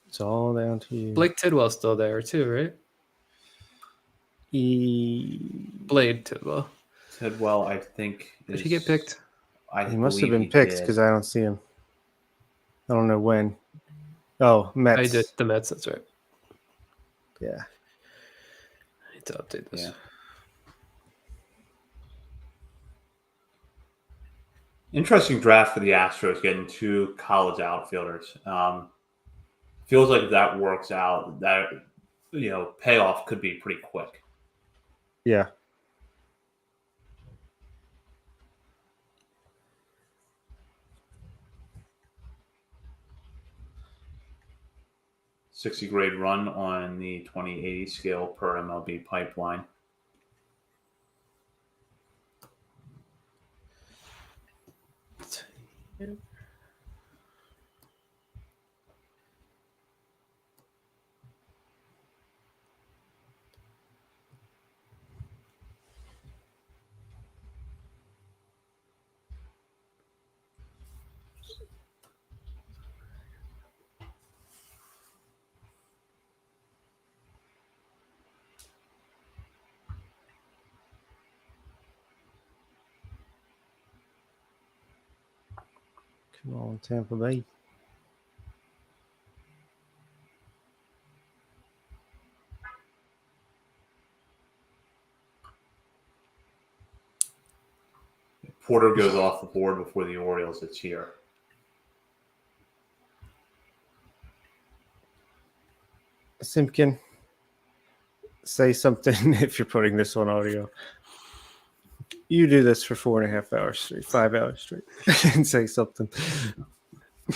It's all down to you. Blake Tidwell's still there too, right? Blade Tidwell. Tidwell, I think. Did he get picked? He must have been picked because I don't see him. I don't know when. Oh, Mets. I did the Mets. That's right. Yeah. I need to update this. Yeah. Interesting draft for the Astros, getting 2 college outfielders. Feels like if that works out, that payoff could be pretty quick. Yeah. $60 grade run on the 2080 scale per MLB pipeline. Come on, Tampa Bay. Porter goes off the board before the Orioles. It's here. Simpkin, say something if you're putting this on audio. You do this for 4.5 hours straight, 5 hours straight, and say something.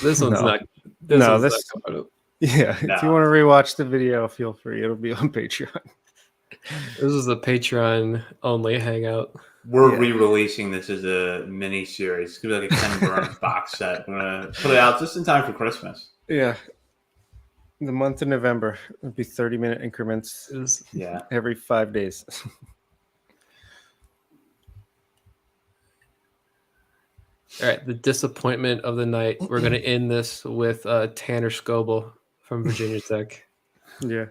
This one's not. Yeah, if you want to rewatch the video, feel free. It'll be on Patreon. This is a Patreon only hangout. We're re-releasing this as a mini series. It's gonna be like a Ken Burns box set. We're gonna put it out just in time for Christmas. Yeah. The month of November. It'll be 30-minute increments. Every 5 days. All right, the disappointment of the night. We're going to end this with Tanner Scoble from Virginia Tech. Yeah.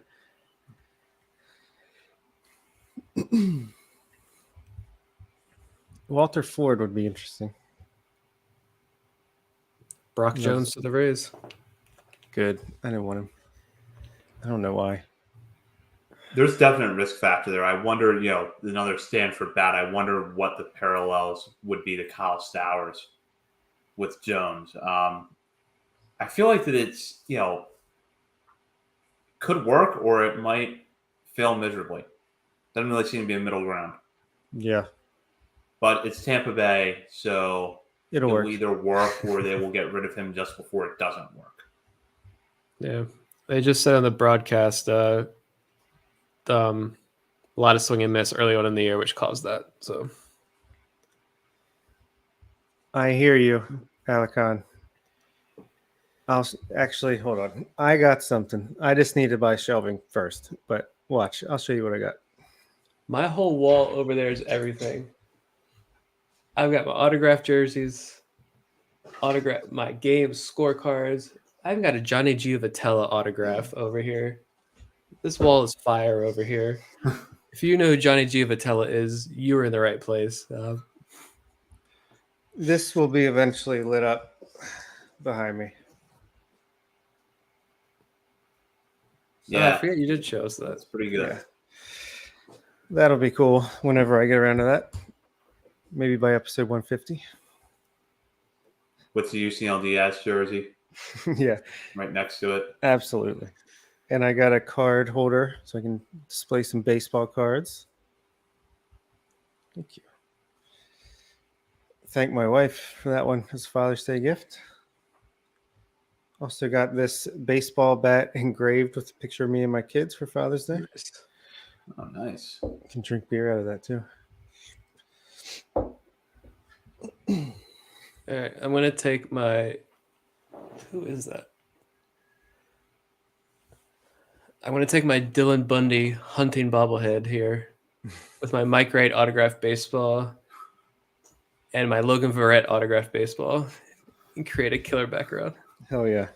Walter Ford would be interesting. Brock Jones to the Rays. Good. I didn't want him. I don't know why. There's definite risk factor there. I wonder, another Stanford bat. I wonder what the parallels would be to Kyle Stowers with Jones. I feel like that it's, could work or it might fail miserably. Doesn't really seem to be a middle ground. Yeah. But it's Tampa Bay, so it'll either work or they will get rid of him just before it doesn't work. Yeah. They just said on the broadcast a lot of swing and miss early on in the year, which caused that. So I hear you, Alicon. I'll actually hold on. I got something. I just need to buy shelving first, but watch. I'll show you what I got. My whole wall over there is everything. I've got my autographed jerseys, my games, scorecards. I've got a Johnny Giovatella autograph over here. This wall is fire over here. If you know who Johnny Giovatella is, you are in the right place. This will be eventually lit up behind me. Yeah, I forget you did show us that. That's pretty good. Yeah. That'll be cool whenever I get around to that. Maybe by episode 150. With the UCLDS jersey. Yeah. Right next to it. Absolutely. And I got a card holder so I can display some baseball cards. Thank you. Thank my wife for that one as Father's Day gift. Also got this baseball bat engraved with a picture of me and my kids for Father's Day. Nice. Oh, nice. You can drink beer out of that too. All right, I'm gonna take my. Who is that? I'm gonna take my Dylan Bundy hunting bobblehead here, with my Mike Wright autographed baseball, and my Logan Verrett autographed baseball, and create a killer background. Hell yeah.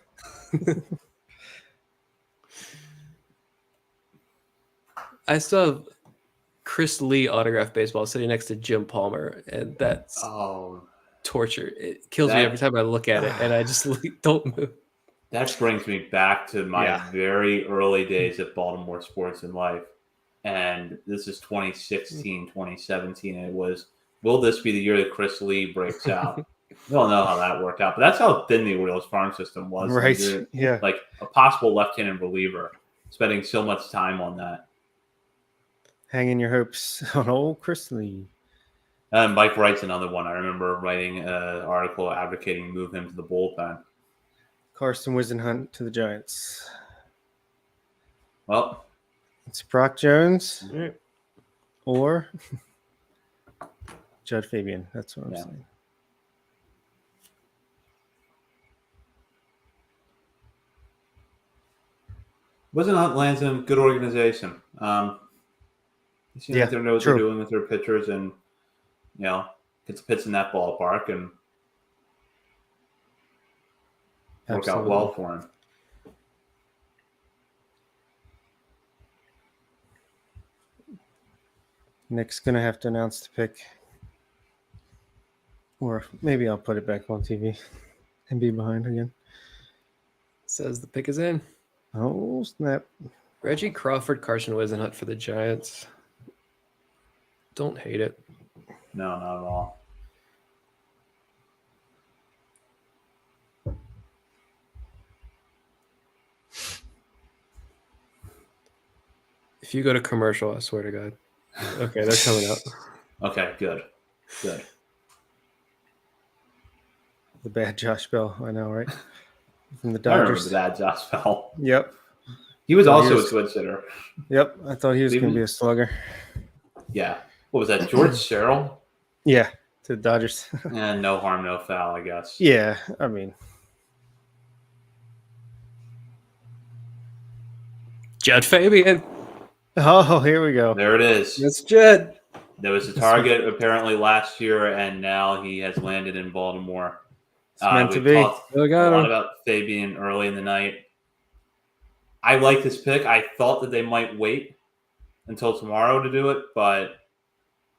I still have Chris Lee autographed baseball sitting next to Jim Palmer, and that's torture. It kills me every time I look at it, and I just don't move. That brings me back to my very early days at Baltimore Sports and Life. And this is 2016, 2017. And it was, will this be the year that Chris Lee breaks out? We don't know how that worked out, but that's how thin the Orioles farm system was. Right. Yeah. Like a possible left-handed reliever, spending so much time on that. Hanging your hopes on old Chris Lee. And Mike Wright's another one. I remember writing an article advocating move him to the bullpen. Carson Wisenhunt to the Giants. Well, it's Brock Jones or Judd Fabian. That's what I'm saying. Wisenhunt lands in good organization. You seem like they know what they're doing with their pitchers, and gets pitched in that ballpark and work out well for him. Nick's going to have to announce the pick. Or maybe I'll put it back on TV and be behind again. Says the pick is in. Oh, snap. Reggie Crawford, Carson Wisenhunt for the Giants. Don't hate it. No, not at all. If you go to commercial, I swear to God. Okay, they're coming up. Okay, good. Good. The bad Josh Bell, I know, right? From the I remember Dodgers. the bad Josh Bell. Yep. He was also a switch hitter. Yep, I thought he was going to be a slugger. Yeah. What was that, George Sherrill? Yeah, to the Dodgers. And no harm, no foul, I guess. Yeah, I mean. Judd Fabian. Oh, here we go. There it is. That's Judd. There was a target apparently last year, and now he has landed in Baltimore. It's meant to be. Talked a lot about Fabian early in the night. I like this pick. I thought that they might wait until tomorrow to do it, but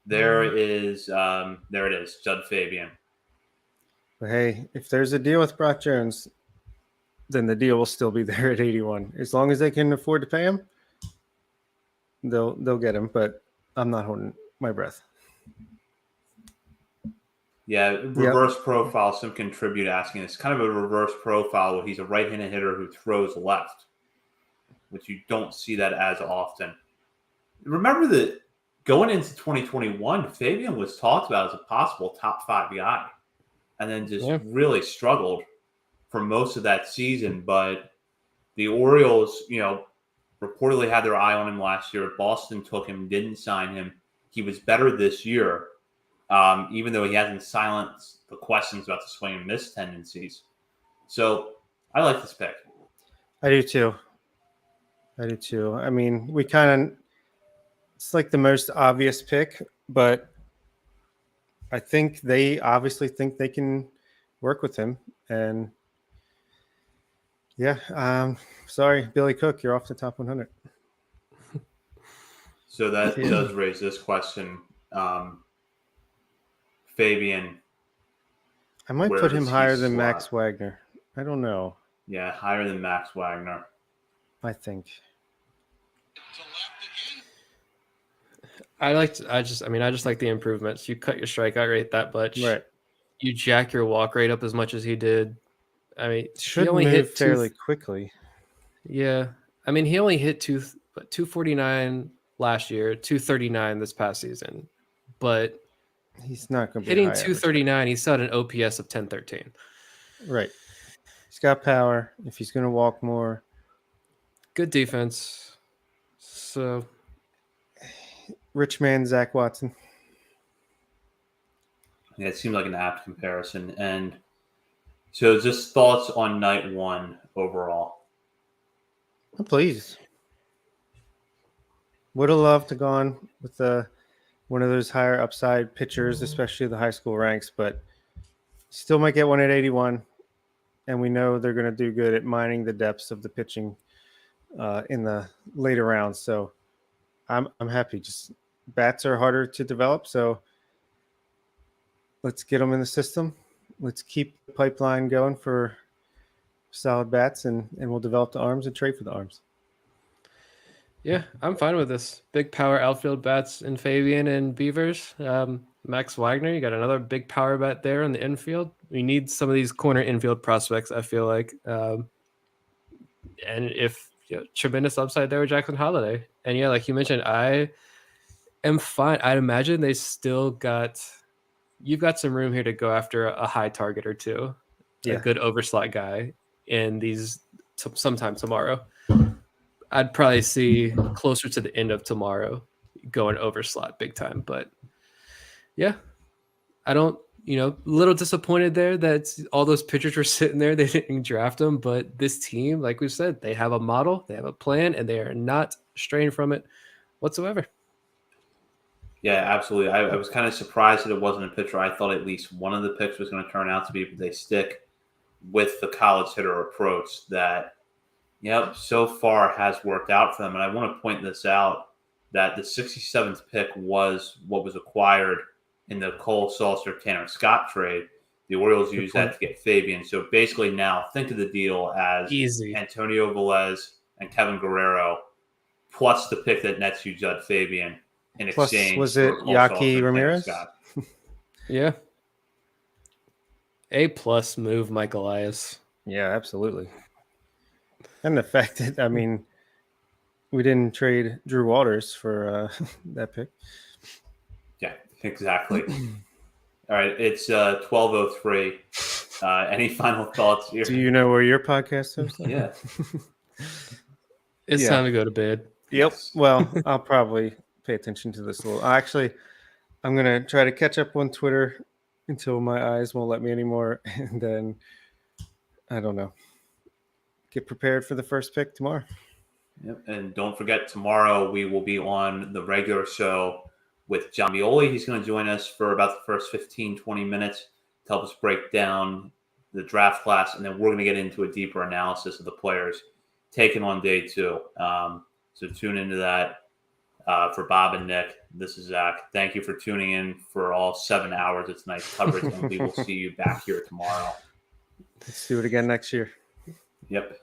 there it is, Judd Fabian. But hey, if there's a deal with Brock Jones, then the deal will still be there at 81. As long as they can afford to pay him, they'll get him. But I'm not holding my breath. Yeah, reverse profile. Some contribute asking. It's kind of a reverse profile where he's a right-handed hitter who throws left, which you don't see that as often. Remember that going into 2021, Fabian was talked about as a possible top 5 guy, and then just really struggled for most of that season. But the Orioles, reportedly had their eye on him last year. Boston took him, didn't sign him. He was better this year, even though he hasn't silenced the questions about the swing and miss tendencies. So I like this pick. I do too. I mean, we kind of, it's like the most obvious pick, but I think they obviously think they can work with him. And sorry, Billy Cook, you're off the top 100. So that does raise this question. Fabian I might put him higher than Max Wagner. I don't know. Yeah, higher than Max Wagner. I think. I just like the improvements. You cut your strikeout rate that much. Right. You jack your walk rate up as much as he did. I mean, should only move fairly quickly. Yeah. I mean, he only hit 249 last year, 239 this past season. But he's not going to be hitting 239. He's at an OPS of 1013. Right. He's got power. If he's going to walk more, good defense. So, rich man Zach Watson. Yeah, it seems like an apt comparison. And so, just thoughts on night one overall. I'm pleased. Would have loved to gone with one of those higher upside pitchers, especially the high school ranks, but still might get one at 81. And we know they're going to do good at mining the depths of the pitching in the later rounds. So I'm happy. Just bats are harder to develop. So let's get them in the system. Let's keep the pipeline going for solid bats, and we'll develop the arms and trade for the arms. Yeah, I'm fine with this. Big power outfield bats in Fabian and Beavers. Max Wagner, you got another big power bat there in the infield. We need some of these corner infield prospects, I feel like. And if tremendous upside there with Jackson Holiday. And yeah, like you mentioned, I am fine. I'd imagine they still you've got some room here to go after a high target or two. Yeah. A good overslot guy in these sometime tomorrow. I'd probably see closer to the end of tomorrow going overslot big time. But yeah, I don't, a little disappointed there that all those pitchers were sitting there. They didn't draft them. But this team, like we said, they have a model, they have a plan, and they are not straying from it whatsoever. Yeah, absolutely. I was kind of surprised that it wasn't a pitcher. I thought at least one of the picks was going to turn out to be, but they stick with the college hitter approach that, so far has worked out for them. And I want to point this out, that the 67th pick was what was acquired in the Cole Salster Tanner Scott trade. The Orioles used that to get Fabian. So basically now think of the deal as easy Antonio Velez and Kevin Guerrero plus the pick that nets you Judd Fabian in exchange. Was it Yaki Ramirez? Yeah. A+ move, Mike Elias. Yeah, absolutely. And the fact that, we didn't trade Drew Waters for that pick. Yeah, exactly. All right, it's 12:03. Any final thoughts here? Do you know where your podcast is? Yeah. It's time to go to bed. Yep. Well, I'll probably pay attention to this a little. Actually, I'm going to try to catch up on Twitter until my eyes won't let me anymore. And then, I don't know, get prepared for the first pick tomorrow. Yep. And don't forget, tomorrow we will be on the regular show with John Mioli. He's going to join us for about the first 15, 20 minutes to help us break down the draft class. And then we're going to get into a deeper analysis of the players taken on day two. So tune into that. For Bob and Nick, this is Zach. Thank you for tuning in for all 7 hours. It's nice coverage, and we will see you back here tomorrow. Let's do it again next year. Yep.